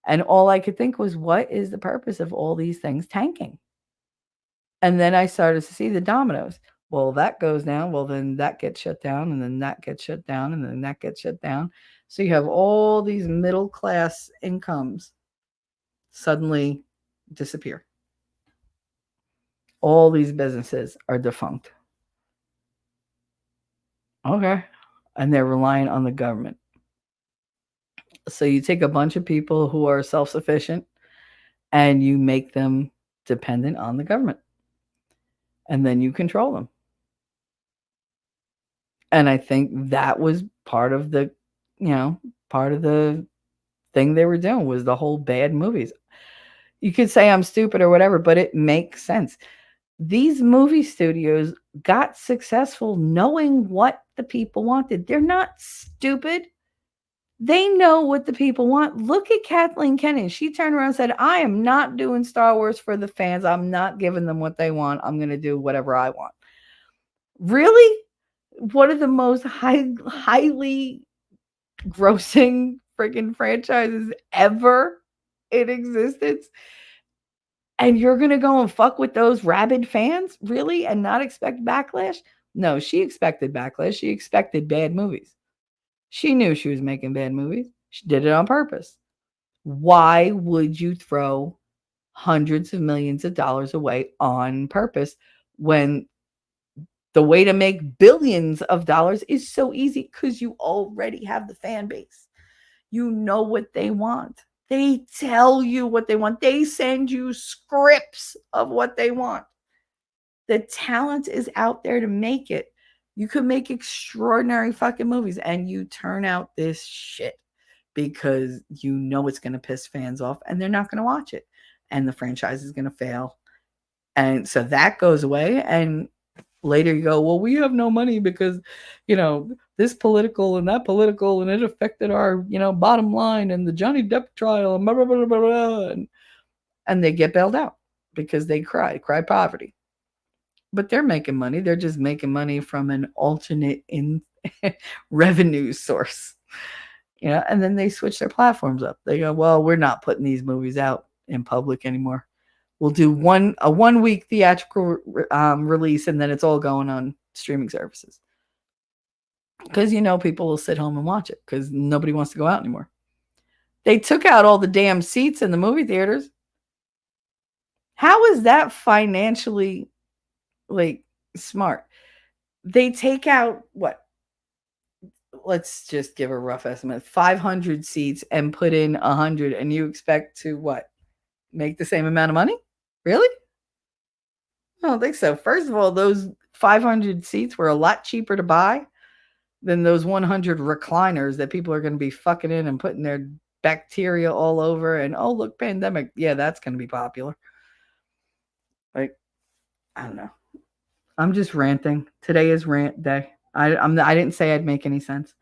And all I could think was, what is the purpose of all these things tanking? And then I started to see the dominoes. Well, that goes down. Well, then that gets shut down, and then that gets shut down, and then that gets shut down. So you have all these middle class incomes suddenly disappear. All these businesses are defunct. Okay. And they're relying on the government. So you take a bunch of people who are self-sufficient and you make them dependent on the government. And then you control them. And I think that was part of the thing they were doing was the whole bad movies. You could say I'm stupid or whatever, but it makes sense. These movie studios got successful knowing what the people wanted. They're not stupid. They know what the people want. Look at Kathleen Kennedy. She turned around and said, I am not doing Star Wars for the fans. I'm not giving them what they want. I'm going to do whatever I want. Really? One of the most highly grossing freaking franchises ever in existence. And you're going to go and fuck with those rabid fans? Really? And not expect backlash? No, she expected backlash. She expected bad movies. She knew she was making bad movies. She did it on purpose. Why would you throw hundreds of millions of dollars away on purpose when the way to make billions of dollars is so easy? Because you already have the fan base. You know what they want. They tell you what they want. They send you scripts of what they want. The talent is out there to make it. You could make extraordinary fucking movies and you turn out this shit because you know it's going to piss fans off and they're not going to watch it. And the franchise is going to fail. And so that goes away. And later you go, well, we have no money because, this political and that political, and it affected our, bottom line and the Johnny Depp trial and blah, blah, blah, blah, blah. And they get bailed out because they cry poverty. But they're making money. They're just making money from an alternate revenue source. And then they switch their platforms up. They go, well, we're not putting these movies out in public anymore. We'll do a 1 week theatrical release, and then it's all going on streaming services. Because people will sit home and watch it because nobody wants to go out anymore. They took out all the damn seats in the movie theaters. How is that financially smart? They take out what? Let's just give a rough estimate. 500 seats and put in 100, and you expect to what? Make the same amount of money? Really? I don't think so. First of all, those 500 seats were a lot cheaper to buy than those 100 recliners that people are going to be fucking in and putting their bacteria all over. And oh, look, pandemic. Yeah, that's going to be popular. I don't know. I'm just ranting. Today is rant day. I didn't say I'd make any sense.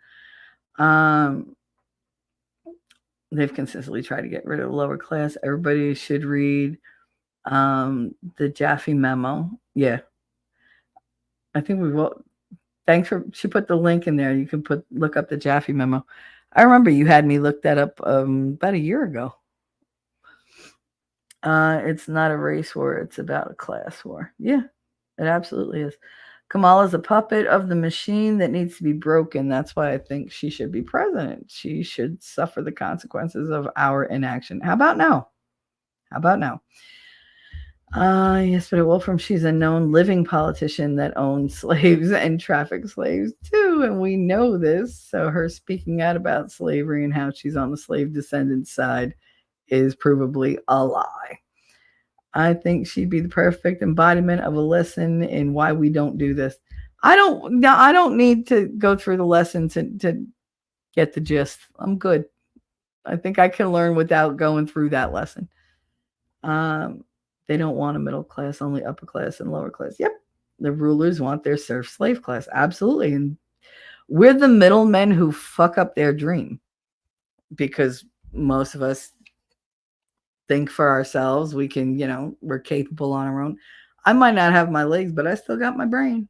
They've consistently tried to get rid of the lower class. Everybody should read the Jaffe memo. Yeah. I think we will. Thanks for, she put the link in there. You can look up the Jaffe memo. I remember you had me look that up about a year ago. It's not a race war. It's about a class war. Yeah, it absolutely is. Kamala's a puppet of the machine that needs to be broken. That's why I think she should be president. She should suffer the consequences of our inaction. How about now? Yes, but Wolfram, she's a known living politician that owns slaves and trafficked slaves too, and we know this. So her speaking out about slavery and how she's on the slave descendant side is provably a lie. I think she'd be the perfect embodiment of a lesson in why we don't do this. I don't need to go through the lesson to get the gist. I'm good. I think I can learn without going through that lesson. They don't want a middle class, only upper class and lower class. Yep. The rulers want their serf slave class. Absolutely. And we're the middlemen who fuck up their dream because most of us think for ourselves. We can, we're capable on our own. I might not have my legs, but I still got my brain.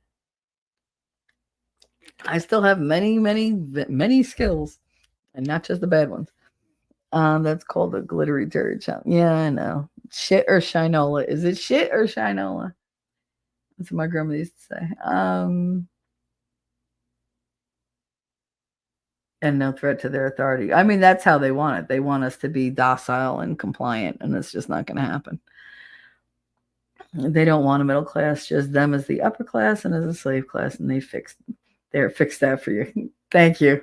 I still have many, many, many skills and not just the bad ones. That's called a glittery turd. Yeah, I know. Shit or shinola. Is it shit or shinola? That's what my grandma used to say. And no threat to their authority. I mean, that's how they want it. They want us to be docile and compliant, and it's just not going to happen. They don't want a middle class, just them as the upper class and as a slave class, and they fixed that for you. Thank you.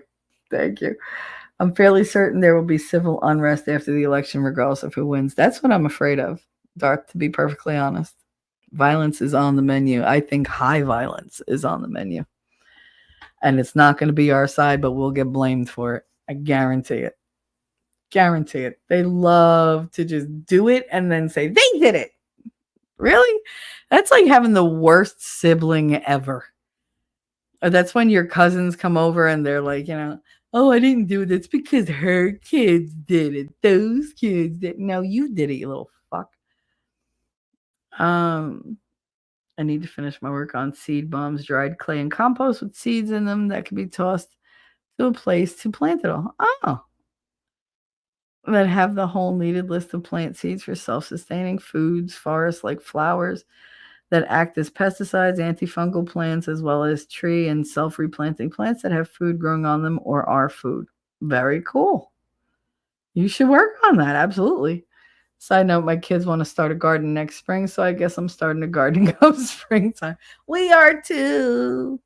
I'm fairly certain there will be civil unrest after the election, regardless of who wins. That's what I'm afraid of, Darth, to be perfectly honest. Violence is on the menu. I think high violence is on the menu. And it's not going to be our side, but we'll get blamed for it. I guarantee it. They love to just do it and then say, they did it. Really? That's like having the worst sibling ever. Or that's when your cousins come over and they're like, oh, I didn't do it. It's because her kids did it. Those kids did. No, you did it, you little fuck. I need to finish my work on seed bombs, dried clay, and compost with seeds in them that can be tossed to a place to plant it all. Oh. That have the whole needed list of plant seeds for self-sustaining foods, forests like flowers, that act as pesticides, antifungal plants, as well as tree and self-replanting plants that have food growing on them or are food. Very cool. You should work on that. Absolutely. Side note, my kids want to start a garden next spring, so I guess I'm starting a garden come springtime. We are too.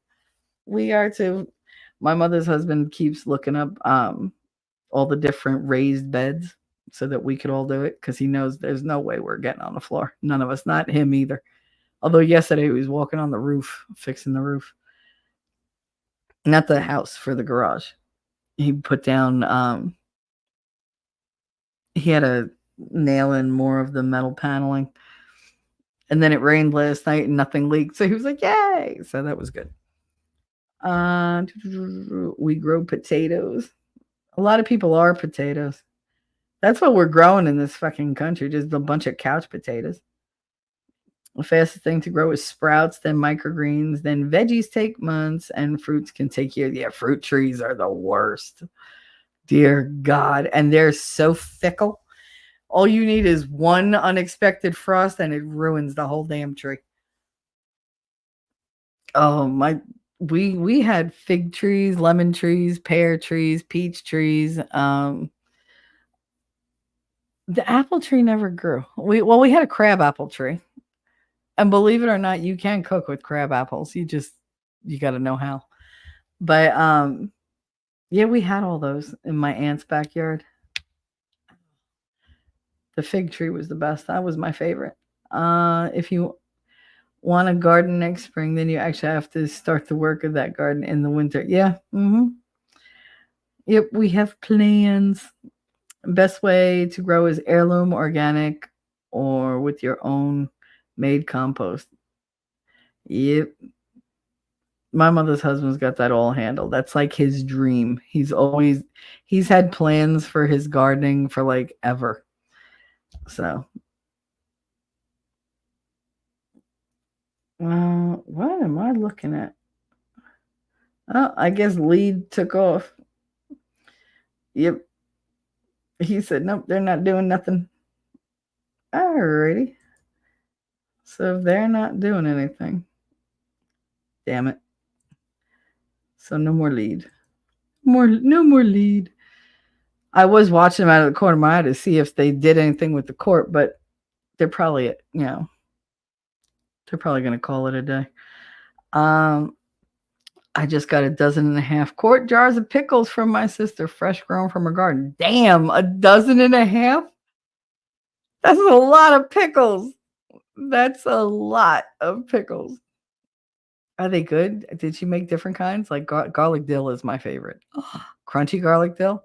We are too. My mother's husband keeps looking up all the different raised beds so that we could all do it because he knows there's no way we're getting on the floor. None of us, not him either. Although yesterday he was walking on the roof, fixing the roof. Not the house, for the garage. He put down he had to nail in more of the metal paneling. And then it rained last night and nothing leaked. So he was like, yay. So that was good. We grow potatoes. A lot of people are potatoes. That's what we're growing in this fucking country, just a bunch of couch potatoes. The fastest thing to grow is sprouts, then microgreens, then veggies take months, and fruits can take years. Yeah, fruit trees are the worst. Dear God. And they're so fickle. All you need is one unexpected frost and it ruins the whole damn tree. Oh my, we had fig trees, lemon trees, pear trees, peach trees. The apple tree never grew. We had a crab apple tree. And believe it or not, you can cook with crab apples. You got to know how. But yeah, we had all those in my aunt's backyard. The fig tree was the best. That was my favorite. If you want a garden next spring, then you actually have to start the work of that garden in the winter. Yeah. Yep, we have plans. Best way to grow is heirloom, organic, or with your own made compost. Yep. My mother's husband's got that all handled. That's like his dream. He's had plans for his gardening for like ever. So, what am I looking at? Oh, I guess lead took off. Yep. He said, nope, they're not doing nothing. Alrighty. So if they're not doing anything, damn it. So no more lead. No more lead. I was watching them out of the corner of my eye to see if they did anything with the court, but they're probably, they're probably going to call it a day. I just got 1.5 quart jars of pickles from my sister, fresh grown from her garden. Damn, 1.5? That's a lot of pickles. That's a lot of pickles. Are they good? Did she make different kinds? Like garlic dill is my favorite. Crunchy garlic dill.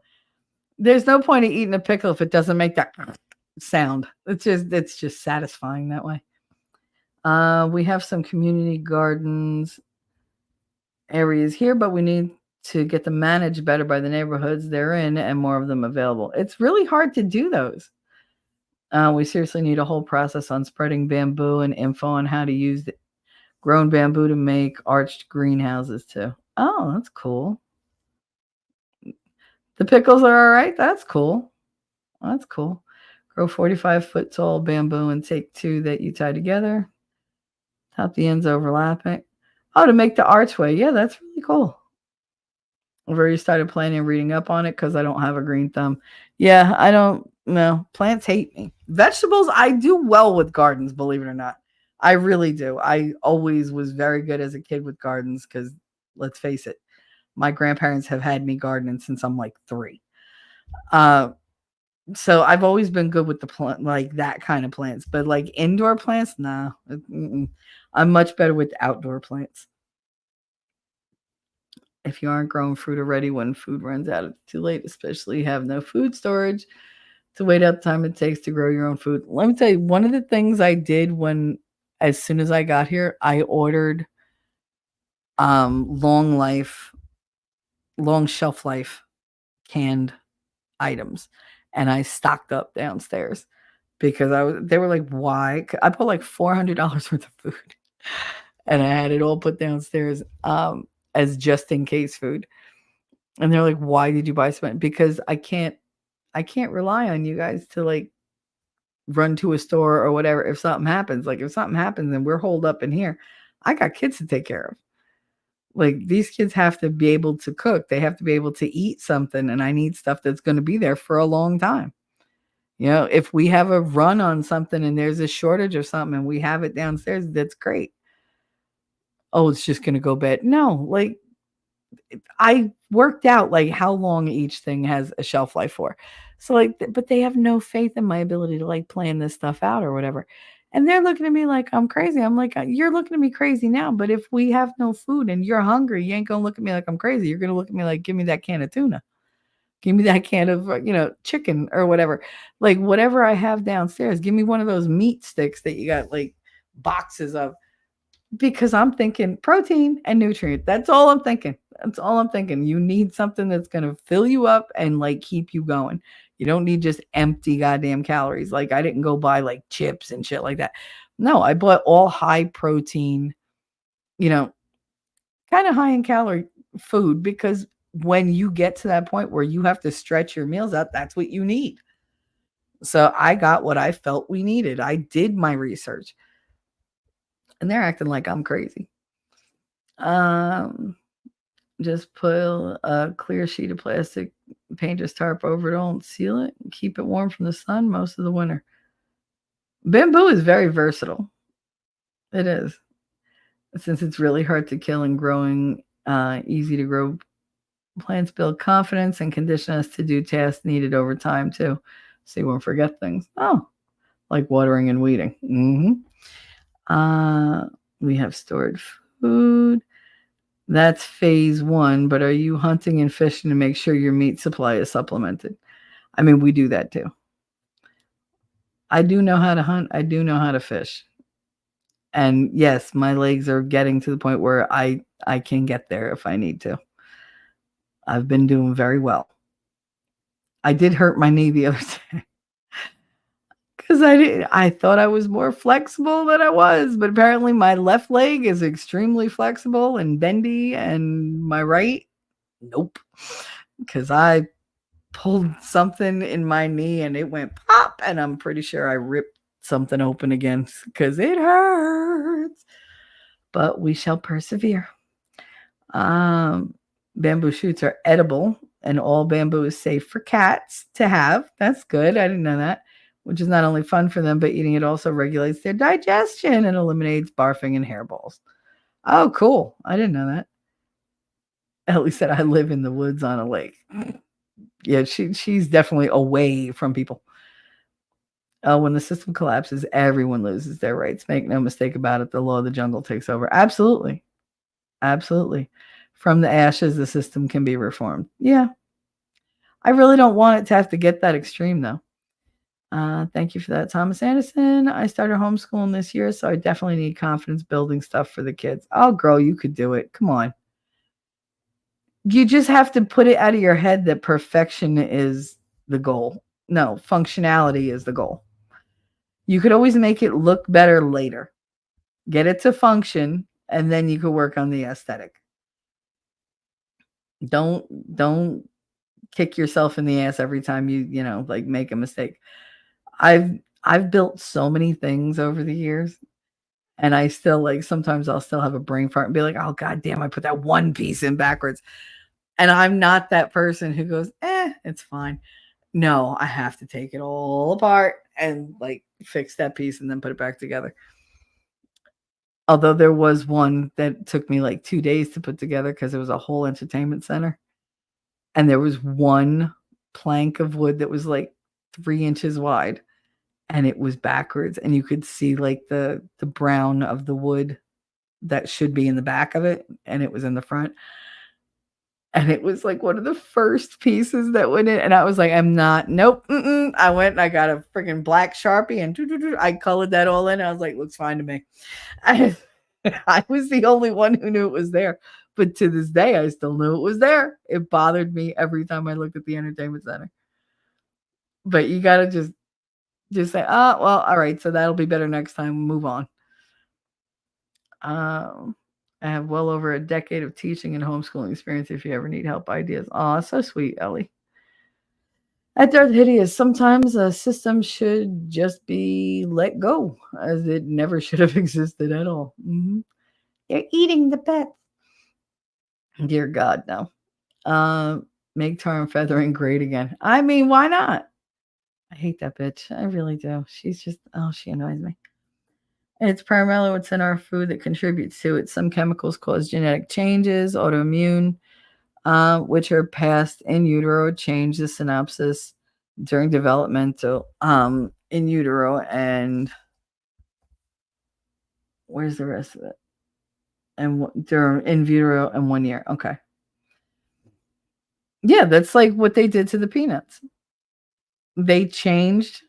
There's no point in eating a pickle if it doesn't make that sound. It's just satisfying that way. We have some community gardens areas here, but we need to get them managed better by the neighborhoods they're in and more of them available. It's really hard to do those. We seriously need a whole process on spreading bamboo and info on how to use grown bamboo to make arched greenhouses too. Oh, that's cool. The pickles are all right. That's cool. That's cool. Grow 45-foot tall bamboo and take 2 that you tie together. Top the ends overlapping. Oh, to make the archway. Yeah, that's really cool. I've already started planning and reading up on it because I don't have a green thumb. Yeah, I don't know. Plants hate me. Vegetables, I do well with gardens, believe it or not. I really do. I always was very good as a kid with gardens because, let's face it, my grandparents have had me gardening since I'm like 3. So I've always been good with the plant, like that kind of plants. But like indoor plants, nah. I'm much better with outdoor plants. If you aren't growing fruit already, when food runs out, it's too late, especially you have no food storage to wait up time it takes to grow your own food. Let me tell you, one of the things I did as soon as I got here, I ordered long shelf life canned items, and I stocked up downstairs because they were like, why? I put like $400 worth of food and I had it all put downstairs as just in case food. And they're like, why did you buy so much? Because I can't rely on you guys to like run to a store or whatever if something happens. Like if something happens and we're holed up in here, I got kids to take care of. Like these kids have to be able to cook. They have to be able to eat something, and I need stuff that's going to be there for a long time. If we have a run on something and there's a shortage of something and we have it downstairs, that's great. Oh, it's just going to go bad. No, like I worked out like how long each thing has a shelf life for. So like, but they have no faith in my ability to like plan this stuff out or whatever. And they're looking at me like I'm crazy. I'm like, you're looking at me crazy now, but if we have no food and you're hungry, you ain't gonna look at me like I'm crazy. You're gonna look at me like, give me that can of tuna. Give me that can of, chicken or whatever. Like whatever I have downstairs, give me one of those meat sticks that you got like boxes of, because I'm thinking protein and nutrient. That's all I'm thinking. That's all I'm thinking. You need something that's going to fill you up and like keep you going. You don't need just empty goddamn calories. Like I didn't go buy like chips and shit like that. No, I bought all high protein, kind of high in calorie food, because when you get to that point where you have to stretch your meals out, that's what you need. So I got what I felt we needed. I did my research. And they're acting like I'm crazy. Just put a clear sheet of plastic, paint a tarp over it, don't seal it, keep it warm from the sun most of the winter. Bamboo is very versatile. It is. Since it's really hard to kill and growing, easy to grow plants build confidence and condition us to do tasks needed over time too. So you won't forget things. Oh, like watering and weeding. We have stored food. That's phase 1, but are you hunting and fishing to make sure your meat supply is supplemented? I mean, we do that too. I do know how to hunt. I do know how to fish. And yes, my legs are getting to the point where I can get there if I need to. I've been doing very well. I did hurt my knee the other day. Because I thought I was more flexible than I was, but apparently my left leg is extremely flexible and bendy, and my right, nope. Because I pulled something in my knee and it went pop, and I'm pretty sure I ripped something open again because it hurts. But we shall persevere. Bamboo shoots are edible, and all bamboo is safe for cats to have. That's good. I didn't know that. Which is not only fun for them, but eating it also regulates their digestion and eliminates barfing and hairballs. Oh, cool. I didn't know that. Ellie said, I live in the woods on a lake. Yeah, she's definitely away from people. When the system collapses, everyone loses their rights. Make no mistake about it. The law of the jungle takes over. Absolutely. Absolutely. From the ashes, the system can be reformed. Yeah. I really don't want it to have to get that extreme, though. Thank you for that, Thomas Anderson. I started homeschooling this year, so I definitely need confidence building stuff for the kids. Oh, girl, you could do it. Come on. You just have to put it out of your head that perfection is the goal. No, functionality is the goal. You could always make it look better later. Get it to function, and then you could work on the aesthetic. Don't kick yourself in the ass every time you like make a mistake. I've built so many things over the years, and I still like sometimes I'll still have a brain fart and be like, oh god damn, I put that one piece in backwards. And I'm not that person who goes, it's fine. No, I have to take it all apart and like fix that piece and then put it back together. Although there was one that took me like 2 days to put together because it was a whole entertainment center. And there was one plank of wood that was like 3 inches wide, and it was backwards, and you could see like the brown of the wood that should be in the back of it, and it was in the front. And it was like one of the first pieces that went in, and I was like, nope. I went and I got a freaking black Sharpie and I colored that all in. I was like, looks fine to me. I was the only one who knew it was there. But to this day, I still knew it was there. It bothered me every time I looked at the entertainment center. But you got to just say, oh, well, all right, so that'll be better next time. Move on. I have well over a decade of teaching and homeschooling experience if you ever need help, ideas. Oh, so sweet, Ellie. At Darth Hideous, sometimes a system should just be let go, as it never should have existed at all. They're eating the pets. Dear God, no. Uh, make tar and feathering great again. I mean, why not? I hate that bitch. I really do. She's just, oh, she annoys me. It's primarily what's in our food that contributes to it. Some chemicals cause genetic changes, autoimmune, which are passed in utero, change the synapses during developmental in utero. And where's the rest of it? And during in vitro in 1 year. Okay. Yeah, that's like what they did to the peanuts. They changed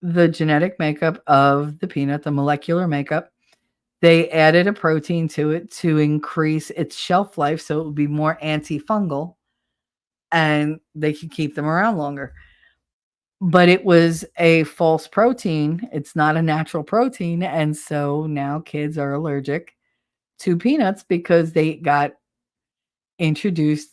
the genetic makeup of the peanut, the molecular makeup. They added a protein to it to increase its shelf life so it would be more antifungal and they could keep them around longer. But it was a false protein. It's not a natural protein. And so now kids are allergic to peanuts because they got introduced,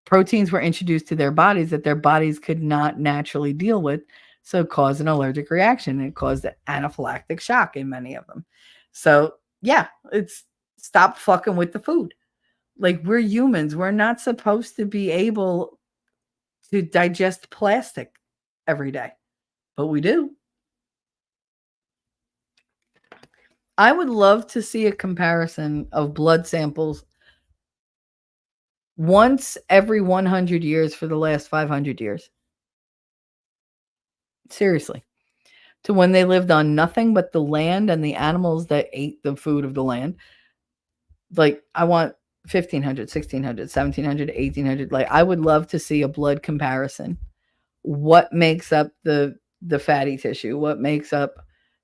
proteins were introduced to their bodies that their bodies could not naturally deal with. So it caused an allergic reaction. It caused an anaphylactic shock in many of them. So yeah, it's stop fucking with the food. Like, we're humans. We're not supposed to be able to digest plastic every day, but we do. I would love to see a comparison of blood samples once every 100 years for the last 500 years. Seriously. To when they lived on nothing but the land and the animals that ate the food of the land. Like, I want 1500, 1600, 1700, 1800. Like, I would love to see a blood comparison. What makes up the fatty tissue? What makes up,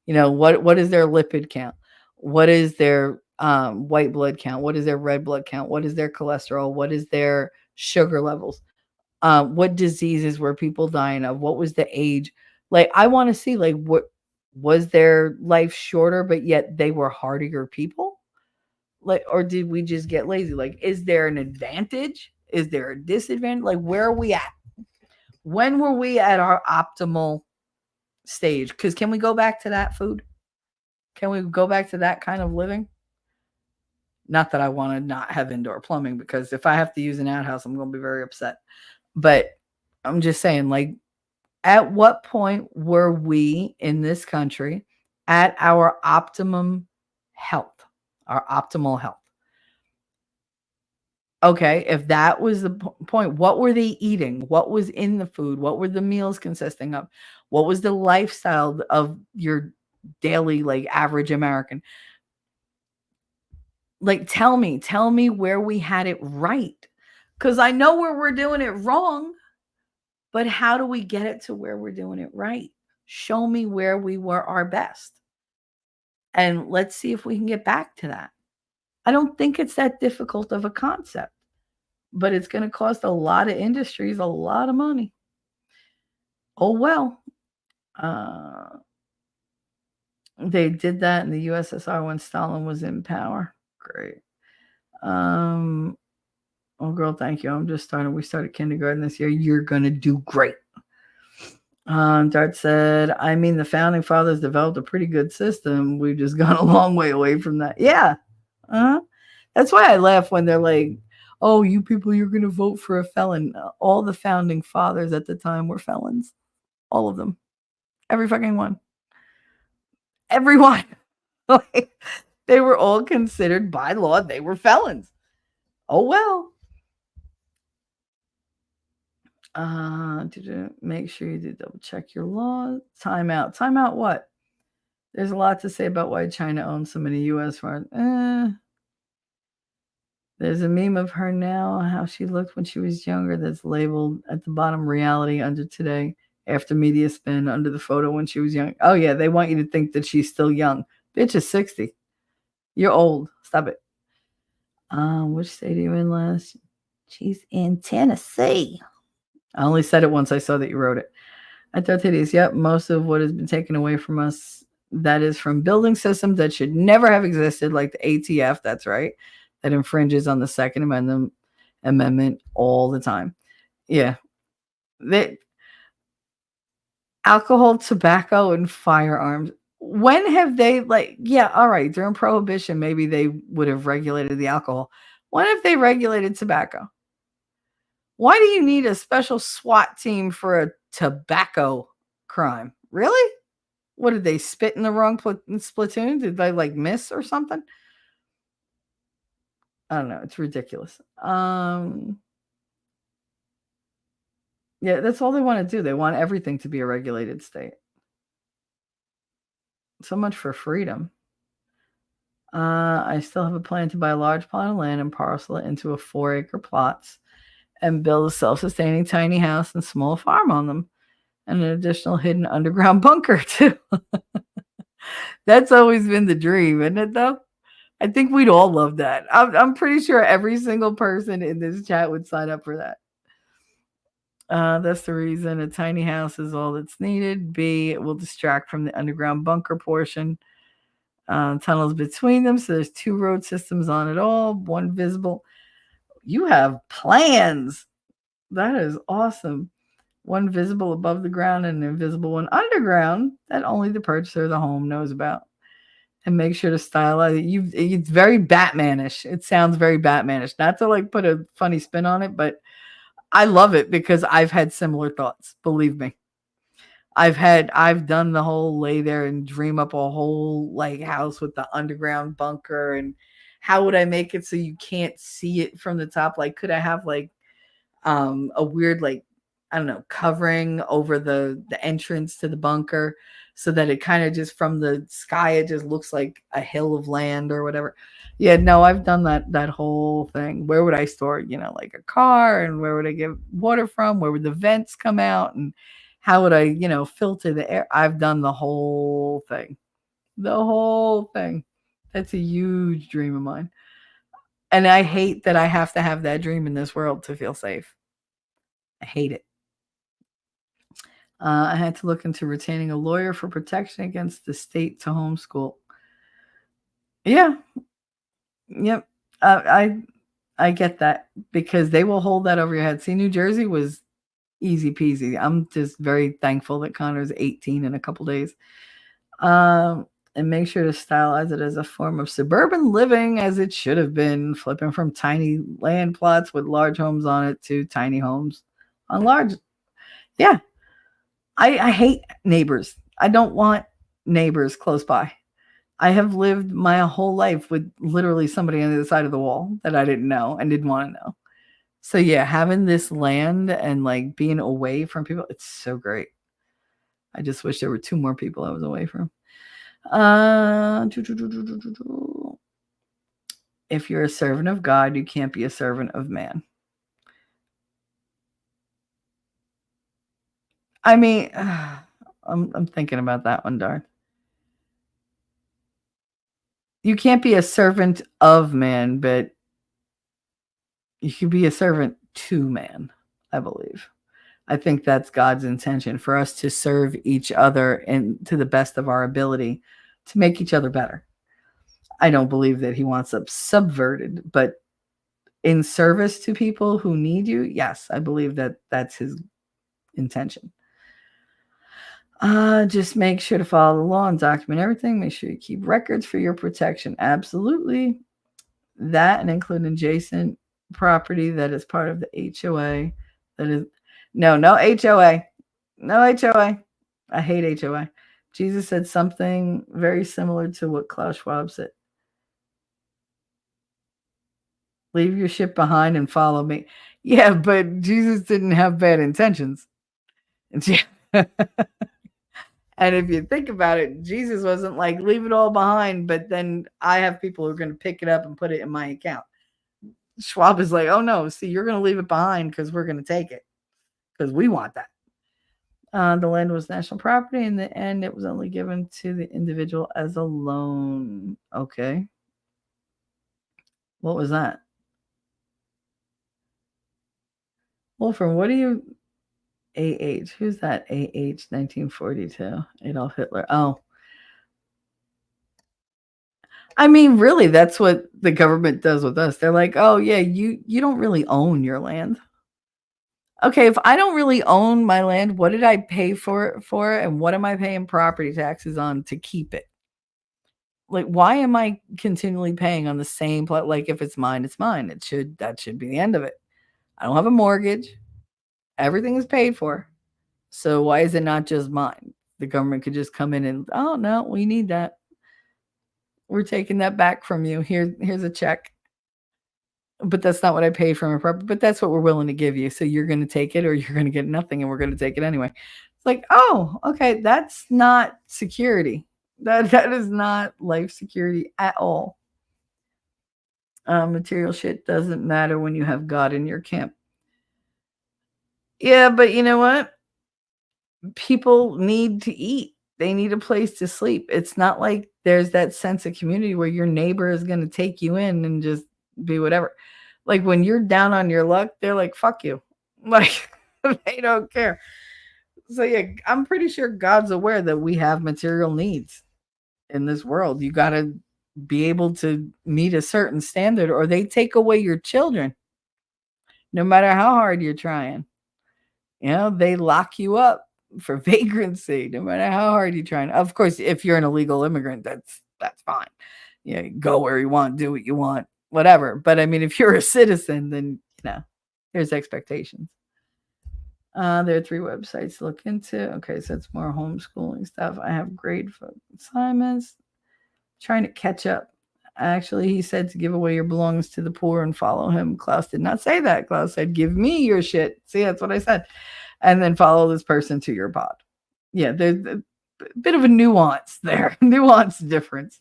what is their lipid count? What is their white blood count? What is their red blood count? What is their cholesterol? What is their sugar levels? What diseases were people dying of? What was the age? Like, I want to see, like, what was their life shorter, but yet they were hardier people? Like, or did we just get lazy? Like, is there an advantage? Is there a disadvantage? Like, where are we at? When were we at our optimal stage? Because can we go back to that food? Can we go back to that kind of living? Not that I want to not have indoor plumbing, because if I have to use an outhouse, I'm going to be very upset. But I'm just saying, like, at what point were we in this country at our optimum health, our optimal health? Okay, if that was the point, what were they eating? What was in the food? What were the meals consisting of? What was the lifestyle of your daily, like, average American? Like, tell me where we had it right. Because I know where we're doing it wrong, but how do we get it to where we're doing it right? Show me where we were our best. And let's see if we can get back to that. I don't think it's that difficult of a concept, but it's going to cost a lot of industries a lot of money. Oh, well. They did that in the USSR when Stalin was in power. Great. Oh, girl, thank you. I'm just starting. We started kindergarten this year. You're going to do great. Dart said, I mean, the founding fathers developed a pretty good system. We've just gone a long way away from that. Yeah. That's why I laugh when they're like, oh, you people, you're going to vote for a felon. All the founding fathers at the time were felons. All of them. Every fucking one. Everyone. Like, they were all considered by law. They were felons. Oh, well. Make sure you do double check your law. Timeout. Timeout what? There's a lot to say about why China owns so many U.S. farms. There's a meme of her now, how she looked when she was younger, that's labeled at the bottom, reality under today, after media spin, under the photo when she was young. Oh, yeah, they want you to think that she's still young. Bitch is 60. You're old. Stop it. Which state are you in last? She's in Tennessee. I only said it once. I saw that you wrote it. I thought it is. Yep, most of what has been taken away from us, that is from building systems that should never have existed, like the ATF. That's right. That infringes on the Second Amendment all the time. Yeah. That alcohol, tobacco, and firearms. When have they, like, yeah, all right, during prohibition maybe they would have regulated the alcohol. When have they regulated tobacco? Why do you need a special SWAT team for a tobacco crime? Really? What did they spit in the wrong splatoon? Did they like miss or something? I don't know. It's ridiculous. Yeah, that's all they want to do. They want everything to be a regulated state. So much for freedom. I still have a plan to buy a large plot of land and parcel it into a 4-acre plots and build a self-sustaining tiny house and small farm on them, and an additional hidden underground bunker too. That's always been the dream, isn't it though? I think we'd all love that. I'm pretty sure every single person in this chat would sign up for that. That's the reason a tiny house is all that's needed. B, it will distract from the underground bunker portion. Tunnels between them, so there's 2 road systems on it all, one visible. You have plans. That is awesome. One visible above the ground and an invisible one underground that only the purchaser of the home knows about. And make sure to stylize it. It's very Batmanish. It sounds very Batmanish. Not to like put a funny spin on it, but I love it because I've had similar thoughts. Believe me. I've done the whole lay there and dream up a whole like house with the underground bunker, and how would I make it so you can't see it from the top? Like, could I have like a weird like, I don't know, covering over the entrance to the bunker so that it kind of just from the sky it just looks like a hill of land or whatever. Yeah, no, I've done that whole thing. Where would I store, like a car, and where would I get water from? Where would the vents come out, and how would I, filter the air? I've done the whole thing. The whole thing. That's a huge dream of mine. And I hate that I have to have that dream in this world to feel safe. I hate it. I had to look into retaining a lawyer for protection against the state to homeschool. Yeah. Yep. I get that because they will hold that over your head. See, New Jersey was easy peasy. I'm just very thankful that Connor's 18 in a couple days. And make sure to stylize it as a form of suburban living, as it should have been, flipping from tiny land plots with large homes on it to tiny homes on large. Yeah. I hate neighbors. I don't want neighbors close by. I have lived my whole life with literally somebody on the other side of the wall that I didn't know and didn't want to know. So yeah, having this land and like being away from people, it's so great. I just wish there were 2 more people I was away from. If you're a servant of God, you can't be a servant of man. I mean, I'm thinking about that one, darn. You can't be a servant of man, but you can be a servant to man, I believe. I think that's God's intention, for us to serve each other and to the best of our ability to make each other better. I don't believe that he wants us subverted, but in service to people who need you, yes, I believe that that's his intention. Just make sure to follow the law and document everything. Make sure you keep records for your protection. Absolutely. That, and include adjacent property that is part of the HOA. That is no HOA. No HOA. I hate HOA. Jesus said something very similar to what Klaus Schwab said. Leave your ship behind and follow me. Yeah, but Jesus didn't have bad intentions. And if you think about it, Jesus wasn't like, leave it all behind, but then I have people who are going to pick it up and put it in my account. Schwab is like, oh no, see, you're going to leave it behind because we're going to take it because we want that. The land was national property. In the end, it was only given to the individual as a loan. Okay. What was that? Wolfram, what do you... AH. Who's that? AH 1942. Adolf Hitler. Oh. I mean, really, that's what the government does with us. They're like, oh, yeah, you don't really own your land. Okay, if I don't really own my land, what did I pay for and what am I paying property taxes on to keep it? Like, why am I continually paying on the same like, if it's mine, it's mine. That should be the end of it. I don't have a mortgage. Everything is paid for. So why is it not just mine? The government could just come in and, oh no, we need that. We're taking that back from you. Here's a check. But that's not what I paid for my property. But that's what we're willing to give you. So you're going to take it or you're going to get nothing, and we're going to take it anyway. It's like, oh, okay, that's not security. That is not life security at all. Material shit doesn't matter when you have God in your camp. Yeah, but you know what? People need to eat. They need a place to sleep. It's not like there's that sense of community where your neighbor is going to take you in and just be whatever. Like when you're down on your luck, they're like, fuck you. Like they don't care. So yeah, I'm pretty sure God's aware that we have material needs in this world. You got to be able to meet a certain standard or they take away your children. No matter how hard you're trying. You know, they lock you up for vagrancy, no matter how hard you're trying. Of course, if you're an illegal immigrant, that's fine. You know, go where you want, do what you want, whatever. But I mean, if you're a citizen, then there's expectations. There are 3 websites to look into. Okay, so it's more homeschooling stuff. I have grade assignments. Trying to catch up. Actually, he said to give away your belongings to the poor and follow him. Klaus did not say that. Klaus said, give me your shit. See, that's what I said. And then follow this person to your pod. Yeah, there's a bit of a nuance there. Nuance difference.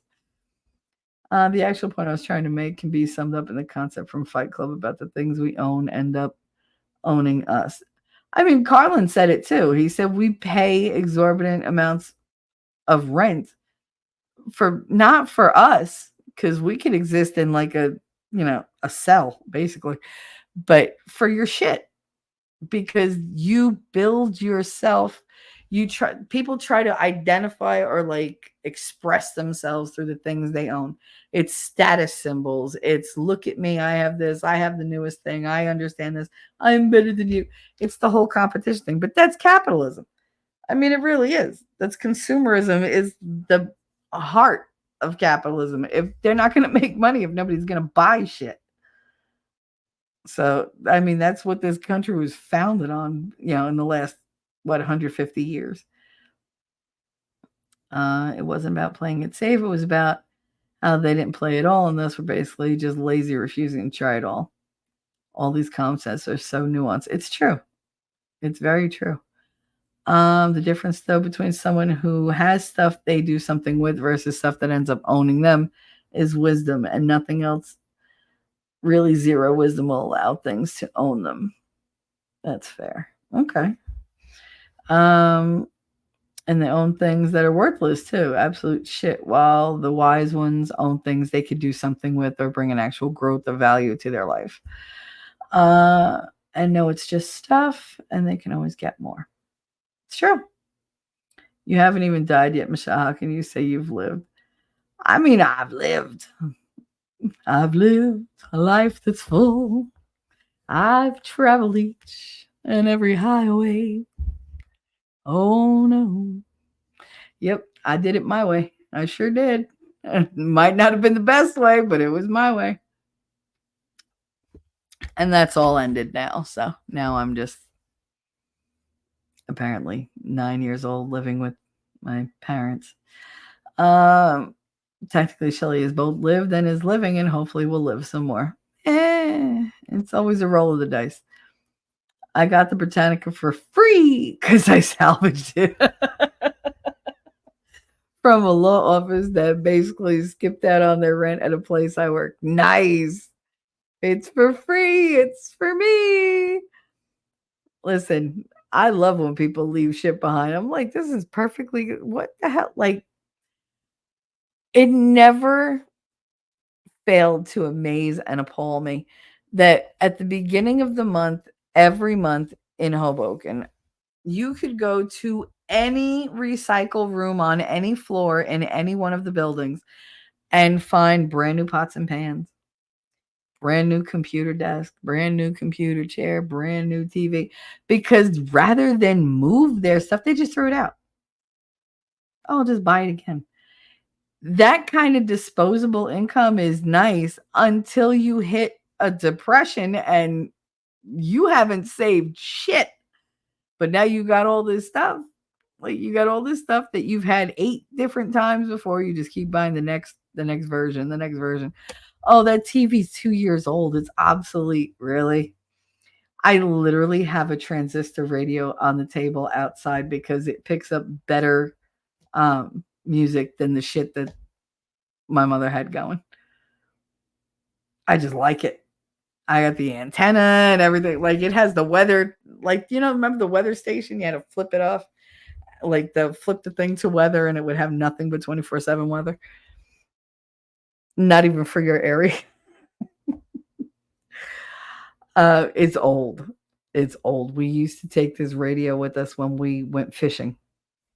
The actual point I was trying to make can be summed up in the concept from Fight Club about the things we own end up owning us. I mean, Carlin said it too. He said we pay exorbitant amounts of rent not for us, because we could exist in like a cell basically, but for your shit, because you build yourself. People try to identify or like express themselves through the things they own. It's status symbols. It's look at me, I have this, I have the newest thing, I understand this, I'm better than you. It's the whole competition thing, but that's capitalism. I mean, it really is. That's consumerism is the heart of capitalism. If they're not going to make money, if nobody's going to buy shit. So, I mean, that's what this country was founded on, in the last, 150 years. It wasn't about playing it safe. It was about how they didn't play at all. And thus were basically just lazy, refusing to try it all. All these concepts are so nuanced. It's true. It's very true. The difference, though, between someone who has stuff they do something with versus stuff that ends up owning them is wisdom, and nothing else. Really, zero wisdom will allow things to own them. That's fair. Okay. And they own things that are worthless too. Absolute shit. While the wise ones own things they could do something with or bring an actual growth of value to their life. And know it's just stuff, and they can always get more. It's true. You haven't even died yet, Michelle. How can you say you've lived? I mean, I've lived. I've lived a life that's full. I've traveled each and every highway. Oh, no. Yep, I did it my way. I sure did. It might not have been the best way, but it was my way. And that's all ended now. So now I'm just apparently 9 years old living with my parents. Technically, Shelly has both lived and is living, and hopefully will live some more. It's always a roll of the dice. I got the Britannica for free because I salvaged it from a law office that basically skipped out on their rent at a place I work. Nice. It's for free. It's for me. Listen, I love when people leave shit behind. I'm like, this is perfectly good. What the hell? Like, it never failed to amaze and appall me that at the beginning of the month, every month in Hoboken, you could go to any recycle room on any floor in any one of the buildings and find brand new pots and pans, brand new computer desk, brand new computer chair, brand new TV, because rather than move their stuff, they just threw it out. Oh, I'll just buy it again. That kind of disposable income is nice until you hit a depression and you haven't saved shit. But now you got all this stuff. Like you got all this stuff that you've had 8 different times before. You just keep buying the next version, the next version. Oh, that TV's 2 years old. It's obsolete. Really? I literally have a transistor radio on the table outside because it picks up better music than the shit that my mother had going. I just like it. I got the antenna and everything. Like it has the weather. Like, remember the weather station? You had to flip it off. Like flip the thing to weather and it would have nothing but 24/7 weather. Not even for your area. It's old. It's old. We used to take this radio with us when we went fishing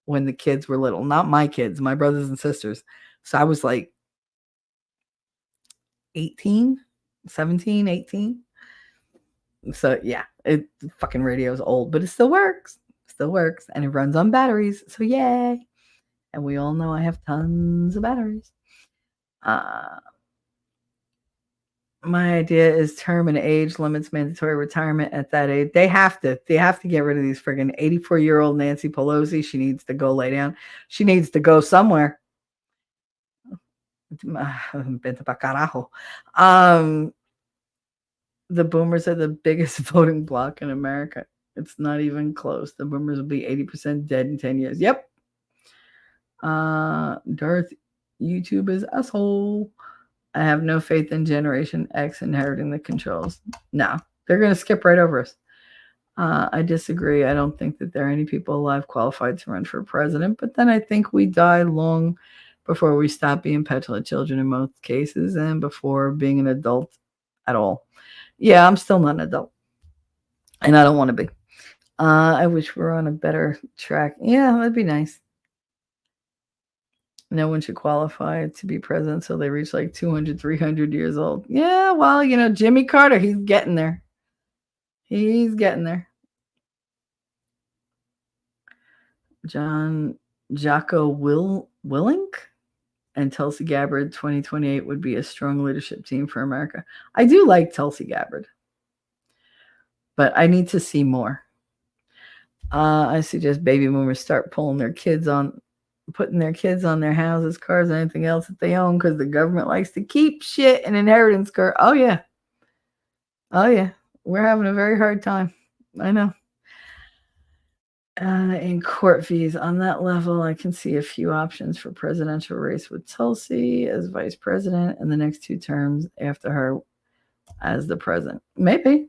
when the kids were little. Not my kids, my brothers and sisters. So I was like 18, 17, 18. So yeah, fucking radio is old, but it still works. Still works. And it runs on batteries. So yay. And we all know I have tons of batteries. My idea is term and age limits mandatory retirement at that age. They have to get rid of these friggin' 84-year-old Nancy Pelosi. She needs to go lay down. She needs to go somewhere. The boomers are the biggest voting bloc in America. It's not even close. The boomers will be 80% dead in 10 years. Yep. Darth, YouTube is asshole. I have no faith in Generation X inheriting the controls. No, they're going to skip right over us. I disagree. I don't think that there are any people alive qualified to run for president, but then I think we die long before we stop being petulant children in most cases and before being an adult at all. Yeah, I'm still not an adult, and I don't want to be. I wish we were on a better track. Yeah, that'd be nice. No one should qualify to be president until they reach like 200, 300 years old. Yeah, well, Jimmy Carter, he's getting there. He's getting there. Jocko Willink and Tulsi Gabbard 2028 would be a strong leadership team for America. I do like Tulsi Gabbard, but I need to see more. I suggest baby boomers start putting their kids on their houses, cars, and anything else that they own because the government likes to keep shit in inheritance. Oh, yeah. Oh, yeah. We're having a very hard time. I know. In court fees on that level, I can see a few options for presidential race with Tulsi as vice president and the next 2 terms after her as the president. Maybe.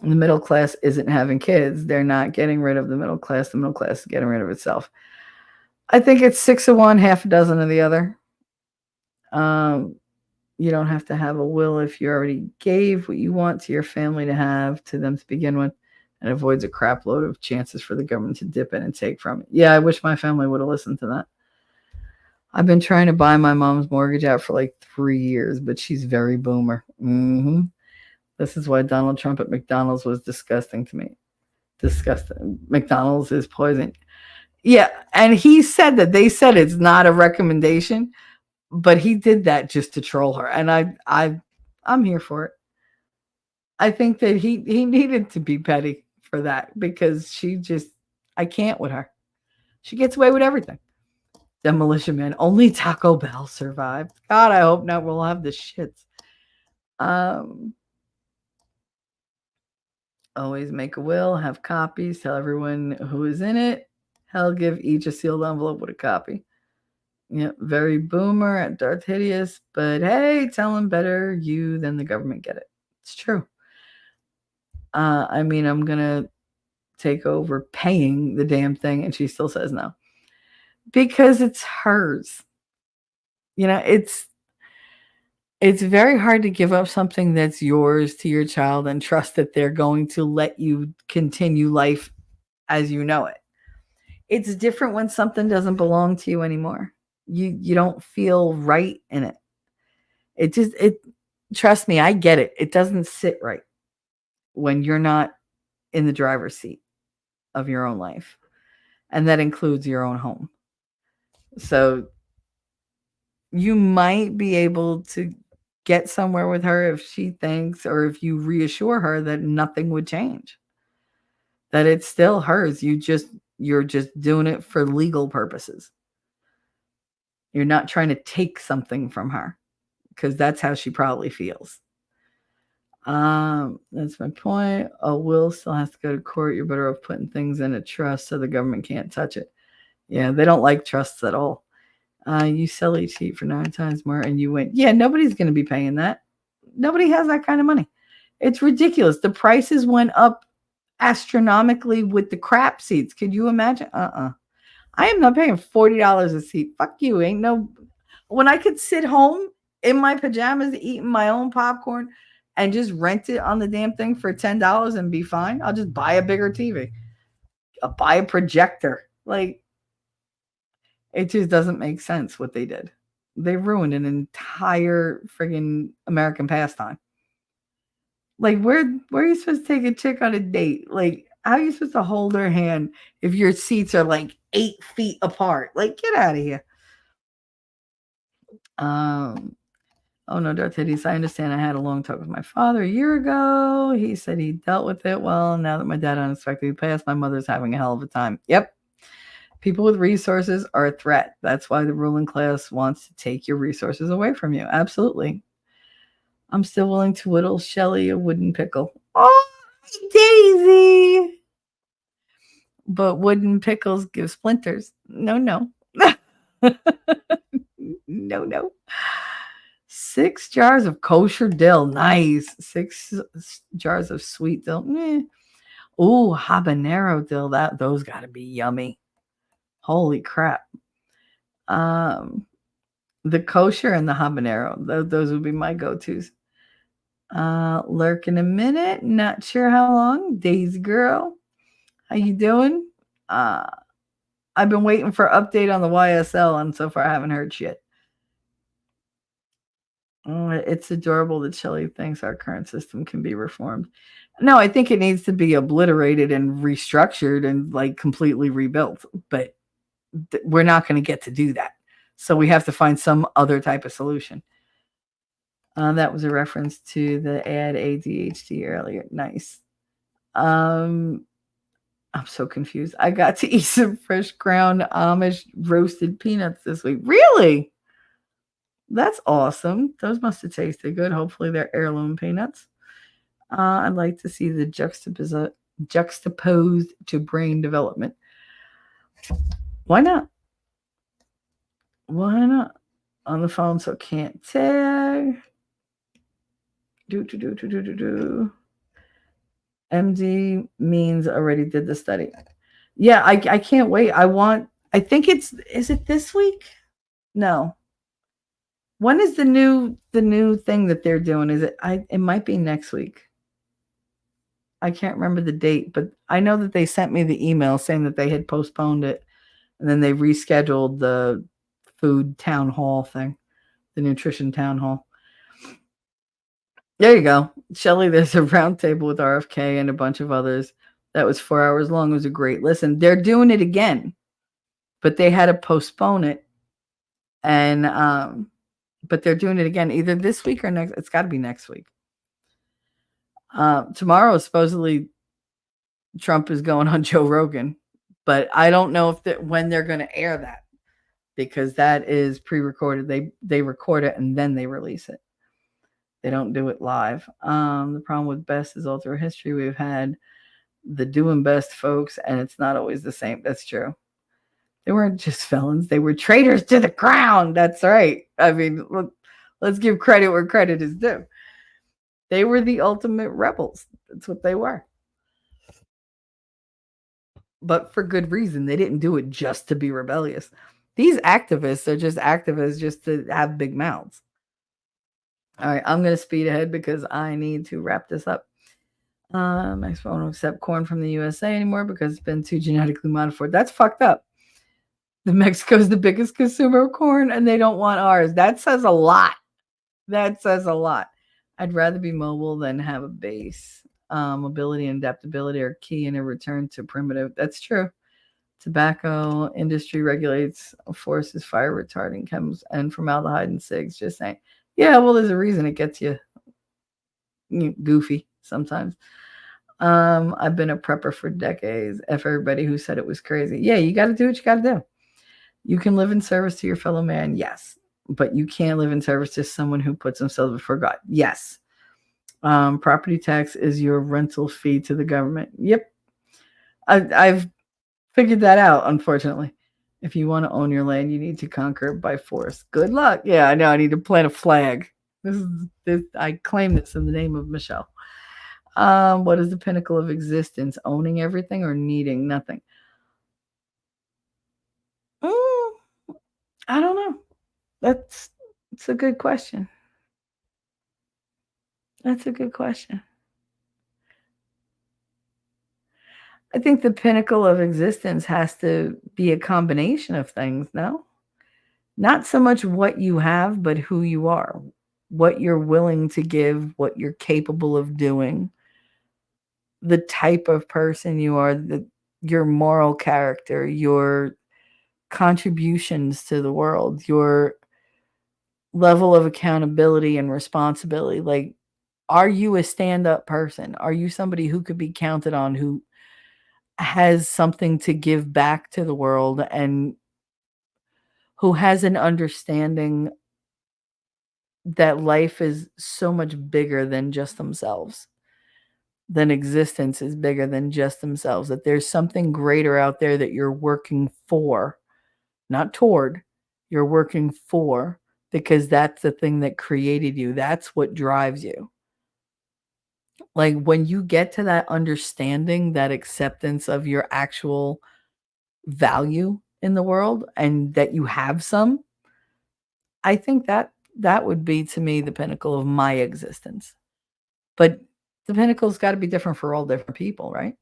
The middle class isn't having kids. They're not getting rid of the middle class. The middle class is getting rid of itself. I think it's 6 of one, half a dozen of the other. You don't have to have a will if you already gave what you want to your family to have to them to begin with, and avoids a crap load of chances for the government to dip in and take from it. Yeah, I wish my family would have listened to that. I've been trying to buy my mom's mortgage out for like 3 years, but she's very boomer. This is why Donald Trump at McDonald's was disgusting to me. Disgusting. McDonald's is poison. Yeah, and he said that they said it's not a recommendation, but he did that just to troll her, and I'm here for it. I think that he needed to be petty for that because I can't with her. She gets away with everything. Demolition Man. Only Taco Bell survived. God, I hope not. We'll have the shits. Always make a will, have copies, tell everyone who is in it. Hell, give each a sealed envelope with a copy. Yeah, very boomer at Darth Hideous, but hey, tell him better you than the government get it. It's true. I'm going to take over paying the damn thing, and she still says no. Because it's hers. It's very hard to give up something that's yours to your child and trust that they're going to let you continue life as you know it. It's different when something doesn't belong to you anymore. You don't feel right in it. Trust me, I get it. It doesn't sit right when you're not in the driver's seat of your own life. And that includes your own home. So you might be able to get somewhere with her if she thinks, or if you reassure her that nothing would change, that it's still hers. You're just doing it for legal purposes. You're not trying to take something from her, because that's how she probably feels. That's my point. A will still has to go to court. You're better off putting things in a trust so the government can't touch it. Yeah, they don't like trusts at all. You sell each seat for 9 times more, and you win. Yeah, nobody's going to be paying that. Nobody has that kind of money. It's ridiculous. The prices went up astronomically with the crap seats. Could you imagine? I am not paying $40 a seat. Fuck you. Ain't no. When I could sit home in my pajamas eating my own popcorn and just rent it on the damn thing for $10 and be fine, I'll just buy a bigger TV. I'll buy a projector. Like, it just doesn't make sense what they did. They ruined an entire friggin' American pastime. Like, where are you supposed to take a chick on a date? Like, how are you supposed to hold her hand if your seats are like 8 feet apart? Like, get out of here. Oh no, Darth Hitties, I understand. I had a long talk with my father a year ago. He said he dealt with it well. Now that my dad unexpectedly passed, my mother's having a hell of a time. Yep. People with resources are a threat. That's why the ruling class wants to take your resources away from you. Absolutely. I'm still willing to whittle Shelly a wooden pickle. Oh, Daisy. But wooden pickles give splinters. No. No. 6 jars of kosher dill. Nice. 6 jars of sweet dill. Ooh, habanero dill. Those got to be yummy. Holy crap. The kosher and the habanero. Those would be my go-tos. Lurk in a minute. Not sure how long. Daisy girl. How you doing? I've been waiting for update on the YSL, and so far I haven't heard shit. It's adorable that Shelley thinks our current system can be reformed. No, I think it needs to be obliterated and restructured and like completely rebuilt. But we're not going to get to do that. So we have to find some other type of solution. That was a reference to the ad ADHD earlier. Nice. I'm so confused. I got to eat some fresh ground Amish roasted peanuts this week. Really? That's awesome. Those must have tasted good. Hopefully they're heirloom peanuts. I'd like to see the juxtaposed to brain development. Why not? Why not? On the phone, so can't tag. MD means already did the study. Yeah, I can't wait. I think is it this week? No. When is the new thing that they're doing? It might be next week. I can't remember the date, but I know that they sent me the email saying that they had postponed it, and then they rescheduled the food town hall thing, the nutrition town hall. There you go. Shelly, there's a round table with RFK and a bunch of others. That was 4 hours long. It was a great listen. They're doing it again, but they had to postpone it. And but they're doing it again either this week or next. It's got to be next week. Tomorrow, supposedly, Trump is going on Joe Rogan, but I don't know when they're going to air that, because that is pre-recorded. They record it and then they release it. They don't do it live. The problem with best is all through history we've had the doing best folks, and it's not always the same. That's true. They weren't just felons. They were traitors to the crown. That's right. I mean, let's give credit where credit is due. They were the ultimate rebels. That's what they were. But for good reason. They didn't do it just to be rebellious. These activists are just activists just to have big mouths. All right, I'm going to speed ahead because I need to wrap this up. Mexico won't accept corn from the USA anymore because it's been too genetically modified. That's fucked up. Mexico is the biggest consumer of corn, and they don't want ours. That says a lot. That says a lot. I'd rather be mobile than have a base. Mobility and adaptability are key in a return to primitive. That's true. Tobacco industry regulates forces fire retardant chemicals and formaldehyde and cigs. Just saying. Yeah, well, there's a reason it gets you goofy sometimes. I've been a prepper for decades. F everybody who said it was crazy. Yeah, you got to do what you got to do. You can live in service to your fellow man, yes, but you can't live in service to someone who puts themselves before God. Yes. Property tax is your rental fee to the government. Yep. I've figured that out, unfortunately. If you want to own your land, you need to conquer it by force. Good luck. Yeah, I know. I need to plant a flag. This. I claim this in the name of Michelle. What is the pinnacle of existence? Owning everything or needing nothing? Mm, I don't know. That's a good question. That's a good question. I think the pinnacle of existence has to be a combination of things, no? Not so much what you have, but who you are, what you're willing to give, what you're capable of doing, the type of person you are, your moral character, your contributions to the world, your level of accountability and responsibility. Like, are you a stand-up person? Are you somebody who could be counted on, who has something to give back to the world, and who has an understanding that life is so much bigger than just themselves, than existence is bigger than just themselves, that there's something greater out there that you're working for, not toward, you're working for, because that's the thing that created you. That's what drives you. Like, when you get to that understanding, that acceptance of your actual value in the world, and that you have some, I think that would be, to me, the pinnacle of my existence. But the pinnacle's got to be different for all different people, right?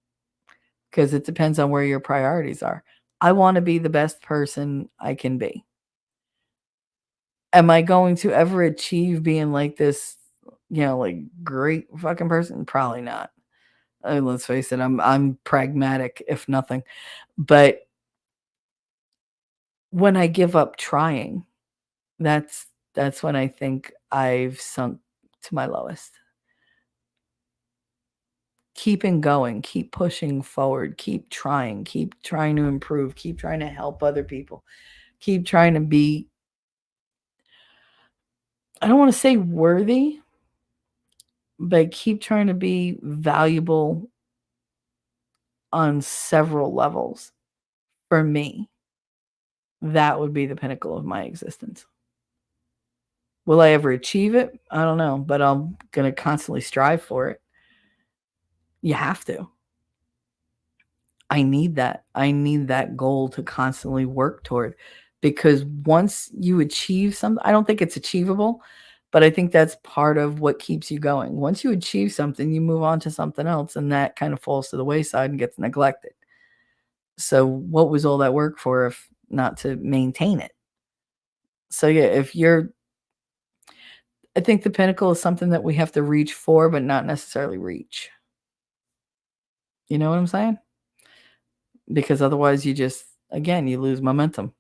Because it depends on where your priorities are. I want to be the best person I can be. Am I going to ever achieve being like this, like great fucking person? Probably not. Let's face it, I'm pragmatic, if nothing. But when I give up trying, that's when I think I've sunk to my lowest. Keeping going, keep pushing forward, keep trying to improve, keep trying to help other people, keep trying to be, I don't want to say worthy, but keep trying to be valuable on several levels. For me, that would be the pinnacle of my existence. Will I ever achieve it? I don't know, but I'm going to constantly strive for it. You have to. I need that. I need that goal to constantly work toward, because once you achieve something, I don't think it's achievable, but I think that's part of what keeps you going. Once you achieve something, you move on to something else, and that kind of falls to the wayside and gets neglected. So what was all that work for if not to maintain it? So yeah, I think the pinnacle is something that we have to reach for, but not necessarily reach. You know what I'm saying? Because otherwise you just, again, you lose momentum.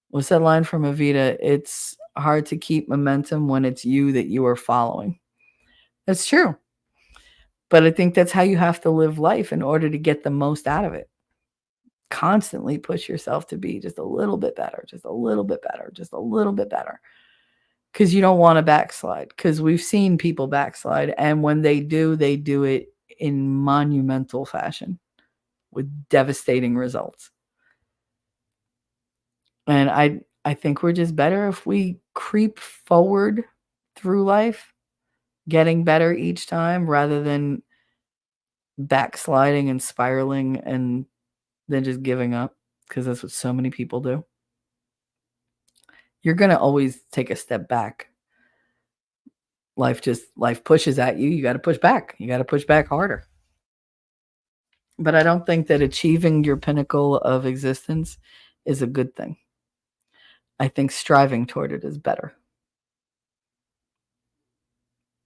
What's that line from Evita? It's hard to keep momentum when it's you that you are following. That's true. But I think that's how you have to live life in order to get the most out of it. Constantly push yourself to be just a little bit better, just a little bit better, just a little bit better. Because you don't want to backslide. Because we've seen people backslide. And when they do it in monumental fashion with devastating results. And I think we're just better if we creep forward through life, getting better each time, rather than backsliding and spiraling and then just giving up, because that's what so many people do. You're going to always take a step back. Life pushes at you. You got to push back. You got to push back harder. But I don't think that achieving your pinnacle of existence is a good thing. I think striving toward it is better.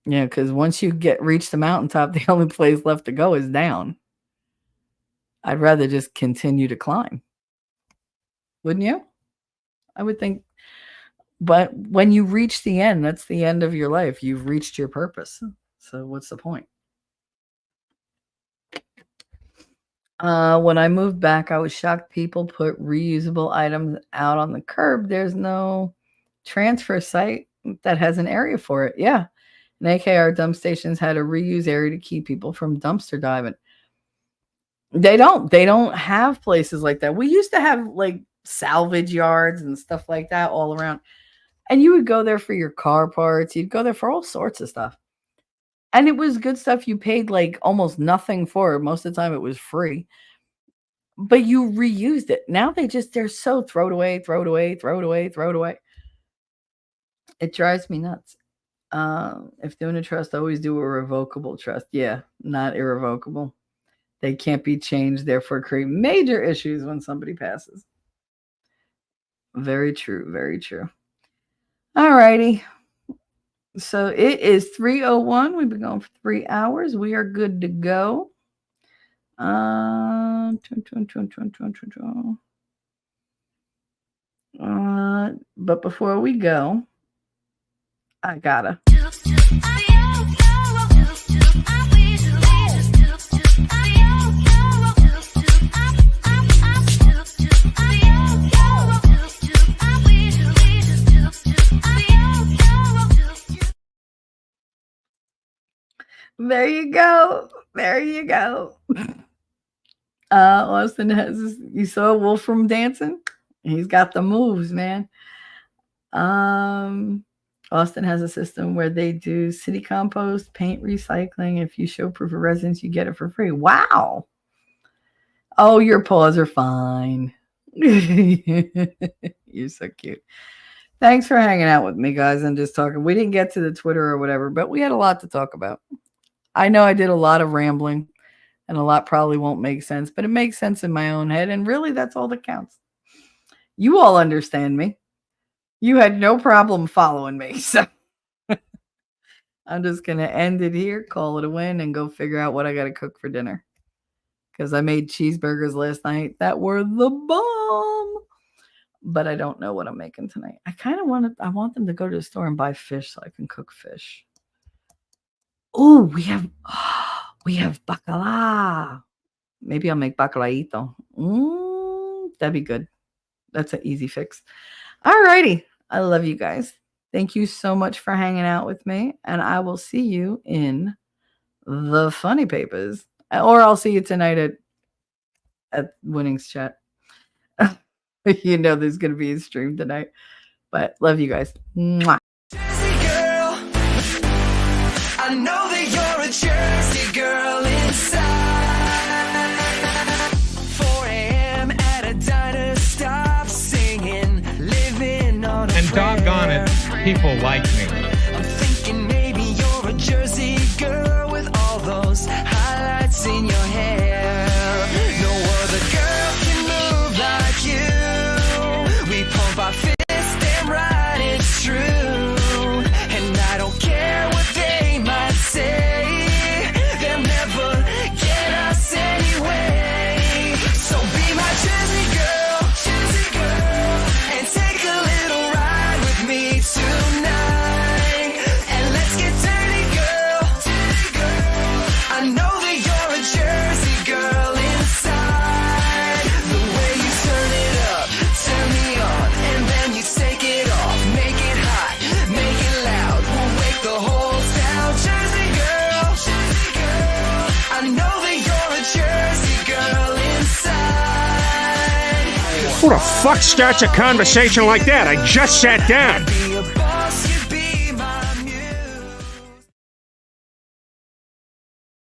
Yeah, because once you reach the mountaintop, the only place left to go is down. I'd rather just continue to climb. Wouldn't you? I would think. But when you reach the end, that's the end of your life. You've reached your purpose. So what's the point? When I moved back, I was shocked people put reusable items out on the curb. There's no transfer site that has an area for it. Yeah. And AKR dump stations had a reuse area to keep people from dumpster diving. They don't have places like that. We used to have like salvage yards and stuff like that all around. And you would go there for your car parts. You'd go there for all sorts of stuff. And it was good stuff. You paid like almost nothing for it. Most of the time it was free. But you reused it. Now they're so throw it away, throw it away, throw it away, throw it away. It drives me nuts. If doing a trust, always do a revocable trust. Yeah, not irrevocable. They can't be changed, therefore create major issues when somebody passes. Very true, very true. All righty. So it is 3:01. We've been going for 3 hours. We are good to go. But before we go, I gotta. There you go. There you go. Austin has this, you saw Wolfram dancing? He's got the moves, man. Austin has a system where they do city compost, paint recycling. If you show proof of residence, you get it for free. Wow. Oh, your paws are fine. You're so cute. Thanks for hanging out with me, guys, and just talking. We didn't get to the Twitter or whatever, but we had a lot to talk about. I know I did a lot of rambling, and a lot probably won't make sense, but it makes sense in my own head, and really that's all that counts. You all understand me. You had no problem following me, so I'm just going to end it here, call it a win, and go figure out what I got to cook for dinner. Because I made cheeseburgers last night that were the bomb, but I don't know what I'm making tonight. I want them to go to the store and buy fish so I can cook fish. Oh, we have bacala. Maybe I'll make bacalaito. That'd be good. That's an easy fix. All righty. I love you guys. Thank you so much for hanging out with me. And I will see you in the funny papers. Or I'll see you tonight at Winnings Chat. You know there's going to be a stream tonight. But love you guys. Mwah. I know that you're a Jersey girl inside. 4 a.m. at a diner, stop singing, living on a And doggone it, people like me. I'm thinking maybe you're a Jersey girl with all those highlights in your hair. No other girl can move like you. We pump our fists, damn right, it's true. And I don't care what they might say, they'll never get us anyway. So be my Jersey girl, and take a little ride with me tonight. And let's get dirty, girl. I know that you're a Jersey girl inside. The way you turn it up, turn me on, and then you take it off. Make it hot, make it loud, we'll wake the whole town. Jersey girl, I know that you're a Jersey girl inside. Who the fuck starts a conversation like that? I just sat down. Be